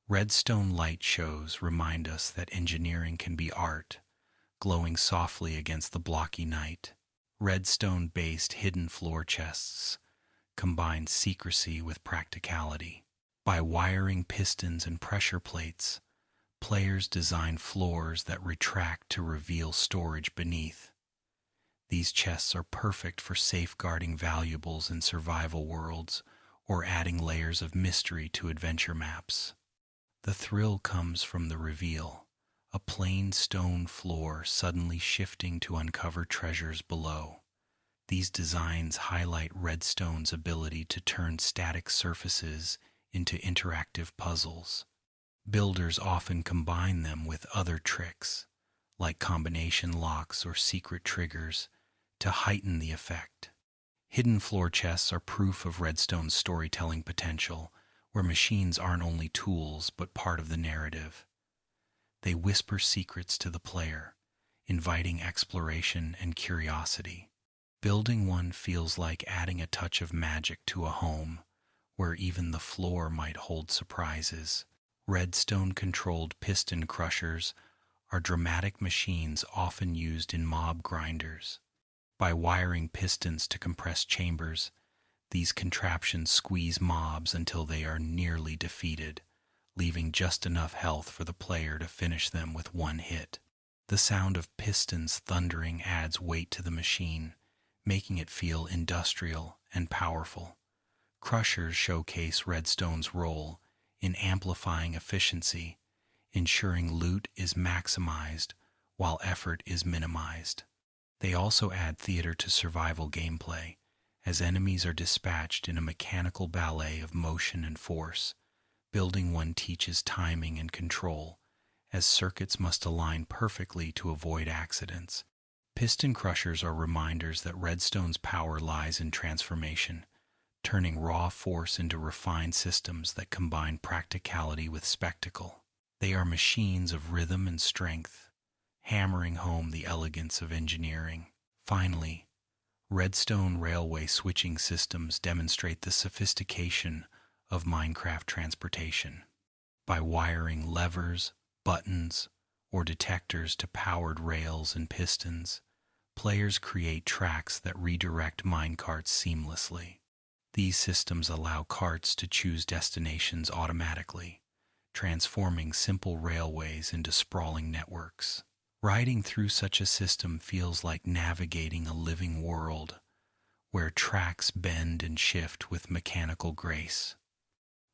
Redstone light shows remind us that engineering can be art, glowing softly against the blocky night. Redstone-based hidden floor chests combine secrecy with practicality. By wiring pistons and pressure plates, players design floors that retract to reveal storage beneath. These chests are perfect for safeguarding valuables in survival worlds or adding layers of mystery to adventure maps. The thrill comes from the reveal, a plain stone floor suddenly shifting to uncover treasures below. These designs highlight redstone's ability to turn static surfaces into interactive puzzles. Builders often combine them with other tricks, like combination locks or secret triggers, to heighten the effect. Hidden floor chests are proof of redstone's storytelling potential, where machines aren't only tools but part of the narrative. They whisper secrets to the player, inviting exploration and curiosity. Building one feels like adding a touch of magic to a home, where even the floor might hold surprises. Redstone-controlled piston crushers are dramatic machines often used in mob grinders. By wiring pistons to compress chambers, these contraptions squeeze mobs until they are nearly defeated, leaving just enough health for the player to finish them with one hit. The sound of pistons thundering adds weight to the machine, making it feel industrial and powerful. Crushers showcase redstone's role in amplifying efficiency, ensuring loot is maximized while effort is minimized. They also add theater to survival gameplay, as enemies are dispatched in a mechanical ballet of motion and force. Building one teaches timing and control, as circuits must align perfectly to avoid accidents. Piston crushers are reminders that redstone's power lies in transformation, turning raw force into refined systems that combine practicality with spectacle. They are machines of rhythm and strength, hammering home the elegance of engineering. Finally, redstone railway switching systems demonstrate the sophistication of Minecraft transportation. By wiring levers, buttons, or detectors to powered rails and pistons, players create tracks that redirect minecarts seamlessly. These systems allow carts to choose destinations automatically, transforming simple railways into sprawling networks. Riding through such a system feels like navigating a living world where tracks bend and shift with mechanical grace.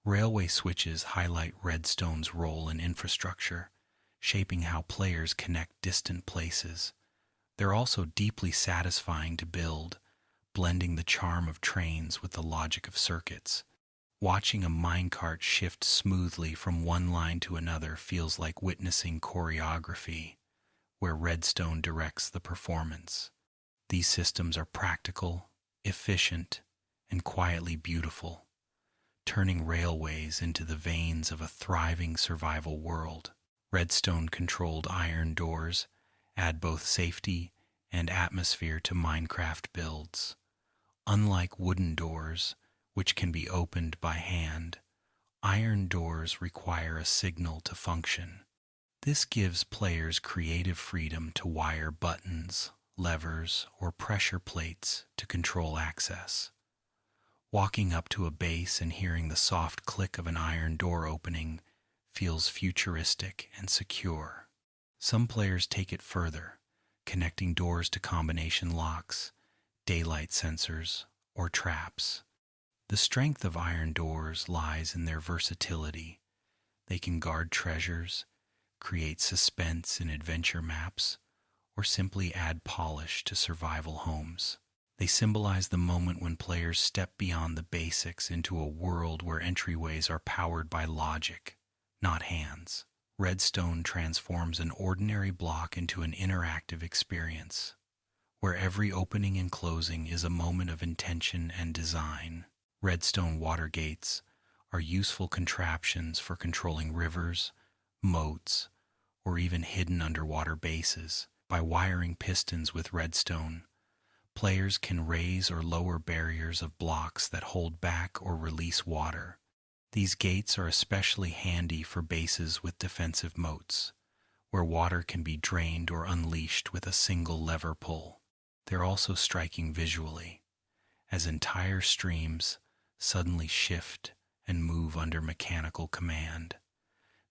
Railway switches highlight redstone's role in infrastructure, shaping how players connect distant places. They're also deeply satisfying to build, blending the charm of trains with the logic of circuits. Watching a minecart shift smoothly from one line to another feels like witnessing choreography, where redstone directs the performance. These systems are practical, efficient, and quietly beautiful, turning railways into the veins of a thriving survival world. Redstone-controlled iron doors add both safety and atmosphere to Minecraft builds. Unlike wooden doors, which can be opened by hand, iron doors require a signal to function. This gives players creative freedom to wire buttons, levers, or pressure plates to control access. Walking up to a base and hearing the soft click of an iron door opening feels futuristic and secure. Some players take it further, connecting doors to combination locks, daylight sensors, or traps. The strength of iron doors lies in their versatility. They can guard treasures, create suspense in adventure maps, or simply add polish to survival homes. They symbolize the moment when players step beyond the basics into a world where entryways are powered by logic, not hands. Redstone transforms an ordinary block into an interactive experience, where every opening and closing is a moment of intention and design. Redstone water gates are useful contraptions for controlling rivers, moats, or even hidden underwater bases. By wiring pistons with redstone, players can raise or lower barriers of blocks that hold back or release water. These gates are especially handy for bases with defensive moats, where water can be drained or unleashed with a single lever pull. They're also striking visually, as entire streams suddenly shift and move under mechanical command.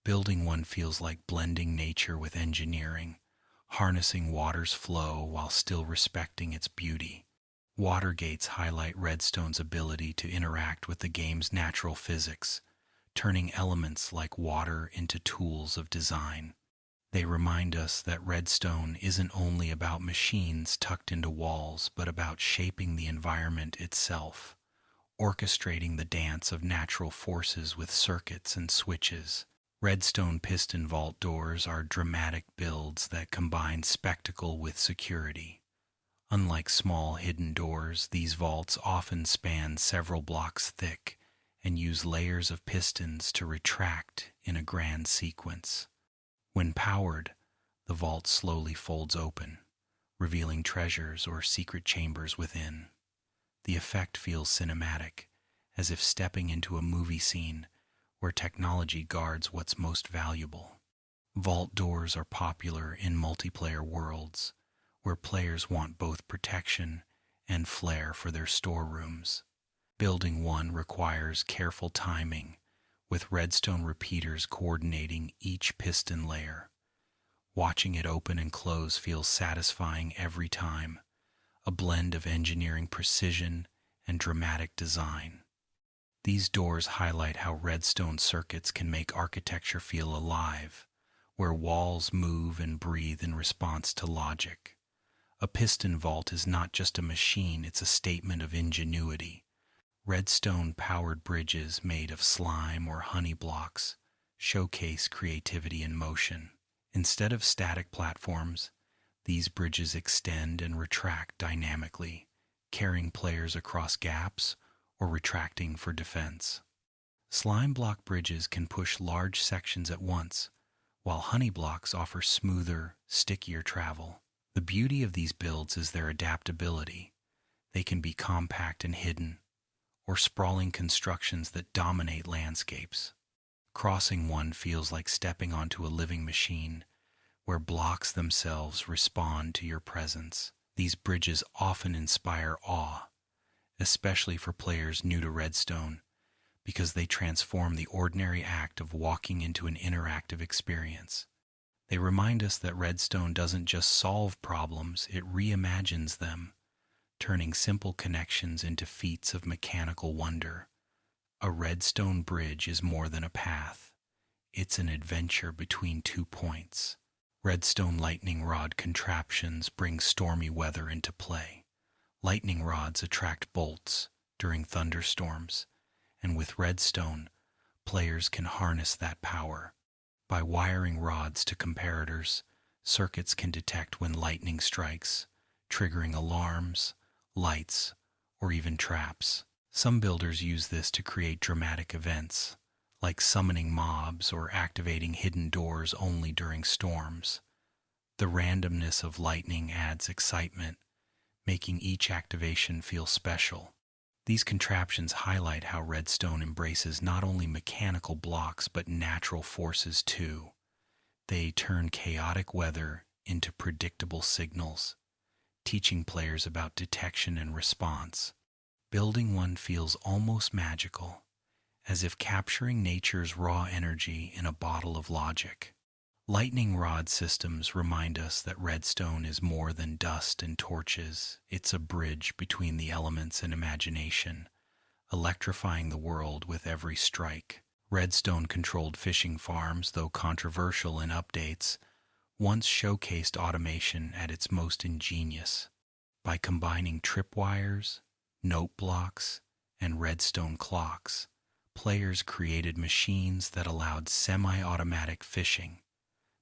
Building one feels like blending nature with engineering, harnessing water's flow while still respecting its beauty. Water gates highlight Redstone's ability to interact with the game's natural physics, turning elements like water into tools of design. They remind us that Redstone isn't only about machines tucked into walls, but about shaping the environment itself, orchestrating the dance of natural forces with circuits and switches. Redstone piston vault doors are dramatic builds that combine spectacle with security. Unlike small hidden doors, these vaults often span several blocks thick and use layers of pistons to retract in a grand sequence. When powered, the vault slowly folds open, revealing treasures or secret chambers within. The effect feels cinematic, as if stepping into a movie scene where technology guards what's most valuable. Vault doors are popular in multiplayer worlds, where players want both protection and flair for their storerooms. Building one requires careful timing, with redstone repeaters coordinating each piston layer. Watching it open and close feels satisfying every time, a blend of engineering precision and dramatic design. These doors highlight how redstone circuits can make architecture feel alive, where walls move and breathe in response to logic. A piston vault is not just a machine, it's a statement of ingenuity. Redstone-powered bridges made of slime or honey blocks showcase creativity in motion. Instead of static platforms, these bridges extend and retract dynamically, carrying players across gaps or retracting for defense. Slime block bridges can push large sections at once, while honey blocks offer smoother, stickier travel. The beauty of these builds is their adaptability. They can be compact and hidden, or sprawling constructions that dominate landscapes. Crossing one feels like stepping onto a living machine, where blocks themselves respond to your presence. These bridges often inspire awe, especially for players new to Redstone, because they transform the ordinary act of walking into an interactive experience. They remind us that Redstone doesn't just solve problems, it reimagines them, turning simple connections into feats of mechanical wonder. A redstone bridge is more than a path. It's an adventure between 2 points. Redstone lightning rod contraptions bring stormy weather into play. Lightning rods attract bolts during thunderstorms, and with redstone, players can harness that power. By wiring rods to comparators, circuits can detect when lightning strikes, triggering alarms, lights, or even traps. Some builders use this to create dramatic events, like summoning mobs or activating hidden doors only during storms. The randomness of lightning adds excitement, making each activation feel special. These contraptions highlight how Redstone embraces not only mechanical blocks but natural forces too. They turn chaotic weather into predictable signals, teaching players about detection and response. Building one feels almost magical, as if capturing nature's raw energy in a bottle of logic. Lightning rod systems remind us that redstone is more than dust and torches. It's a bridge between the elements and imagination, electrifying the world with every strike. Redstone-controlled fishing farms, though controversial in updates, once showcased automation at its most ingenious. By combining tripwires, note blocks, and redstone clocks, players created machines that allowed semi-automatic fishing.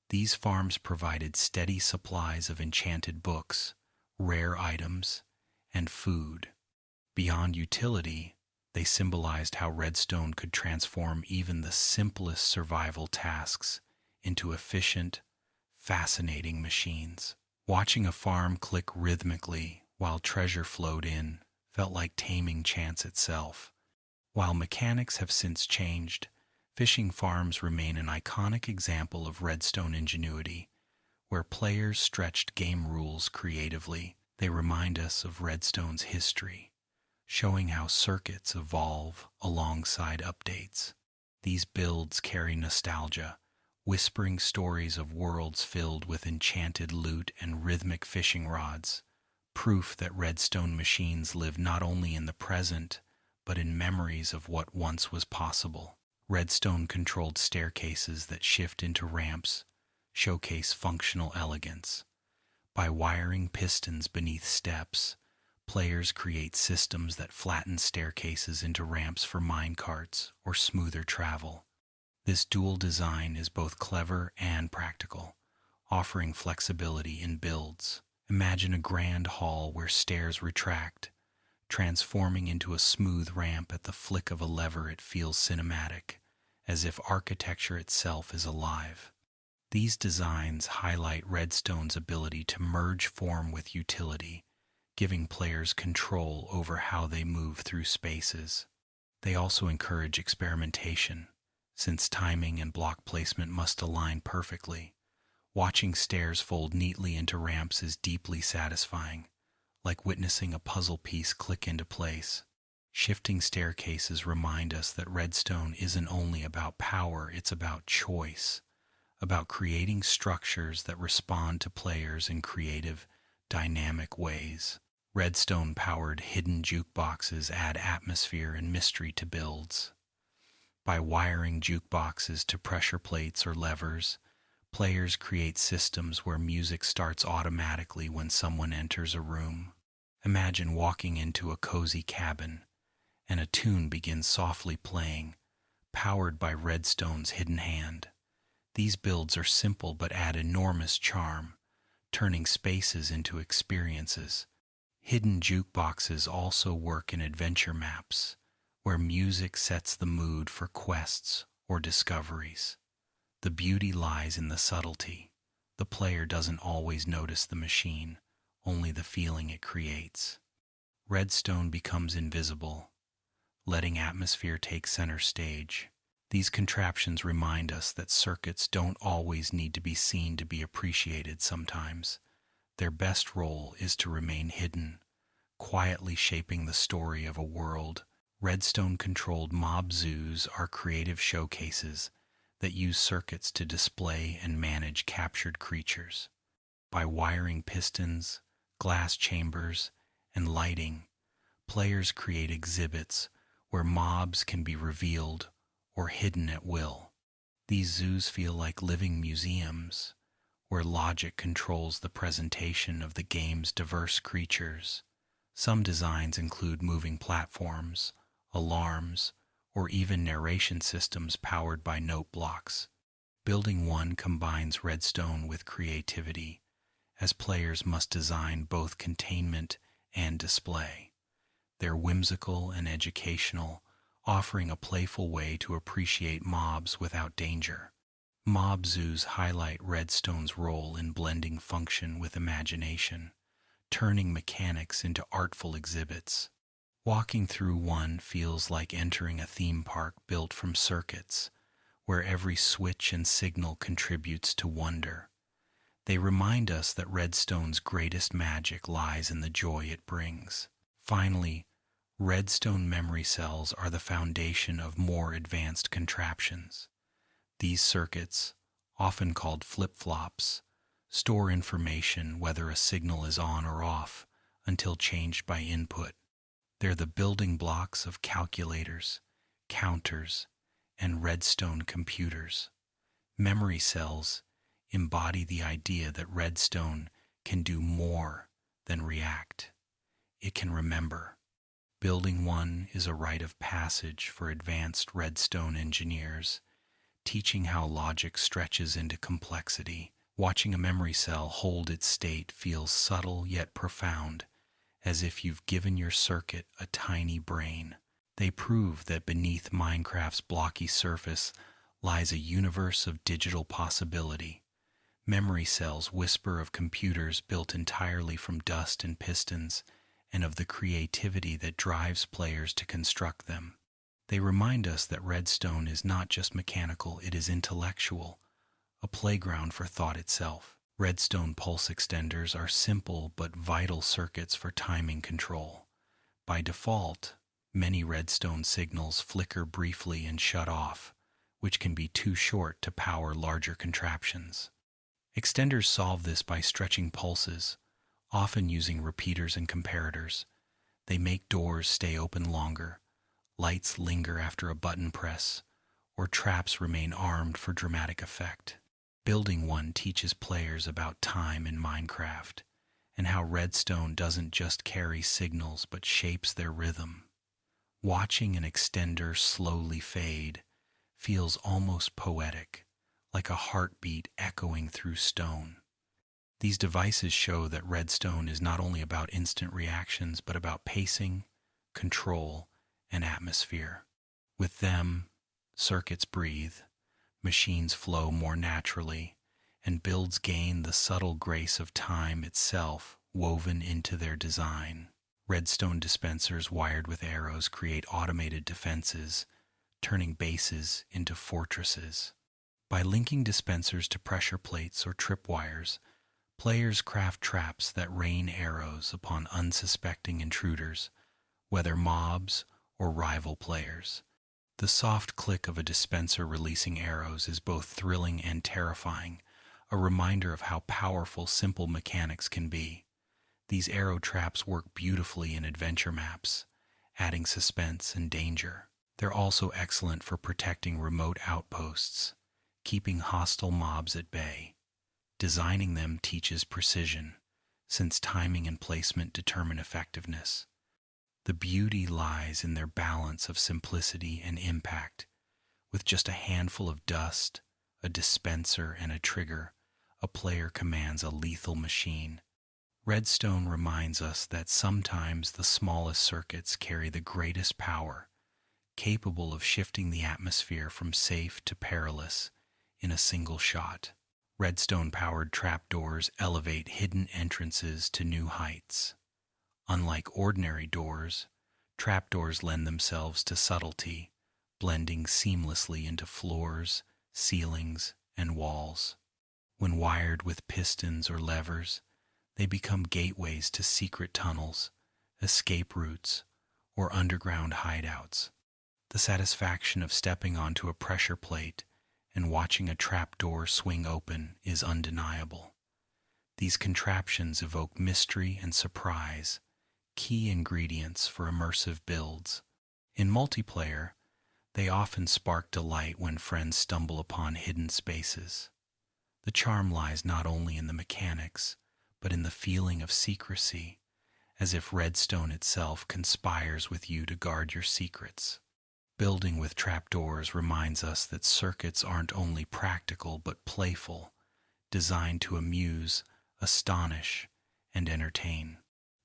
These farms provided steady supplies of enchanted books, rare items, and food. Beyond utility, they symbolized how redstone could transform even the simplest survival tasks into efficient, fascinating machines. Watching a farm click rhythmically while treasure flowed in felt like taming chance itself. While mechanics have since changed, fishing farms remain an iconic example of redstone ingenuity, where players stretched game rules creatively. They remind us of redstone's history, showing how circuits evolve alongside updates. These builds carry nostalgia, whispering stories of worlds filled with enchanted loot and rhythmic fishing rods, proof that redstone machines live not only in the present, but in memories of what once was possible. Redstone-controlled staircases that shift into ramps showcase functional elegance. By wiring pistons beneath steps, players create systems that flatten staircases into ramps for minecarts or smoother travel. This dual design is both clever and practical, offering flexibility in builds. Imagine a grand hall where stairs retract, transforming into a smooth ramp at the flick of a lever. It feels cinematic, as if architecture itself is alive. These designs highlight redstone's ability to merge form with utility, giving players control over how they move through spaces. They also encourage experimentation, since timing and block placement must align perfectly. Watching stairs fold neatly into ramps is deeply satisfying, like witnessing a puzzle piece click into place. Shifting staircases remind us that redstone isn't only about power, it's about choice, about creating structures that respond to players in creative, dynamic ways. Redstone-powered hidden jukeboxes add atmosphere and mystery to builds. By wiring jukeboxes to pressure plates or levers, players create systems where music starts automatically when someone enters a room. Imagine walking into a cozy cabin, and a tune begins softly playing, powered by redstone's hidden hand. These builds are simple but add enormous charm, turning spaces into experiences. Hidden jukeboxes also work in adventure maps, where music sets the mood for quests or discoveries. The beauty lies in the subtlety. The player doesn't always notice the machine, only the feeling it creates. Redstone becomes invisible, letting atmosphere take center stage. These contraptions remind us that circuits don't always need to be seen to be appreciated. Sometimes their best role is to remain hidden, quietly shaping the story of a world. Redstone-controlled mob zoos are creative showcases that use circuits to display and manage captured creatures. By wiring pistons, glass chambers, and lighting, players create exhibits where mobs can be revealed or hidden at will. These zoos feel like living museums, where logic controls the presentation of the game's diverse creatures. Some designs include moving platforms, alarms, or even narration systems powered by note blocks. Building one combines redstone with creativity, as players must design both containment and display. They're whimsical and educational, offering a playful way to appreciate mobs without danger. Mob zoos highlight redstone's role in blending function with imagination, turning mechanics into artful exhibits. Walking through one feels like entering a theme park built from circuits, where every switch and signal contributes to wonder. They remind us that Redstone's greatest magic lies in the joy it brings. Finally, Redstone memory cells are the foundation of more advanced contraptions. These circuits, often called flip-flops, store information whether a signal is on or off until changed by input. They're the building blocks of calculators, counters, and Redstone computers. Memory cells embody the idea that Redstone can do more than react. It can remember. Building one is a rite of passage for advanced Redstone engineers, teaching how logic stretches into complexity. Watching a memory cell hold its state feels subtle yet profound, as if you've given your circuit a tiny brain. They prove that beneath Minecraft's blocky surface lies a universe of digital possibility. Memory cells whisper of computers built entirely from dust and pistons, and of the creativity that drives players to construct them. They remind us that Redstone is not just mechanical, it is intellectual, a playground for thought itself. Redstone pulse extenders are simple but vital circuits for timing control. By default, many Redstone signals flicker briefly and shut off, which can be too short to power larger contraptions. Extenders solve this by stretching pulses, often using repeaters and comparators. They make doors stay open longer, lights linger after a button press, or traps remain armed for dramatic effect. Building one teaches players about time in Minecraft, and how Redstone doesn't just carry signals but shapes their rhythm. Watching an extender slowly fade feels almost poetic, like a heartbeat echoing through stone. These devices show that Redstone is not only about instant reactions, but about pacing, control, and atmosphere. With them, circuits breathe, machines flow more naturally, and builds gain the subtle grace of time itself woven into their design. Redstone dispensers wired with arrows create automated defenses, turning bases into fortresses. By linking dispensers to pressure plates or tripwires, players craft traps that rain arrows upon unsuspecting intruders, whether mobs or rival players. The soft click of a dispenser releasing arrows is both thrilling and terrifying, a reminder of how powerful simple mechanics can be. These arrow traps work beautifully in adventure maps, adding suspense and danger. They're also excellent for protecting remote outposts, keeping hostile mobs at bay. Designing them teaches precision, since timing and placement determine effectiveness. The beauty lies in their balance of simplicity and impact. With just a handful of dust, a dispenser, and a trigger, a player commands a lethal machine. Redstone reminds us that sometimes the smallest circuits carry the greatest power, capable of shifting the atmosphere from safe to perilous in a single shot. Redstone-powered trapdoors elevate hidden entrances to new heights. Unlike ordinary doors, trapdoors lend themselves to subtlety, blending seamlessly into floors, ceilings, and walls. When wired with pistons or levers, they become gateways to secret tunnels, escape routes, or underground hideouts. The satisfaction of stepping onto a pressure plate and watching a trapdoor swing open is undeniable. These contraptions evoke mystery and surprise, key ingredients for immersive builds. In multiplayer, they often spark delight when friends stumble upon hidden spaces. The charm lies not only in the mechanics, but in the feeling of secrecy, as if Redstone itself conspires with you to guard your secrets. Building with trapdoors reminds us that circuits aren't only practical but playful, designed to amuse, astonish, and entertain.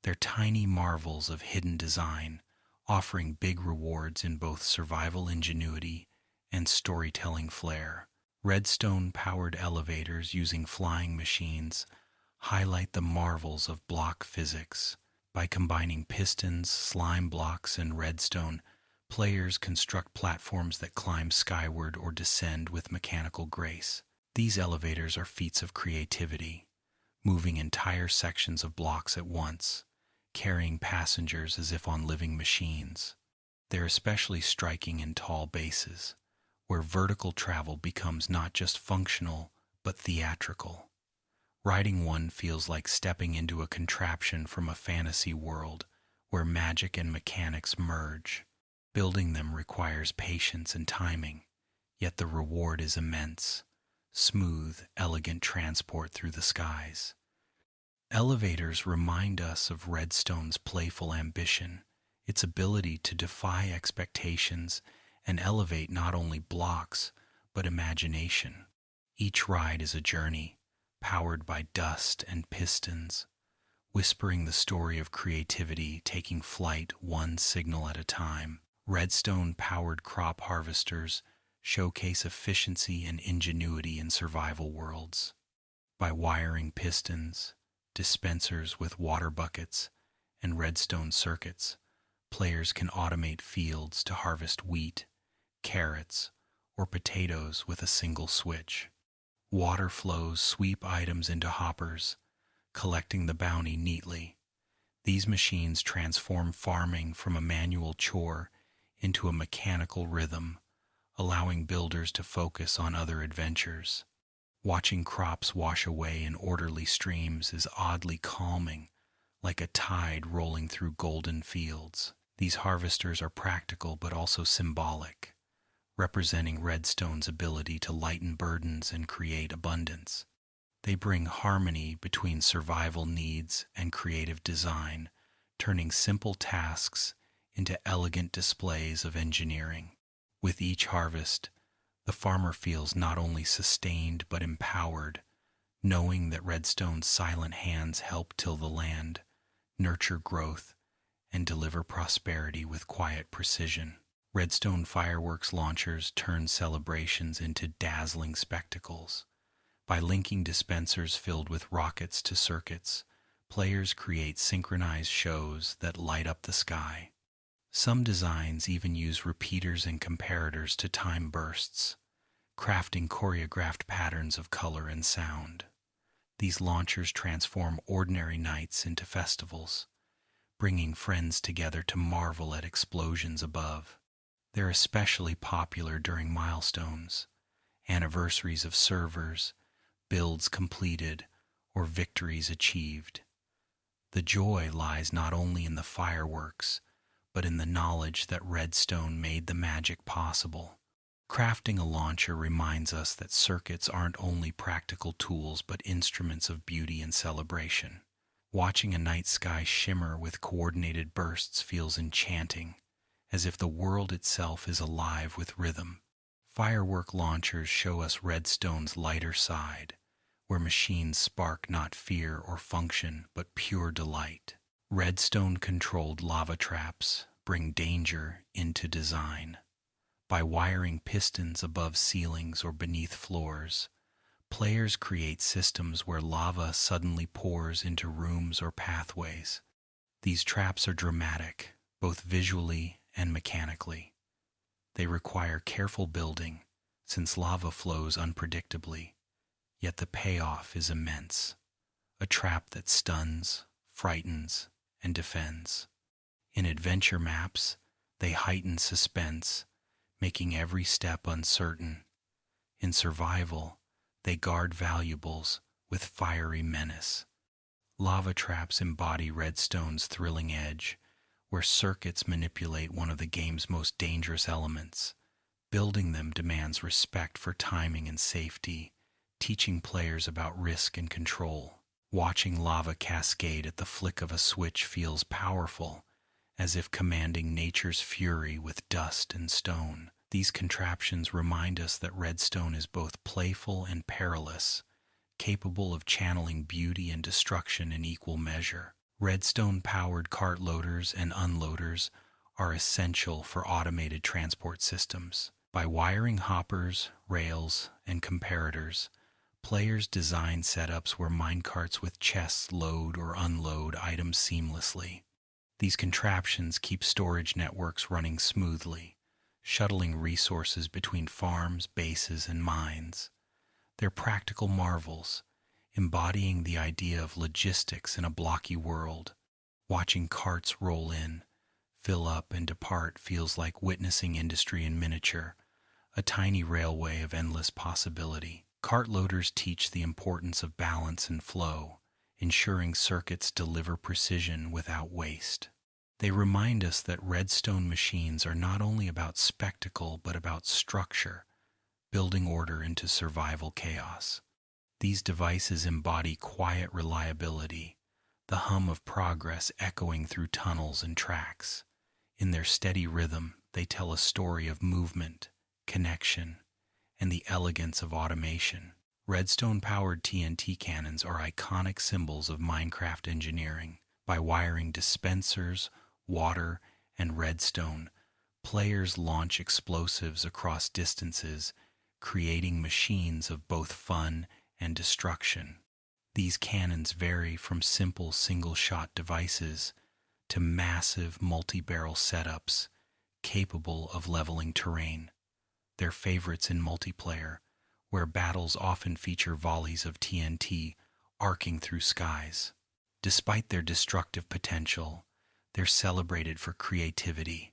They're tiny marvels of hidden design, offering big rewards in both survival ingenuity and storytelling flair. Redstone-powered elevators using flying machines highlight the marvels of block physics. By combining pistons, slime blocks, and redstone, Players construct platforms that climb skyward or descend with mechanical grace. These elevators are feats of creativity, moving entire sections of blocks at once, carrying passengers as if on living machines. They're especially striking in tall bases, where vertical travel becomes not just functional, but theatrical. Riding one feels like stepping into a contraption from a fantasy world where magic and mechanics merge. Building them requires patience and timing, yet the reward is immense. Smooth, elegant transport through the skies. Elevators remind us of Redstone's playful ambition, its ability to defy expectations and elevate not only blocks, but imagination. Each ride is a journey, powered by dust and pistons, whispering the story of creativity taking flight one signal at a time. Redstone-powered crop harvesters showcase efficiency and ingenuity in survival worlds. By wiring pistons, dispensers with water buckets, and redstone circuits, players can automate fields to harvest wheat, carrots, or potatoes with a single switch. Water flows sweep items into hoppers, collecting the bounty neatly. These machines transform farming from a manual chore into a mechanical rhythm, allowing builders to focus on other adventures. Watching crops wash away in orderly streams is oddly calming, like a tide rolling through golden fields. These harvesters are practical but also symbolic, representing Redstone's ability to lighten burdens and create abundance. They bring harmony between survival needs and creative design, turning simple tasks into elegant displays of engineering. With each harvest, the farmer feels not only sustained but empowered, knowing that Redstone's silent hands help till the land, nurture growth, and deliver prosperity with quiet precision. Redstone fireworks launchers turn celebrations into dazzling spectacles. By linking dispensers filled with rockets to circuits, players create synchronized shows that light up the sky. Some designs even use repeaters and comparators to time bursts, crafting choreographed patterns of color and sound. These launchers transform ordinary nights into festivals, bringing friends together to marvel at explosions above. They're especially popular during milestones, anniversaries of servers, builds completed, or victories achieved. The joy lies not only in the fireworks, but in the knowledge that Redstone made the magic possible. Crafting a launcher reminds us that circuits aren't only practical tools but instruments of beauty and celebration. Watching a night sky shimmer with coordinated bursts feels enchanting, as if the world itself is alive with rhythm. Firework launchers show us Redstone's lighter side, where machines spark not fear or function but pure delight. Redstone-controlled lava traps bring danger into design. By wiring pistons above ceilings or beneath floors, players create systems where lava suddenly pours into rooms or pathways. These traps are dramatic, both visually and mechanically. They require careful building, since lava flows unpredictably, yet the payoff is immense. A trap that stuns, frightens, and defends. In adventure maps, they heighten suspense, making every step uncertain. In survival, they guard valuables with fiery menace. Lava traps embody Redstone's thrilling edge, where circuits manipulate one of the game's most dangerous elements. Building them demands respect for timing and safety, teaching players about risk and control. Watching lava cascade at the flick of a switch feels powerful, as if commanding nature's fury with dust and stone. These contraptions remind us that Redstone is both playful and perilous, capable of channeling beauty and destruction in equal measure. Redstone-powered cart loaders and unloaders are essential for automated transport systems. By wiring hoppers, rails, and comparators, players design setups where minecarts with chests load or unload items seamlessly. These contraptions keep storage networks running smoothly, shuttling resources between farms, bases, and mines. They're practical marvels, embodying the idea of logistics in a blocky world. Watching carts roll in, fill up, and depart feels like witnessing industry in miniature, a tiny railway of endless possibility. Cart loaders teach the importance of balance and flow, ensuring circuits deliver precision without waste. They remind us that Redstone machines are not only about spectacle but about structure, building order into survival chaos. These devices embody quiet reliability, the hum of progress echoing through tunnels and tracks. In their steady rhythm, they tell a story of movement, connection, and the elegance of automation. Redstone-powered TNT cannons are iconic symbols of Minecraft engineering. By wiring dispensers, water, and redstone, players launch explosives across distances, creating machines of both fun and destruction. These cannons vary from simple single-shot devices to massive multi-barrel setups capable of leveling terrain. They're favorites in multiplayer, where battles often feature volleys of TNT arcing through skies. Despite their destructive potential, they're celebrated for creativity,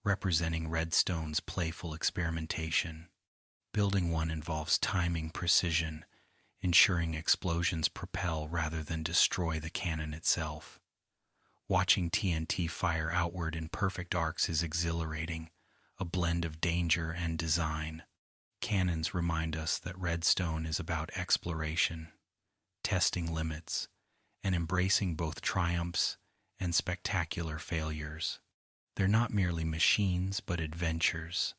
representing Redstone's playful experimentation. Building one involves timing precision, ensuring explosions propel rather than destroy the cannon itself. Watching TNT fire outward in perfect arcs is exhilarating, a blend of danger and design. Cannons remind us that Redstone is about exploration, testing limits, and embracing both triumphs and spectacular failures. They're not merely machines but adventures,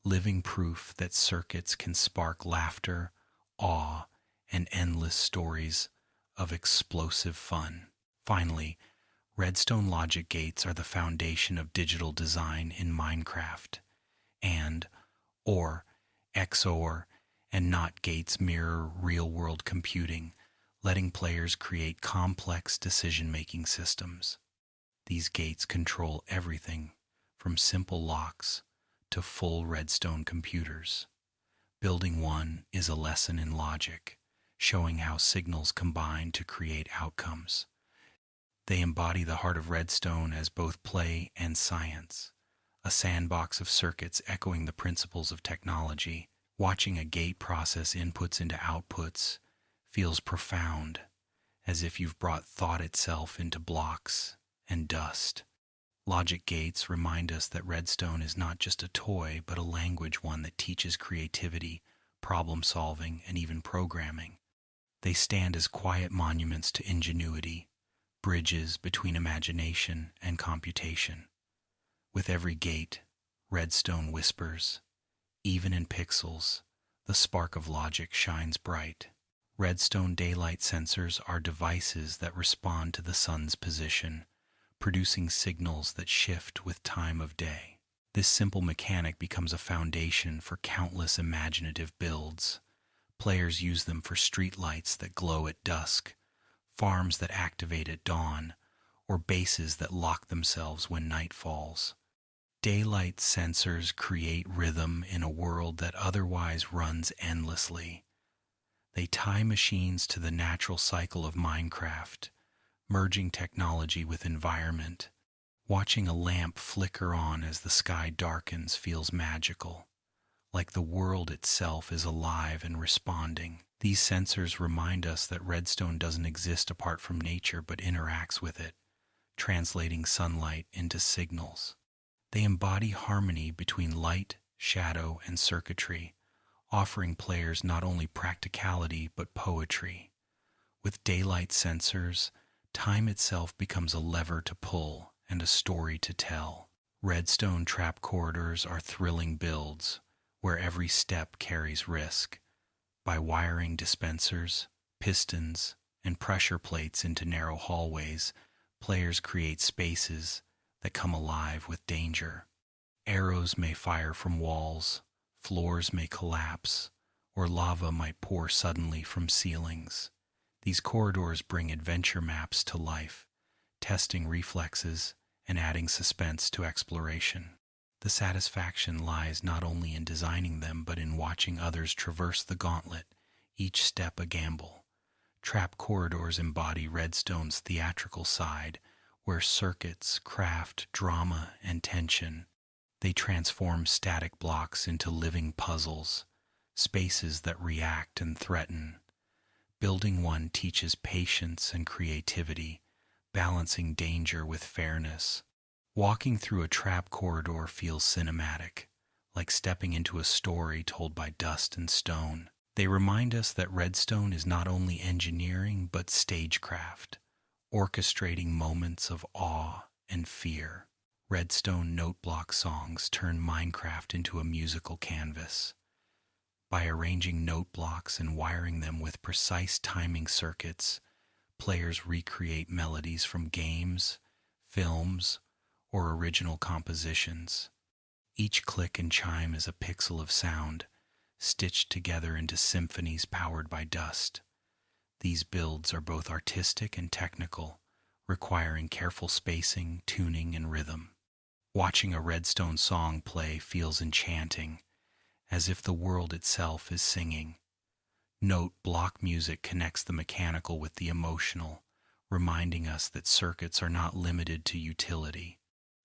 living proof that circuits can spark laughter, awe, and endless stories of explosive fun. Finally, Redstone logic gates are the foundation of digital design in Minecraft. And, or, XOR, and NOT gates mirror real-world computing, letting players create complex decision-making systems. These gates control everything from simple locks to full Redstone computers. Building one is a lesson in logic, showing how signals combine to create outcomes. They embody the heart of Redstone as both play and science, a sandbox of circuits echoing the principles of technology. Watching a gate process inputs into outputs feels profound, as if you've brought thought itself into blocks and dust. Logic gates remind us that Redstone is not just a toy, but a language, one that teaches creativity, problem solving, and even programming. They stand as quiet monuments to ingenuity, bridges between imagination and computation. With every gate, Redstone whispers. Even in pixels, the spark of logic shines bright. Redstone daylight sensors are devices that respond to the sun's position, producing signals that shift with time of day. This simple mechanic becomes a foundation for countless imaginative builds. Players use them for streetlights that glow at dusk, farms that activate at dawn, or bases that lock themselves when night falls. Daylight sensors create rhythm in a world that otherwise runs endlessly. They tie machines to the natural cycle of Minecraft, merging technology with environment. Watching a lamp flicker on as the sky darkens feels magical, like the world itself is alive and responding. These sensors remind us that Redstone doesn't exist apart from nature but interacts with it, translating sunlight into signals. They embody harmony between light, shadow, and circuitry, offering players not only practicality but poetry. With daylight sensors, time itself becomes a lever to pull and a story to tell. Redstone trap corridors are thrilling builds, where every step carries risk. By wiring dispensers, pistons, and pressure plates into narrow hallways, players create spaces that come alive with danger. Arrows may fire from walls, floors may collapse, or lava might pour suddenly from ceilings. These corridors bring adventure maps to life, testing reflexes and adding suspense to exploration. The satisfaction lies not only in designing them but in watching others traverse the gauntlet, each step a gamble. Trap corridors embody Redstone's theatrical side, where circuits craft drama and tension. They transform static blocks into living puzzles, spaces that react and threaten. Building one teaches patience and creativity, balancing danger with fairness. Walking through a trap corridor feels cinematic, like stepping into a story told by dust and stone. They remind us that Redstone is not only engineering but stagecraft, orchestrating moments of awe and fear. Redstone note-block songs turn Minecraft into a musical canvas. By arranging note blocks and wiring them with precise timing circuits, players recreate melodies from games, films, or original compositions. Each click and chime is a pixel of sound, stitched together into symphonies powered by dust. These builds are both artistic and technical, requiring careful spacing, tuning, and rhythm. Watching a Redstone song play feels enchanting, as if the world itself is singing. Note block music connects the mechanical with the emotional, reminding us that circuits are not limited to utility.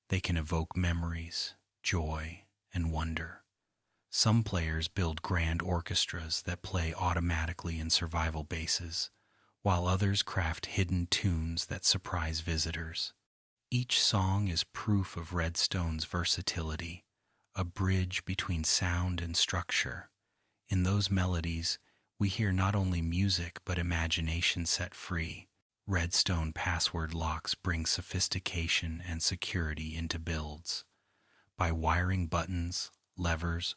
They can evoke memories, joy, and wonder. Some players build grand orchestras that play automatically in survival bases, while others craft hidden tunes that surprise visitors. Each song is proof of Redstone's versatility, a bridge between sound and structure. In those melodies, we hear not only music but imagination set free. Redstone password locks bring sophistication and security into builds. By wiring buttons, levers,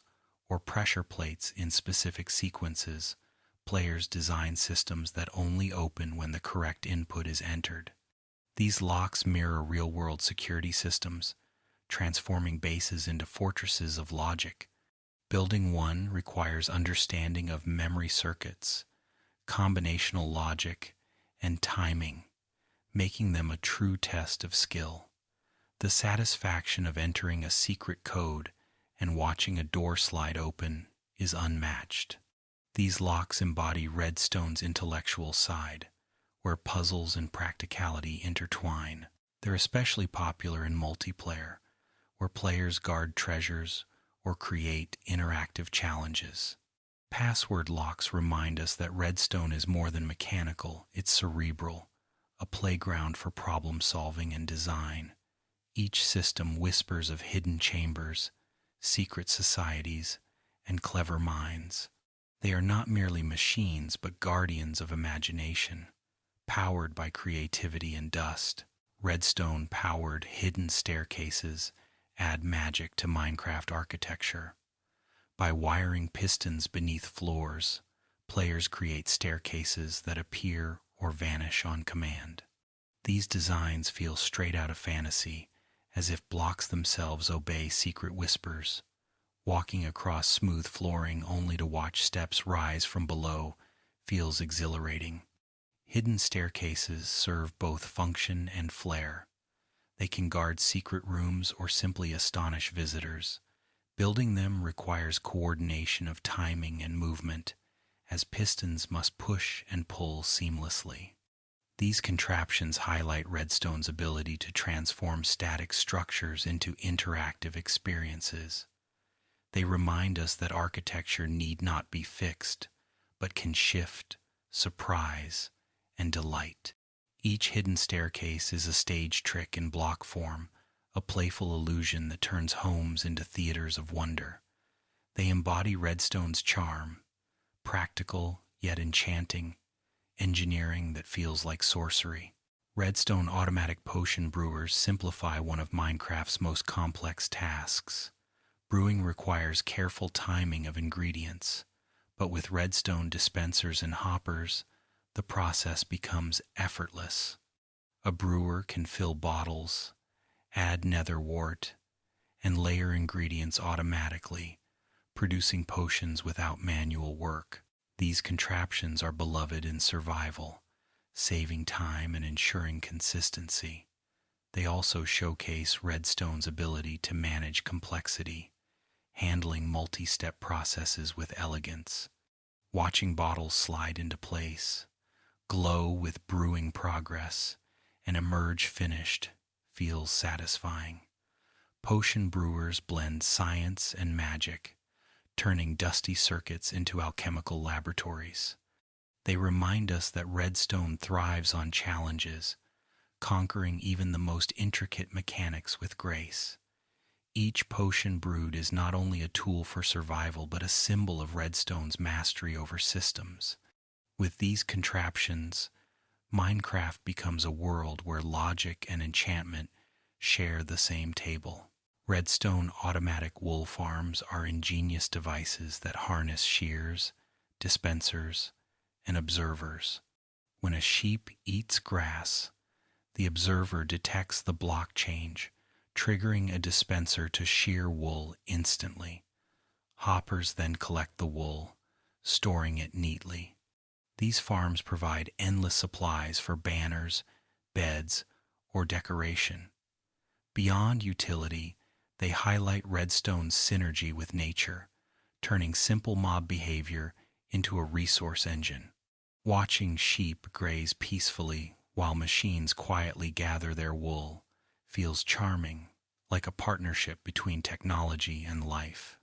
or pressure plates in specific sequences, players design systems that only open when the correct input is entered. These locks mirror real-world security systems, transforming bases into fortresses of logic. Building one requires understanding of memory circuits, combinational logic, and timing, making them a true test of skill. The satisfaction of entering a secret code and watching a door slide open is unmatched. These locks embody Redstone's intellectual side, where puzzles and practicality intertwine. They're especially popular in multiplayer, where players guard treasures or create interactive challenges. Password locks remind us that Redstone is more than mechanical, it's cerebral, a playground for problem solving and design. Each system whispers of hidden chambers, secret societies, and clever minds. They are not merely machines but guardians of imagination, powered by creativity and dust. Redstone-powered hidden staircases add magic to Minecraft architecture. By wiring pistons beneath floors, players create staircases that appear or vanish on command. These designs feel straight out of fantasy, as if blocks themselves obey secret whispers. Walking across smooth flooring only to watch steps rise from below feels exhilarating. Hidden staircases serve both function and flair. They can guard secret rooms or simply astonish visitors. Building them requires coordination of timing and movement, as pistons must push and pull seamlessly. These contraptions highlight Redstone's ability to transform static structures into interactive experiences. They remind us that architecture need not be fixed, but can shift, surprise, and delight. Each hidden staircase is a stage trick in block form, a playful illusion that turns homes into theaters of wonder. They embody Redstone's charm, practical yet enchanting, engineering that feels like sorcery. Redstone automatic potion brewers simplify one of Minecraft's most complex tasks. Brewing requires careful timing of ingredients, but with Redstone dispensers and hoppers, the process becomes effortless. A brewer can fill bottles, add nether wart, and layer ingredients automatically, producing potions without manual work. These contraptions are beloved in survival, saving time and ensuring consistency. They also showcase Redstone's ability to manage complexity, handling multi-step processes with elegance. Watching bottles slide into place, glow with brewing progress, and emerge finished feels satisfying. Potion brewers blend science and magic, turning dusty circuits into alchemical laboratories. They remind us that Redstone thrives on challenges, conquering even the most intricate mechanics with grace. Each potion brewed is not only a tool for survival but a symbol of Redstone's mastery over systems. With these contraptions, Minecraft becomes a world where logic and enchantment share the same table. Redstone automatic wool farms are ingenious devices that harness shears, dispensers, and observers. When a sheep eats grass, the observer detects the block change, triggering a dispenser to shear wool instantly. Hoppers then collect the wool, storing it neatly. These farms provide endless supplies for banners, beds, or decoration. Beyond utility, they highlight Redstone's synergy with nature, turning simple mob behavior into a resource engine. Watching sheep graze peacefully while machines quietly gather their wool feels charming, like a partnership between technology and life.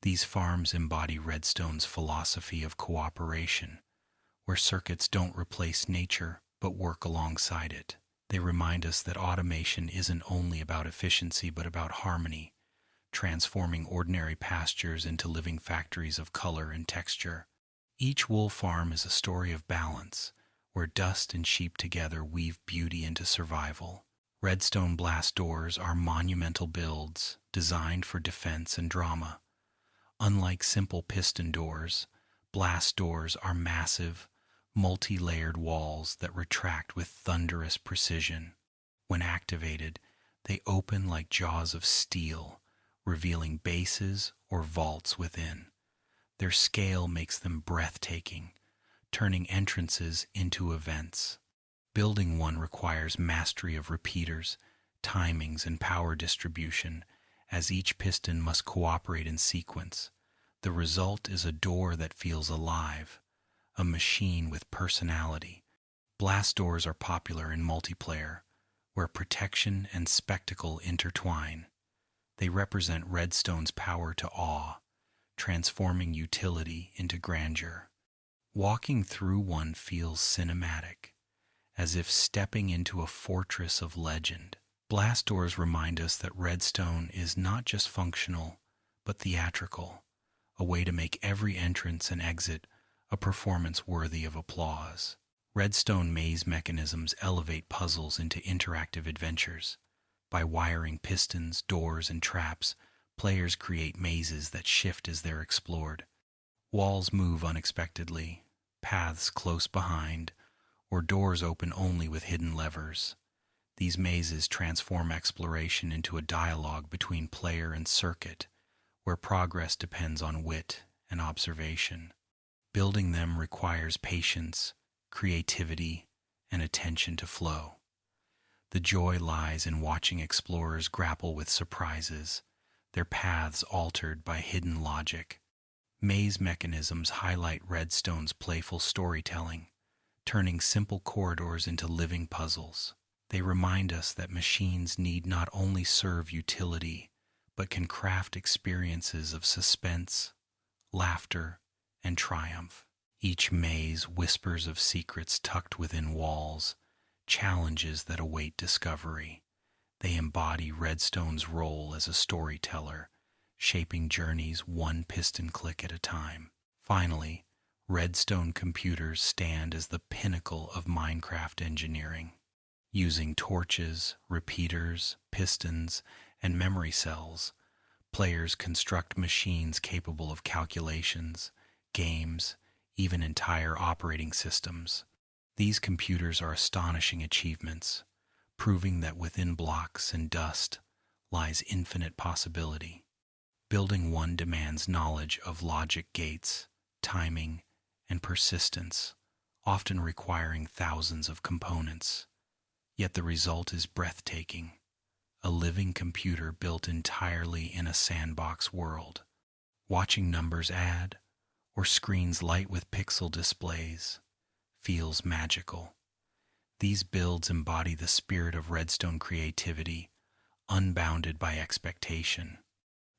These farms embody Redstone's philosophy of cooperation, where circuits don't replace nature but work alongside it. They remind us that automation isn't only about efficiency but about harmony, transforming ordinary pastures into living factories of color and texture. Each wool farm is a story of balance, where dust and sheep together weave beauty into survival. Redstone blast doors are monumental builds designed for defense and drama. Unlike simple piston doors, blast doors are massive, multi-layered walls that retract with thunderous precision. When activated, they open like jaws of steel, revealing bases or vaults within. Their scale makes them breathtaking, turning entrances into events. Building one requires mastery of repeaters, timings, and power distribution, as each piston must cooperate in sequence. The result is a door that feels alive, a machine with personality. Blast doors are popular in multiplayer, where protection and spectacle intertwine. They represent Redstone's power to awe, transforming utility into grandeur. Walking through one feels cinematic, as if stepping into a fortress of legend. Blast doors remind us that Redstone is not just functional, but theatrical, a way to make every entrance and exit a performance worthy of applause. Redstone maze mechanisms elevate puzzles into interactive adventures. By wiring pistons, doors, and traps, players create mazes that shift as they're explored. Walls move unexpectedly, paths close behind, or doors open only with hidden levers. These mazes transform exploration into a dialogue between player and circuit, where progress depends on wit and observation. Building them requires patience, creativity, and attention to flow. The joy lies in watching explorers grapple with surprises, their paths altered by hidden logic. Maze mechanisms highlight Redstone's playful storytelling, turning simple corridors into living puzzles. They remind us that machines need not only serve utility, but can craft experiences of suspense, laughter, and triumph. Each maze whispers of secrets tucked within walls, challenges that await discovery. They embody Redstone's role as a storyteller, shaping journeys one piston click at a time. Finally, Redstone computers stand as the pinnacle of Minecraft engineering. Using torches, repeaters, pistons, and memory cells, players construct machines capable of calculations, games, even entire operating systems. These computers are astonishing achievements, proving that within blocks and dust lies infinite possibility. Building one demands knowledge of logic gates, timing, and persistence, often requiring thousands of components. Yet the result is breathtaking. A living computer built entirely in a sandbox world. Watching numbers add, or screens light with pixel displays, feels magical. These builds embody the spirit of Redstone creativity, unbounded by expectation.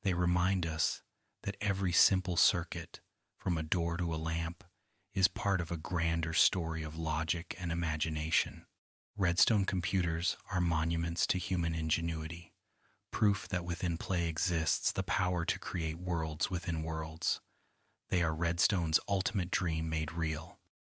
They remind us that every simple circuit, from a door to a lamp, is part of a grander story of logic and imagination. Redstone computers are monuments to human ingenuity, proof that within play exists the power to create worlds within worlds. They are Redstone's ultimate dream made real.